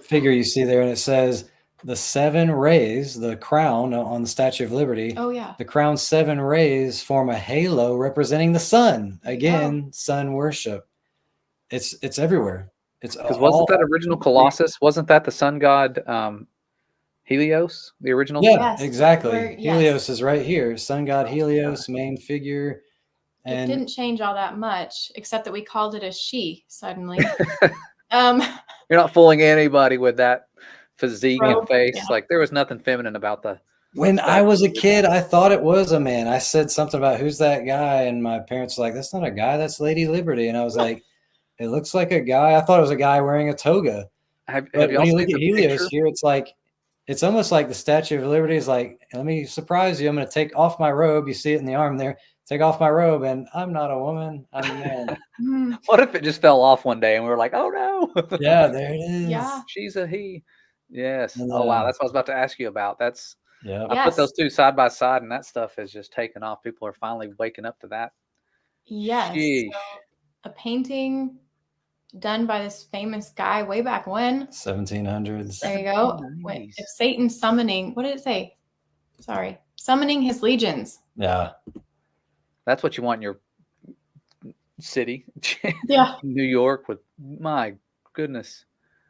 figure you see there. And it says the 7 rays, the crown on the Statue of Liberty. Oh, yeah. The crown's 7 rays form a halo representing the sun. Again, sun worship. It's everywhere. It's Because wasn't that original Colossus? Wasn't that the sun god Helios? The original? Yeah, Yes. exactly. Yes. Helios is right here. Sun god Helios, main figure. And it didn't change all that much, except that we called it a she suddenly. You're not fooling anybody with that physique and face. Yeah. Like there was nothing feminine about the When I was a kid, I thought it was a man. I said something about who's that guy, and my parents were like, "That's not a guy. That's Lady Liberty." And I was like, "It looks like a guy." I thought it was a guy wearing a toga. Have But y'all when you seen look at the Helios picture? here, it's almost like the Statue of Liberty is like, "Let me surprise you. I'm going to take off my robe." You see it in the arm there. Take off my robe, and I'm not a woman. I'm a man. Mhm. What if it just fell off one day and we were like, "Oh no, Yeah, there it is. Yeah. she's a he"? Yes. And, Oh wow, that's what I was about to ask you about. That's yeah. I put those Yes. two side by side, and that stuff has just taken off. People are finally waking up to that. Yes. Sheesh. So a painting done by this famous guy way back when. 1700s. There you go. Nice. If Satan summoning, what did it say? Sorry. Summoning his legions. Yeah. That's what you want in your city, Yeah. New York. With my goodness,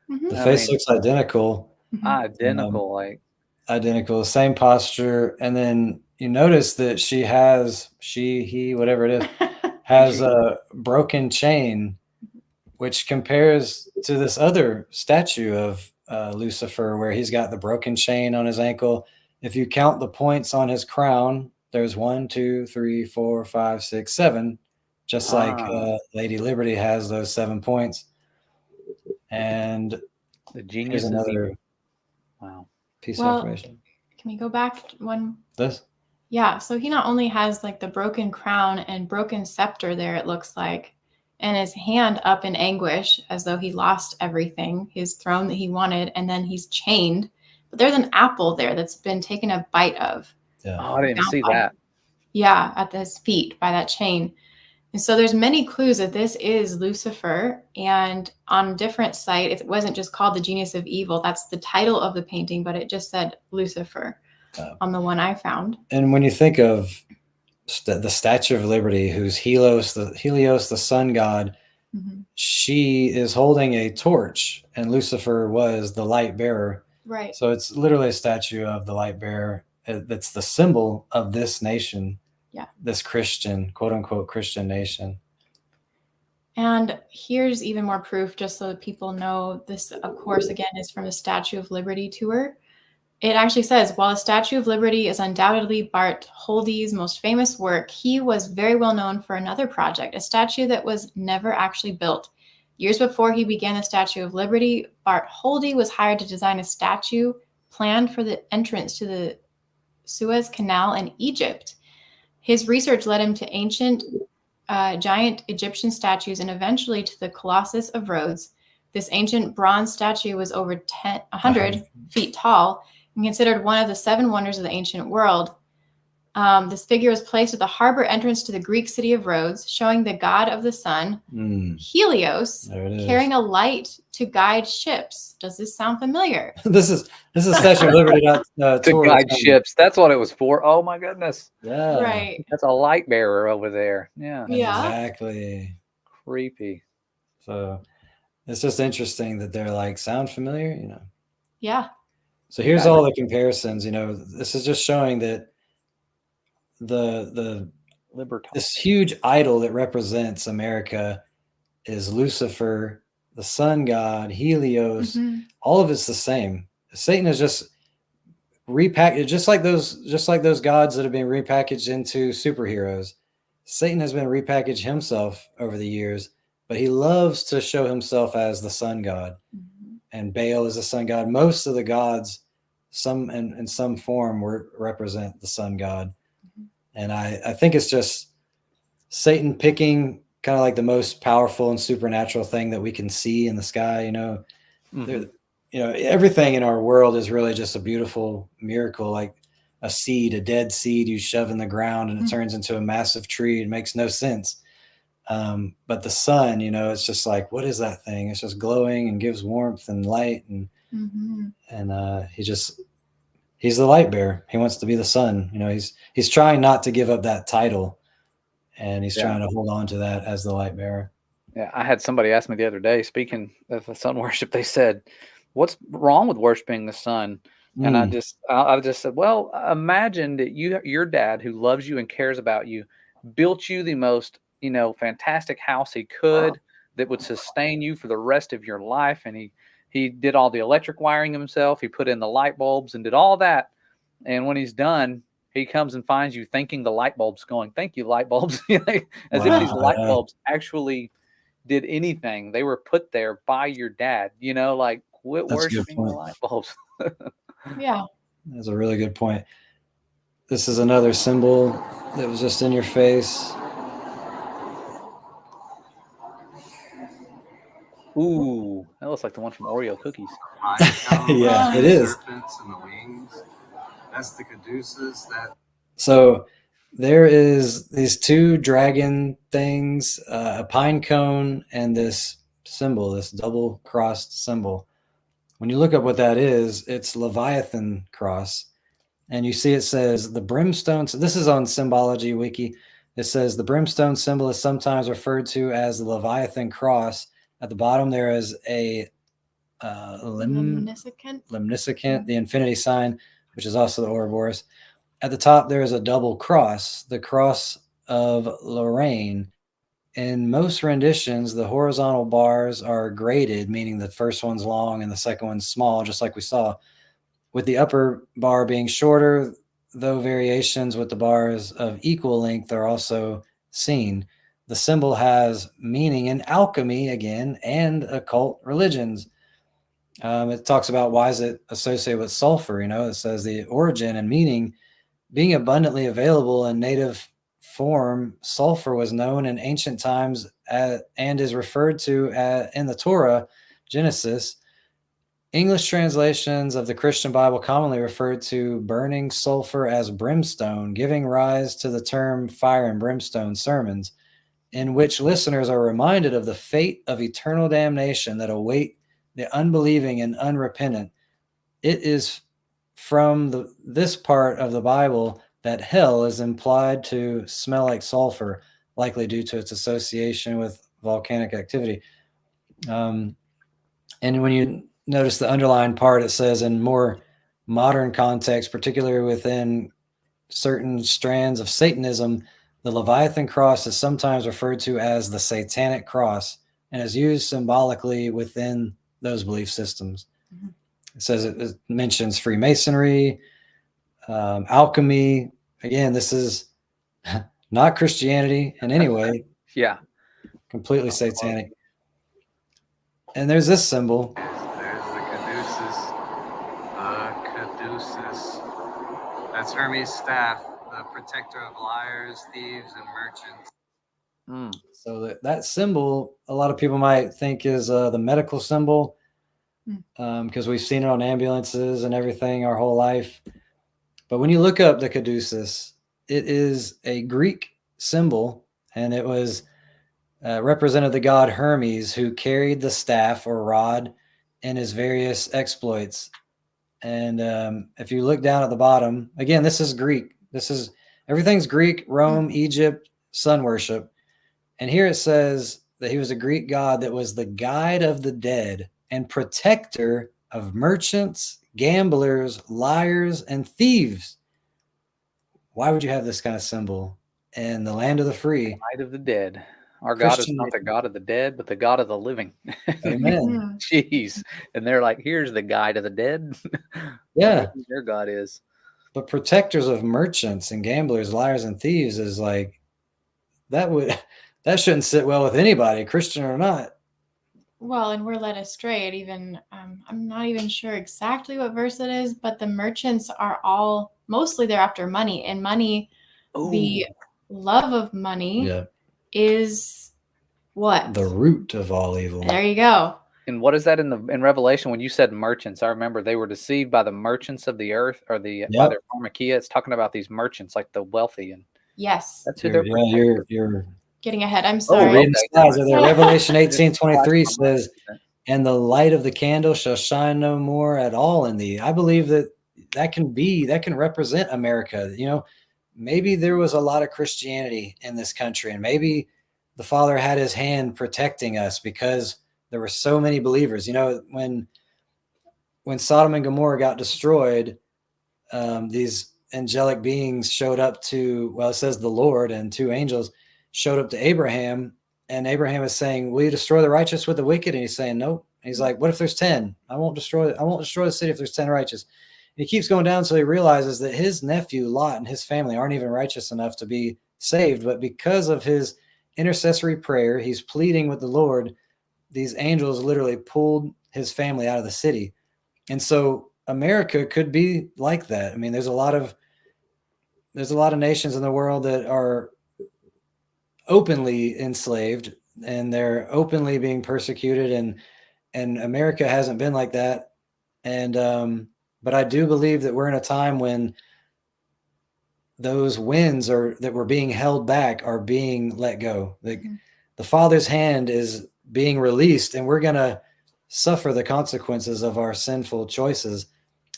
Mhm. The I face mean, looks identical. identical. Like Identical, same posture. And then you notice that he, whatever it is, has a broken chain, which compares to this other statue of Lucifer, where he's got the broken chain on his ankle. If you count the points on his crown, there's 1, 2, 3, 4, 5, 6, 7, just like Lady Liberty has those 7 points. And the here's genius is another evil. Wow. piece Well, of information. Can we go back one? This? Yeah. So he not only has like the broken crown and broken scepter there, it looks like, and his hand up in anguish as though he lost everything, his throne that he wanted, and then he's chained. But there's an apple there that's been taken a bite of. Yeah. Oh, I didn't even Down see by- that. Yeah, at his feet by that chain. And so there's many clues that this is Lucifer. And on a different site, it wasn't just called the Genius of Evil. That's the title of the painting, but it just said Lucifer on the one I found. And when you think of the Statue of Liberty, who's Helios, the sun god, Mhm. she is holding a torch, and Lucifer was the light bearer. Right. So it's literally a statue of the light bearer. That's the symbol of this nation. Yeah. This Christian, quote unquote, Christian nation. And here's even more proof, just so that people know this, of course, again, is from the Statue of Liberty tour. It actually says, while the Statue of Liberty is undoubtedly Bart Holdy's most famous work, he was very well known for another project, a statue that was never actually built. Years before he began the Statue of Liberty, Bart Holdy was hired to design a statue planned for the entrance to the Suez Canal in Egypt. His research led him to ancient giant Egyptian statues and eventually to the Colossus of Rhodes. This ancient bronze statue was over 100 feet tall and considered one of the 7 wonders of the ancient world. This figure was placed at the harbor entrance to the Greek city of Rhodes, showing the god of the sun, Helios, carrying a light to guide ships. Does this sound familiar? This is Statue of Liberty To guide ships. That's what it was for. Oh my goodness. Yeah. Right. That's a light bearer over there. Yeah. Yeah. Exactly. Creepy. So it's just interesting that they're like, sound familiar, you know? Yeah. So here's all the comparisons, you know, this is just showing that the this huge idol that represents America is Lucifer, the sun god, Helios. All of it's the same. Satan is just repackaged, just like those gods that have been repackaged into superheroes. Satan has been repackaged himself over the years, but he loves to show himself as the sun god. And Baal is the sun god. Most of the gods, some in some form, represent the sun god. And I think it's just Satan picking kind of like the most powerful and supernatural thing that we can see in the sky. You know, you know, everything in our world is really just a beautiful miracle, like a seed, a dead seed you shove in the ground and it turns into a massive tree. It makes no sense. But the sun, you know, it's just like, what is that thing? It's just glowing and gives warmth and light. And he's the light bearer. He wants to be the sun. You know, he's trying not to give up that title, and he's trying to hold on to that as the light bearer. Yeah, I had somebody ask me the other day, speaking of the sun worship, they said, what's wrong with worshiping the sun? And I just said, well, imagine that your dad, who loves you and cares about you, built you the most, you know, fantastic house he could that would sustain you for the rest of your life. And he did all the electric wiring himself. He put in the light bulbs and did all that. And when he's done, he comes and finds you thanking the light bulbs, going, "Thank you, light bulbs." As if these light bulbs actually did anything. They were put there by your dad, like, quit worshiping the light bulbs. Yeah. That's a really good point. This is another symbol that was just in your face. Ooh, that looks like the one from Oreo cookies. Yeah, it is. Serpents and the wings. That's the caduceus. So there is these two dragon things, a pine cone, and this symbol, this double-crossed symbol. When you look up what that is, it's Leviathan cross. And you see it says the brimstone. So this is on Symbology Wiki. It says the brimstone symbol is sometimes referred to as the Leviathan cross. At the bottom, there is a lemniscent, the infinity sign, which is also the Ouroboros. At the top, there is a double cross, the cross of Lorraine. In most renditions, the horizontal bars are graded, meaning the first one's long and the second one's small, just like we saw, with the upper bar being shorter, though variations with the bars of equal length are also seen. The symbol has meaning in alchemy, again, and occult religions. It talks about why is it associated with sulfur. It says the origin and meaning being abundantly available in native form. Sulfur was known in ancient times and is referred to in the Torah, Genesis. English translations of the Christian Bible commonly referred to burning sulfur as brimstone, giving rise to the term fire and brimstone sermons, in which listeners are reminded of the fate of eternal damnation that await the unbelieving and unrepentant. It is from this part of the Bible that hell is implied to smell like sulfur, likely due to its association with volcanic activity. And when you notice the underlined part, it says in more modern context, particularly within certain strands of Satanism, the Leviathan cross is sometimes referred to as the Satanic cross and is used symbolically within those belief systems. Mm-hmm. It says it mentions Freemasonry, alchemy. Again, this is not Christianity in any way. Yeah. Completely satanic. And there's this symbol. There's the caduceus. The caduceus. That's Hermes' staff, the protector of liars, thieves, and merchants. So that symbol, a lot of people might think is the medical symbol, because we've seen it on ambulances and everything our whole life. But when you look up the caduceus, it is a Greek symbol, and it was represented the god Hermes, who carried the staff or rod in his various exploits. And if you look down at the bottom, again, this is Greek. Everything's Greek, Rome, Egypt, sun worship. And here it says that he was a Greek god that was the guide of the dead and protector of merchants, gamblers, liars, and thieves. Why would you have this kind of symbol in the land of the free? Light of the dead. Our God is not the God of the dead, but the God of the living. Amen. Jeez. And they're like, here's the guide of the dead. Yeah. Their God is. But protectors of merchants and gamblers, liars, and thieves is like, that shouldn't sit well with anybody, Christian or not. Well, and we're led astray. It even, I'm not even sure exactly what verse it is, but the merchants are mostly they're after money, and money, the love of money is what? The root of all evil. There you go. And what is that in Revelation when you said merchants? I remember they were deceived by the merchants of the earth, or by their pharmakia. It's talking about these merchants, like the wealthy, and yes, that's who they're. You're getting ahead. I'm sorry. Revelation 18:23 says, "And the light of the candle shall shine no more at all in thee." I believe that can represent America. Maybe there was a lot of Christianity in this country, and maybe the Father had his hand protecting us because there were so many believers. When Sodom and Gomorrah got destroyed, these angelic beings showed up to, it says the Lord and two angels showed up to Abraham, and Abraham is saying, "Will you destroy the righteous with the wicked?" And he's saying, "Nope." He's like, "What if there's 10? I won't destroy the city if there's 10 righteous." He keeps going down until he realizes that his nephew Lot and his family aren't even righteous enough to be saved. But because of his intercessory prayer, he's pleading with the Lord. These angels literally pulled his family out of the city. And so America could be like that. I mean, there's a lot of nations in the world that are openly enslaved and they're openly being persecuted, and America hasn't been like that. And but I do believe that we're in a time when those winds that were being held back are being let go. The Father's hand is being released, and we're going to suffer the consequences of our sinful choices.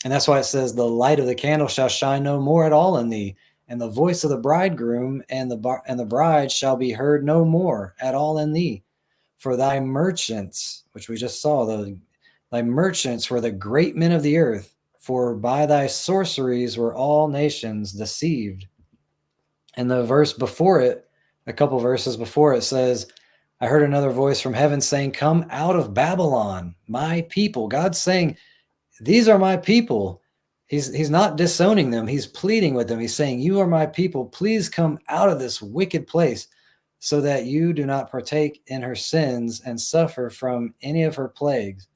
And that's why it says the light of the candle shall shine no more at all in thee, and the voice of the bridegroom and the bride shall be heard no more at all in thee. For thy merchants, which we just saw, thy merchants were the great men of the earth, for by thy sorceries were all nations deceived. And the verse before it, a couple verses before it says, I heard another voice from heaven saying, come out of Babylon, my people. God's saying, these are my people. He's not disowning them. He's pleading with them. He's saying, you are my people. Please come out of this wicked place so that you do not partake in her sins and suffer from any of her plagues.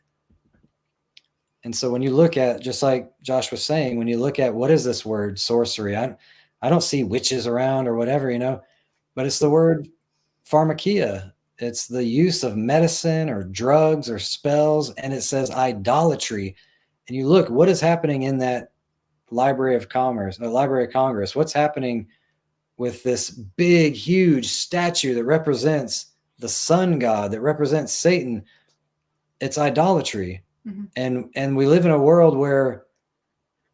And so when you look at, just like Josh was saying, when you look at what is this word sorcery, I don't see witches around or whatever, but it's the word pharmakia. It's the use of medicine or drugs or spells, and it says idolatry. And you look, what is happening in that Library of Congress? What's happening with this big, huge statue that represents the sun god, that represents Satan? It's idolatry. Mm-hmm. And we live in a world where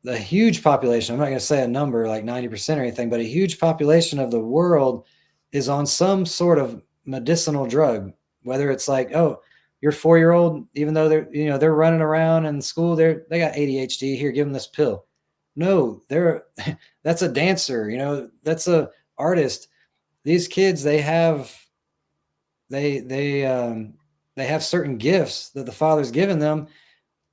the huge population, I'm not going to say a number like 90% or anything, but a huge population of the world is on some sort of medicinal drug, whether it's like, oh, your 4-year-old, even though they're running around in school, they got ADHD, here, give them this pill. No, that's a dancer, that's a artist. These kids, they have certain gifts that the Father's given them,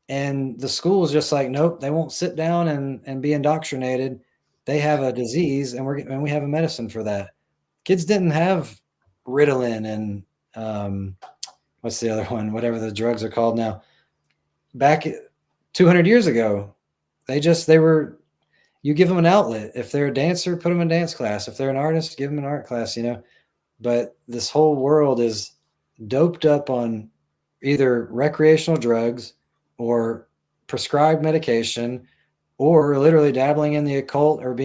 and the school is just like, nope, they won't sit down and be indoctrinated. They have a disease, and we have a medicine for that. Kids didn't have Ritalin and what's the other one? Whatever the drugs are called now. Back 200 years ago, you give them an outlet. If they're a dancer, put them in dance class. If they're an artist, give them an art class, But this whole world is doped up on either recreational drugs or prescribed medication, or literally dabbling in the occult, or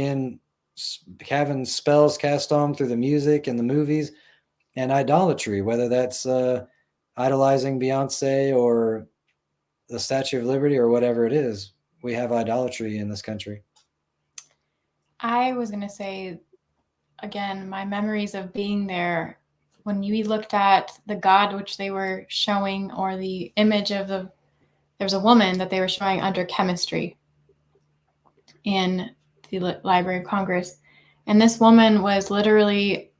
having spells cast on them through the music and the movies, and idolatry, whether that's idolizing Beyonce or the Statue of Liberty or whatever it is. We have idolatry in this country. I was going to say, again, my memories of being there, when you looked at the God which they were showing, or the image of there's a woman that they were showing under chemistry in the Library of Congress. And this woman was literally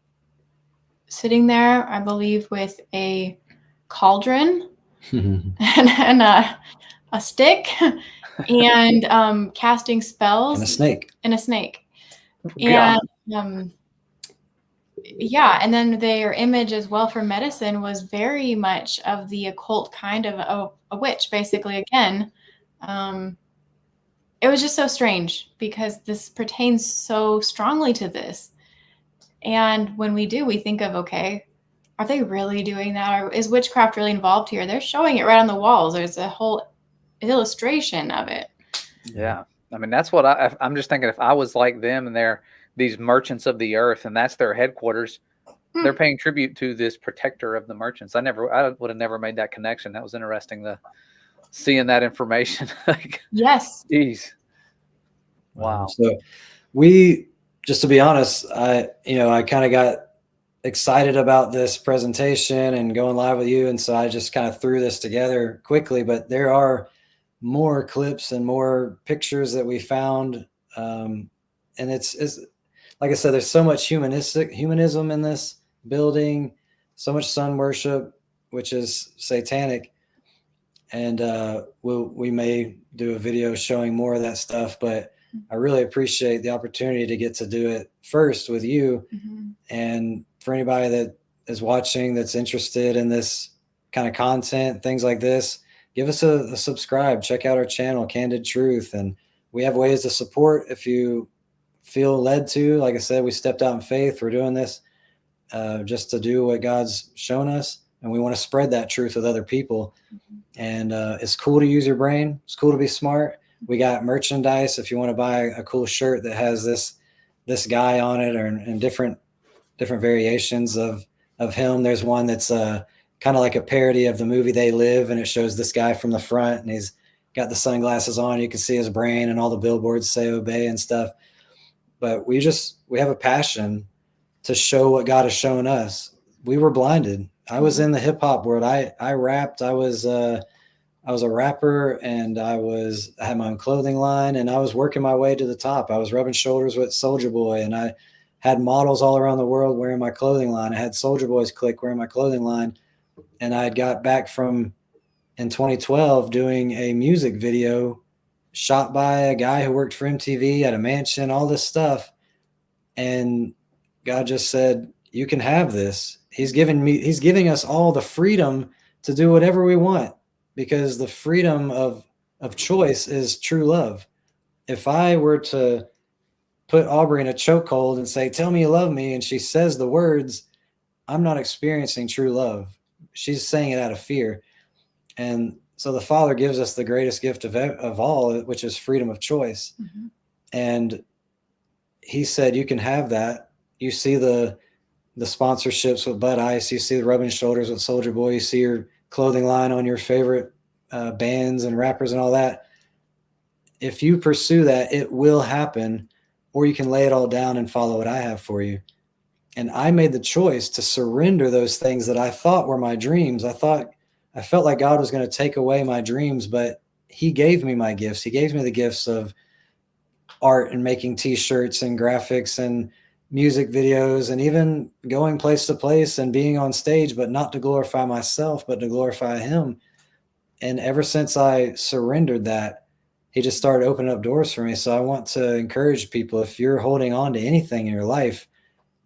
sitting there, I believe, with a cauldron and a stick and casting spells. And a snake. And yeah, and then their image as well for medicine was very much of the occult, kind of a witch, basically. Again, it was just so strange because this pertains so strongly to this. And when we think of, okay, are they really doing that? Or is witchcraft really involved here? They're showing it right on the walls. There's a whole illustration of it. Yeah. I mean, that's what I'm just thinking. If I was like them and they're these merchants of the earth and that's their headquarters, they're paying tribute to this protector of the merchants. I would have never made that connection. That was interesting, seeing that information. Yes. Geez. Wow. So just to be honest, I kind of got excited about this presentation and going live with you. And so I just kind of threw this together quickly, but there are more clips and more pictures that we found. And it's like I said, there's so much humanism in this building, so much sun worship, which is satanic. And we may do a video showing more of that stuff, but I really appreciate the opportunity to get to do it first with you. And for anybody that is watching that's interested in this kind of content, things like this, give us a subscribe. Check out our channel, Candid Truth. And we have ways to support if you feel led to. Like I said, we stepped out in faith. We're doing this just to do what God's shown us. And we want to spread that truth with other people. And it's cool to use your brain. It's cool to be smart. We got merchandise. If you want to buy a cool shirt that has this guy on it, or and different variations of him. There's one that's kind of like a parody of the movie They Live, and it shows this guy from the front, and he's got the sunglasses on. You can see his brain, and all the billboards say obey and stuff. But we have a passion to show what God has shown us. We were blinded. I was in the hip hop world. I rapped. I was a rapper, and I had my own clothing line, and I was working my way to the top. I was rubbing shoulders with Soulja Boy, and I had models all around the world wearing my clothing line. I had Soulja Boy's clique wearing my clothing line, and I had got back from in 2012 doing a music video shot by a guy who worked for MTV at a mansion, all this stuff. And God just said, you can have this. He's giving us all the freedom to do whatever we want, because the freedom of choice is true love. If I were to put Aubrey in a chokehold and say, tell me you love me, and she says the words, I'm not experiencing true love. She's saying it out of fear. And so the Father gives us the greatest gift of all, which is freedom of choice. And he said, you can have that. You see the sponsorships with Bud Ice. You see the rubbing shoulders with Soulja Boy. You see your clothing line on your favorite bands and rappers and all that. If you pursue that, it will happen, or you can lay it all down and follow what I have for you. And I made the choice to surrender those things that I thought were my dreams. I felt like God was going to take away my dreams, but he gave me my gifts. He gave me the gifts of art and making t-shirts and graphics and music videos, and even going place to place and being on stage, but not to glorify myself, but to glorify him. And ever since I surrendered that, he just started opening up doors for me. So I want to encourage people, if you're holding on to anything in your life,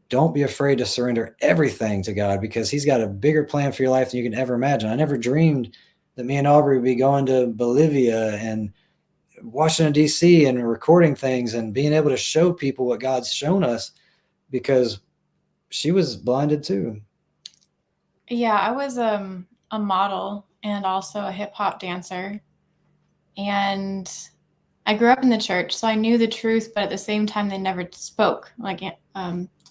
don't be afraid to surrender everything to God, because he's got a bigger plan for your life than you can ever imagine. I never dreamed that me and Aubrey would be going to Bolivia and Washington, D.C. and recording things and being able to show people what God's shown us, because she was blinded too. Yeah, I was a model and also a hip hop dancer. And I grew up in the church, so I knew the truth, but at the same time, they never spoke. Like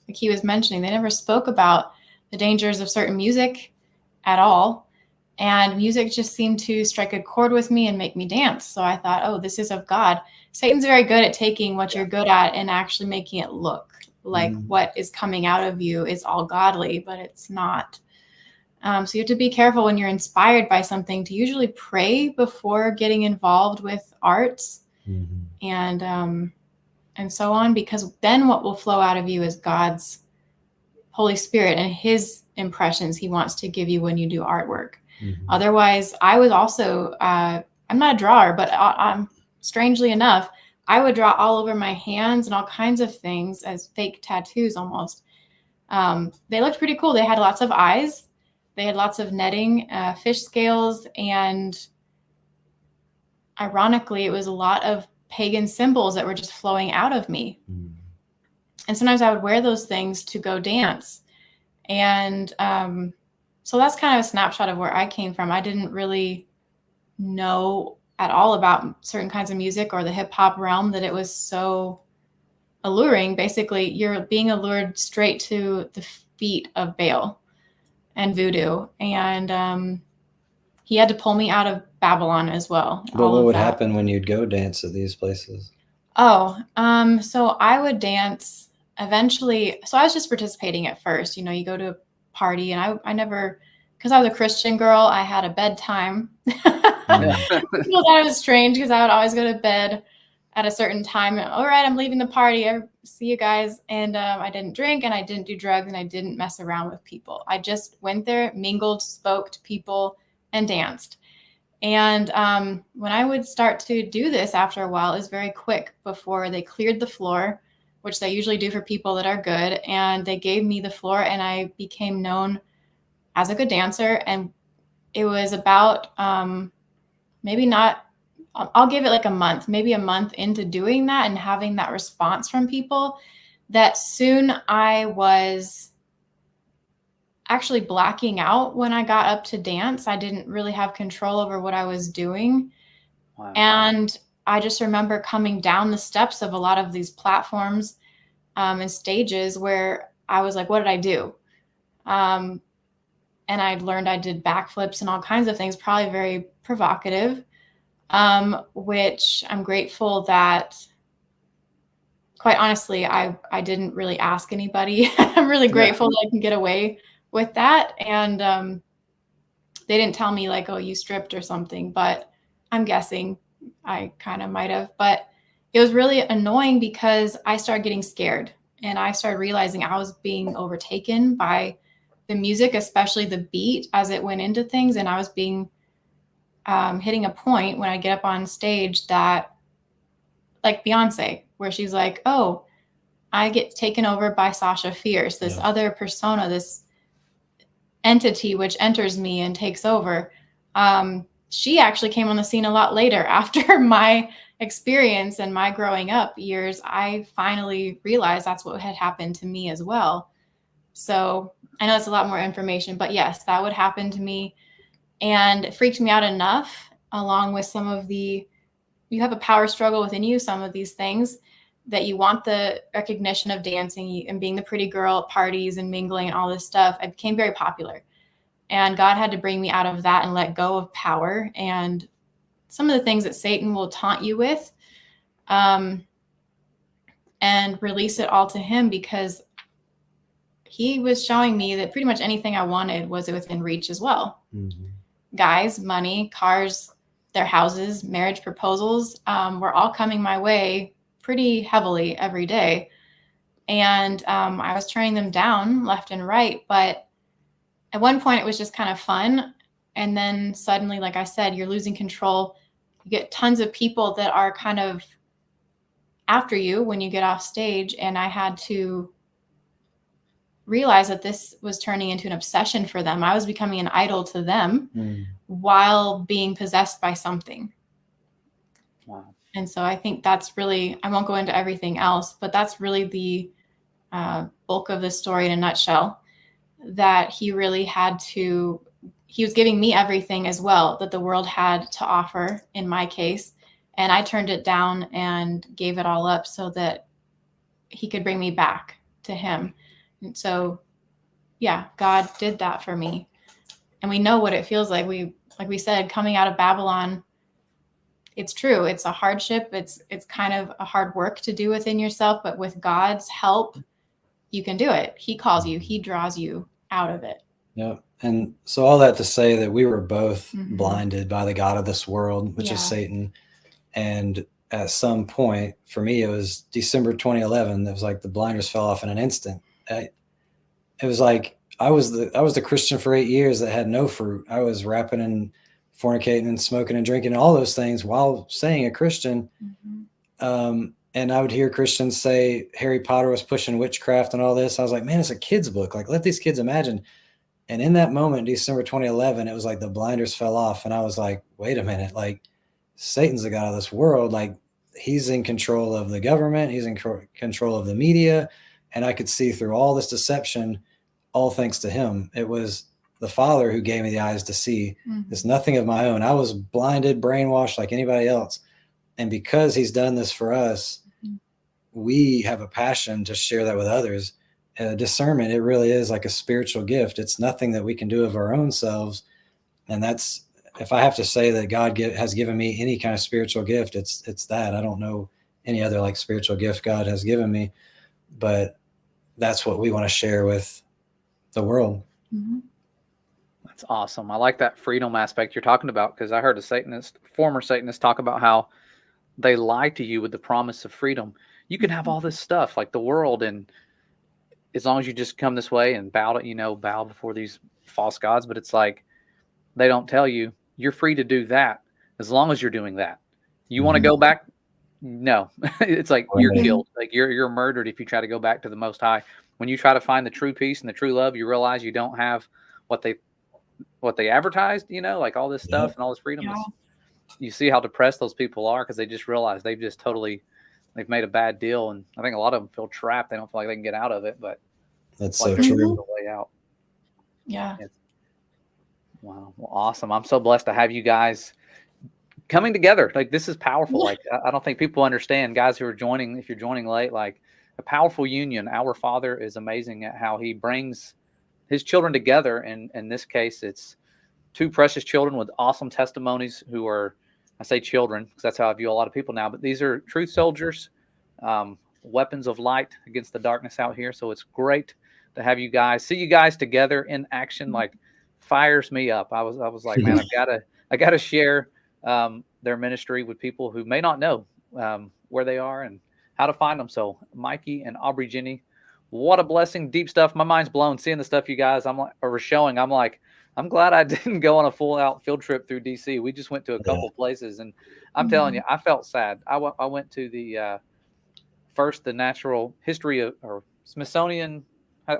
he was mentioning, they never spoke about the dangers of certain music at all. And music just seemed to strike a chord with me and make me dance. So I thought, oh, this is of God. Satan's very good at taking what you're good at and actually making it look like what is coming out of you is all godly, but it's not. So you have to be careful when you're inspired by something to usually pray before getting involved with arts and so on, because then what will flow out of you is God's Holy Spirit and his impressions he wants to give you when you do artwork. Otherwise, I was also, I'm not a drawer, but strangely enough, I would draw all over my hands and all kinds of things as fake tattoos almost. They looked pretty cool. They had lots of eyes. They had lots of netting, fish scales, and ironically, it was a lot of pagan symbols that were just flowing out of me. And sometimes I would wear those things to go dance. And so that's kind of a snapshot of where I came from. I didn't really know at all about certain kinds of music or the hip hop realm, that it was so alluring. Basically, you're being allured straight to the feet of Baal and voodoo. And he had to pull me out of Babylon as well. But what would happen when you'd go dance at these places? So I would dance eventually. So I was just participating at first. You go to a party, and I never, because I was a Christian girl, I had a bedtime. People thought it was strange because I would always go to bed at a certain time. All right, I'm leaving the party. I see you guys. And I didn't drink, and I didn't do drugs, and I didn't mess around with people. I just went there, mingled, spoke to people, and danced. And when I would start to do this after a while, it was very quick before they cleared the floor, which they usually do for people that are good. And they gave me the floor, and I became known as a good dancer. And it was about maybe not, I'll give it like a month, maybe a month into doing that and having that response from people, that soon I was actually blacking out when I got up to dance. I didn't really have control over what I was doing. Wow. And I just remember coming down the steps of a lot of these platforms and stages where I was like, what did I do? And I learned I did backflips and all kinds of things, probably very provocative, which I'm grateful that, quite honestly, I didn't really ask anybody. I'm really grateful that I can get away with that. And they didn't tell me like, oh, you stripped or something, but I'm guessing I kind of might have. But it was really annoying because I started getting scared, and I started realizing I was being overtaken by the music, especially the beat as it went into things. And I was being hitting a point when I get up on stage that, like Beyonce, where she's like, oh, I get taken over by Sasha Fierce, this other persona, this entity which enters me and takes over. She actually came on the scene a lot later after my experience and my growing up years. I finally realized that's what had happened to me as well. So I know it's a lot more information, but yes, that would happen to me. And it freaked me out enough, along with some of the, you have a power struggle within you, some of these things, that you want the recognition of dancing and being the pretty girl at parties and mingling and all this stuff. I became very popular. And God had to bring me out of that and let go of power and some of the things that Satan will taunt you with, and release it all to him, because he was showing me that pretty much anything I wanted was within reach as well. Mm-hmm. Guys, money, cars, their houses, marriage proposals, were all coming my way pretty heavily every day. And I was turning them down left and right. But at one point it was just kind of fun. And then suddenly, like I said, you're losing control. You get tons of people that are kind of after you when you get off stage. And I had to realize that this was turning into an obsession for them. I was becoming an idol to them while being possessed by something. Wow. And so I think that's really, I won't go into everything else, but that's really the bulk of the story in a nutshell, that he really had to, he was giving me everything as well that the world had to offer in my case. And I turned it down and gave it all up so that he could bring me back to him. And so, yeah, God did that for me. And we know what it feels like. Like we said, coming out of Babylon, it's true. It's a hardship. It's kind of a hard work to do within yourself, but with God's help, you can do it. He calls you, he draws you out of it. Yeah. And so all that to say that we were both blinded by the God of this world, which is Satan. And at some point, for me, it was December 2011. It was like the blinders fell off in an instant. It was like I was the Christian for 8 years that had no fruit. I was rapping and fornicating and smoking and drinking and all those things while saying a Christian. And I would hear Christians say Harry Potter was pushing witchcraft and all this. I was like, man, it's a kid's book. Like, let these kids imagine. And in that moment, December 2011, it was like the blinders fell off. And I was like, wait a minute, like Satan's the God of this world. Like, he's in control of the government. He's in control of the media. And I could see through all this deception, all thanks to him. It was the Father who gave me the eyes to see. It's nothing of my own. I was blinded, brainwashed like anybody else. And because he's done this for us, we have a passion to share that with others. Discernment, it really is like a spiritual gift. It's nothing that we can do of our own selves. And that's, if I have to say that God has given me any kind of spiritual gift, it's that. I don't know any other like spiritual gift God has given me, but that's what we want to share with the world. That's awesome. I like that freedom aspect you're talking about, because I heard a former Satanist talk about how they lie to you with the promise of freedom. You can have all this stuff like the world, and as long as you just come this way and bow before these false gods. But it's like, they don't tell you you're free to do that as long as you're doing that. You want to go back? No. It's like you're killed. Like you're murdered if you try to go back to the Most High. When you try to find the true peace and the true love, you realize you don't have what they advertised, like all this stuff and all this freedom. Yeah. You see how depressed those people are because they just realize they've made a bad deal. And I think a lot of them feel trapped. They don't feel like they can get out of it, but that's like so true. the way out. Yeah. Wow. Well, awesome. I'm so blessed to have you guys coming together. Like, this is powerful. Yeah. Like, I don't think people understand, guys who are joining, if you're joining late, like a powerful union. Our Father is amazing at how he brings his children together. And in this case, it's two precious children with awesome testimonies who are, I say children because that's how I view a lot of people now, but these are truth soldiers, weapons of light against the darkness out here. So it's great to have you guys, see you guys together in action. Like, fires me up. I was like, man, I gotta share their ministry with people who may not know where they are and how to find them. So Mikey and Aubrey, Jenny, what a blessing. Deep stuff. My mind's blown seeing the stuff you guys are showing. I'm like, I'm glad I didn't go on a full out field trip through DC. We just went to a couple places, and I'm telling you, I felt sad. I went to the the natural history or Smithsonian.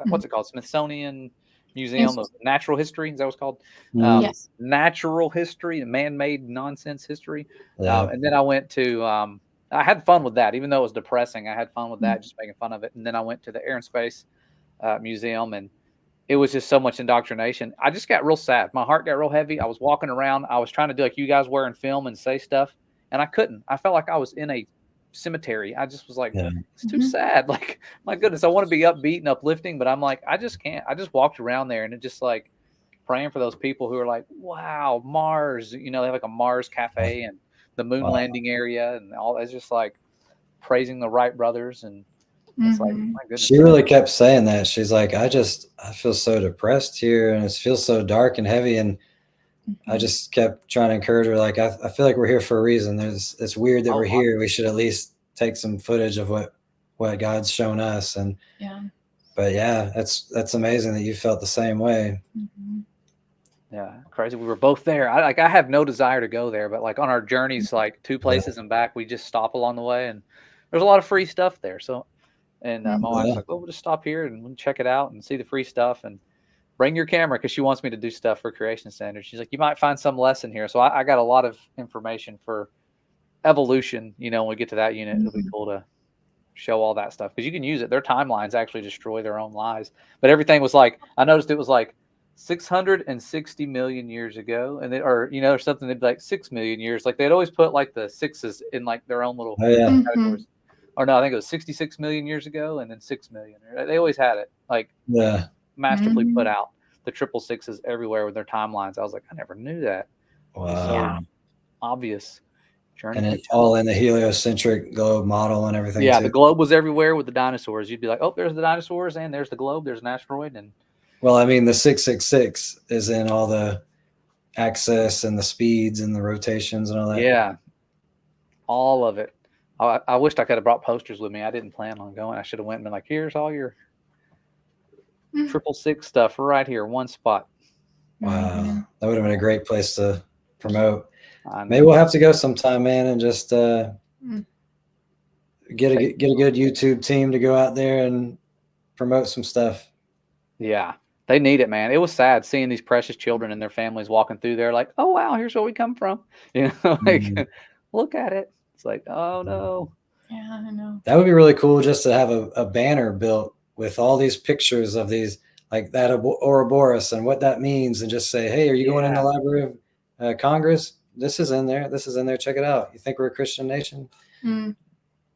What's it called? Smithsonian Museum of Natural History. Is that what it's called? Yes. Natural history and man-made nonsense history. Yeah. And then I went to, I had fun with that, even though it was depressing. I had fun with that, just making fun of it. And then I went to the Air and Space Museum, and it was just so much indoctrination. I just got real sad. My heart got real heavy. I was walking around. I was trying to do like you guys were and film and say stuff, and I couldn't. I felt like I was in a cemetery. I just was like, it's too sad. Like, my goodness, I want to be upbeat and uplifting, but I'm like, I just can't. I just walked around there, and it just like praying for those people who are like, wow, Mars, they have like a Mars cafe and the moon landing area and all. It's just like praising the Wright brothers. And it's like, my goodness. She really kept saying that. She's like, I feel so depressed here, and it feels so dark and heavy. And I just kept trying to encourage her. Like, I feel like we're here for a reason. It's weird that we're here. We should at least take some footage of what God's shown us. And but yeah, that's amazing that you felt the same way. Yeah, crazy. We were both there. I have no desire to go there, but like on our journeys, like 2 places and back, we just stop along the way, and there's a lot of free stuff there. So, and my wife's like, "Oh, we'll just stop here and we'll check it out and see the free stuff and bring your camera," because she wants me to do stuff for Creation Standards. She's like, "You might find some lesson here." So I got a lot of information for evolution. When we get to that unit, it'll be cool to show all that stuff because you can use it. Their timelines actually destroy their own lies, but everything was like, I noticed it was like 660 million years ago, and or something. They'd be like 6 million years. Like, they'd always put like the sixes in like their own little categories. Or no, I think it was 66 million years ago, and then 6 million. They always had it like masterfully put out, the 666s everywhere with their timelines. I was like, I never knew that. Wow. So obvious journey. And it's all in the heliocentric globe model and everything. Yeah, too. the globe was everywhere with the dinosaurs. You'd be like, oh, there's the dinosaurs, and there's the globe. There's an asteroid, and well, I mean, the 666 is in all the access and the speeds and the rotations and all that. Yeah, all of it. I wished I could have brought posters with me. I didn't plan on going. I should have went and been like, here's all your 666 stuff right here, one spot. Wow, that would have been a great place to promote. Maybe we'll have to go sometime, man, and just get a good YouTube team to go out there and promote some stuff. Yeah, they need it, man. It was sad seeing these precious children and their families walking through there like, oh, wow, here's where we come from. Like, look at it. It's like, oh, no. Yeah, I know. That would be really cool just to have a banner built with all these pictures of these, like that Ouroboros and what that means, and just say, hey, are you going in the Library of Congress? This is in there. This is in there. Check it out. You think we're a Christian nation?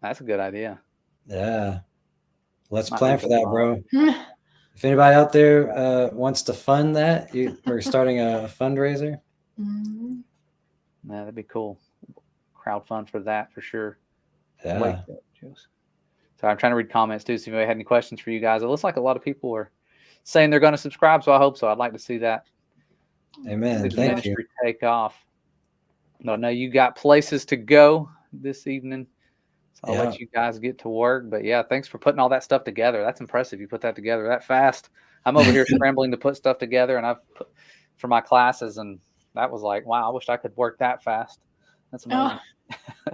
That's a good idea. Yeah. Let's plan for that, bro. If anybody out there wants to fund that, we're starting a fundraiser. Yeah, that'd be cool. Crowdfund for that for sure. Yeah. So I'm trying to read comments too. See if anybody had any questions for you guys. It looks like a lot of people are saying they're going to subscribe, so I hope so. I'd like to see that. Amen. Thank you. Take off. No, you got places to go this evening. So I'll let you guys get to work. But yeah, thanks for putting all that stuff together. That's impressive. You put that together that fast. I'm over here scrambling to put stuff together, and I've put for my classes, and that was like, wow, I wish I could work that fast. That's amazing. Oh.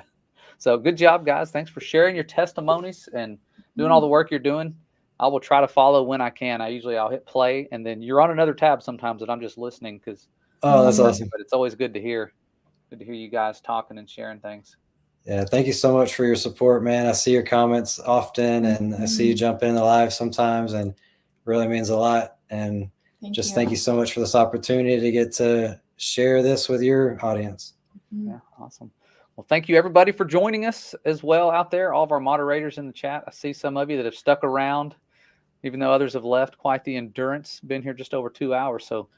So good job, guys. Thanks for sharing your testimonies and doing all the work you're doing. I will try to follow when I can. I'll hit play, and then you're on another tab sometimes that I'm just listening because. Oh, that's awesome. But it's always good to hear you guys talking and sharing things. Yeah, thank you so much for your support, man. I see your comments often, and I see you jump in the live sometimes, and it really means a lot. And thank you so much for this opportunity to get to share this with your audience. Yeah, awesome. Well, thank you everybody for joining us as well out there. All of our moderators in the chat. I see some of you that have stuck around, even though others have left. Quite the endurance. Been here just over 2 hours. So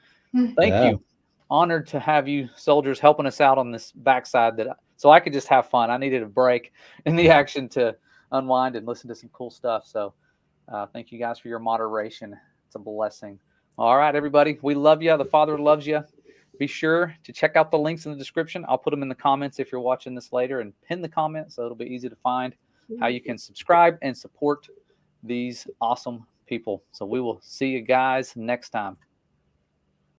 thank you. Honored to have you soldiers helping us out on this backside so I could just have fun. I needed a break in the action to unwind and listen to some cool stuff. So thank you guys for your moderation. It's a blessing. All right, everybody. We love you. The Father loves you. Be sure to check out the links in the description. I'll put them in the comments if you're watching this later, and pin the comment so it'll be easy to find how you can subscribe and support these awesome people. So we will see you guys next time.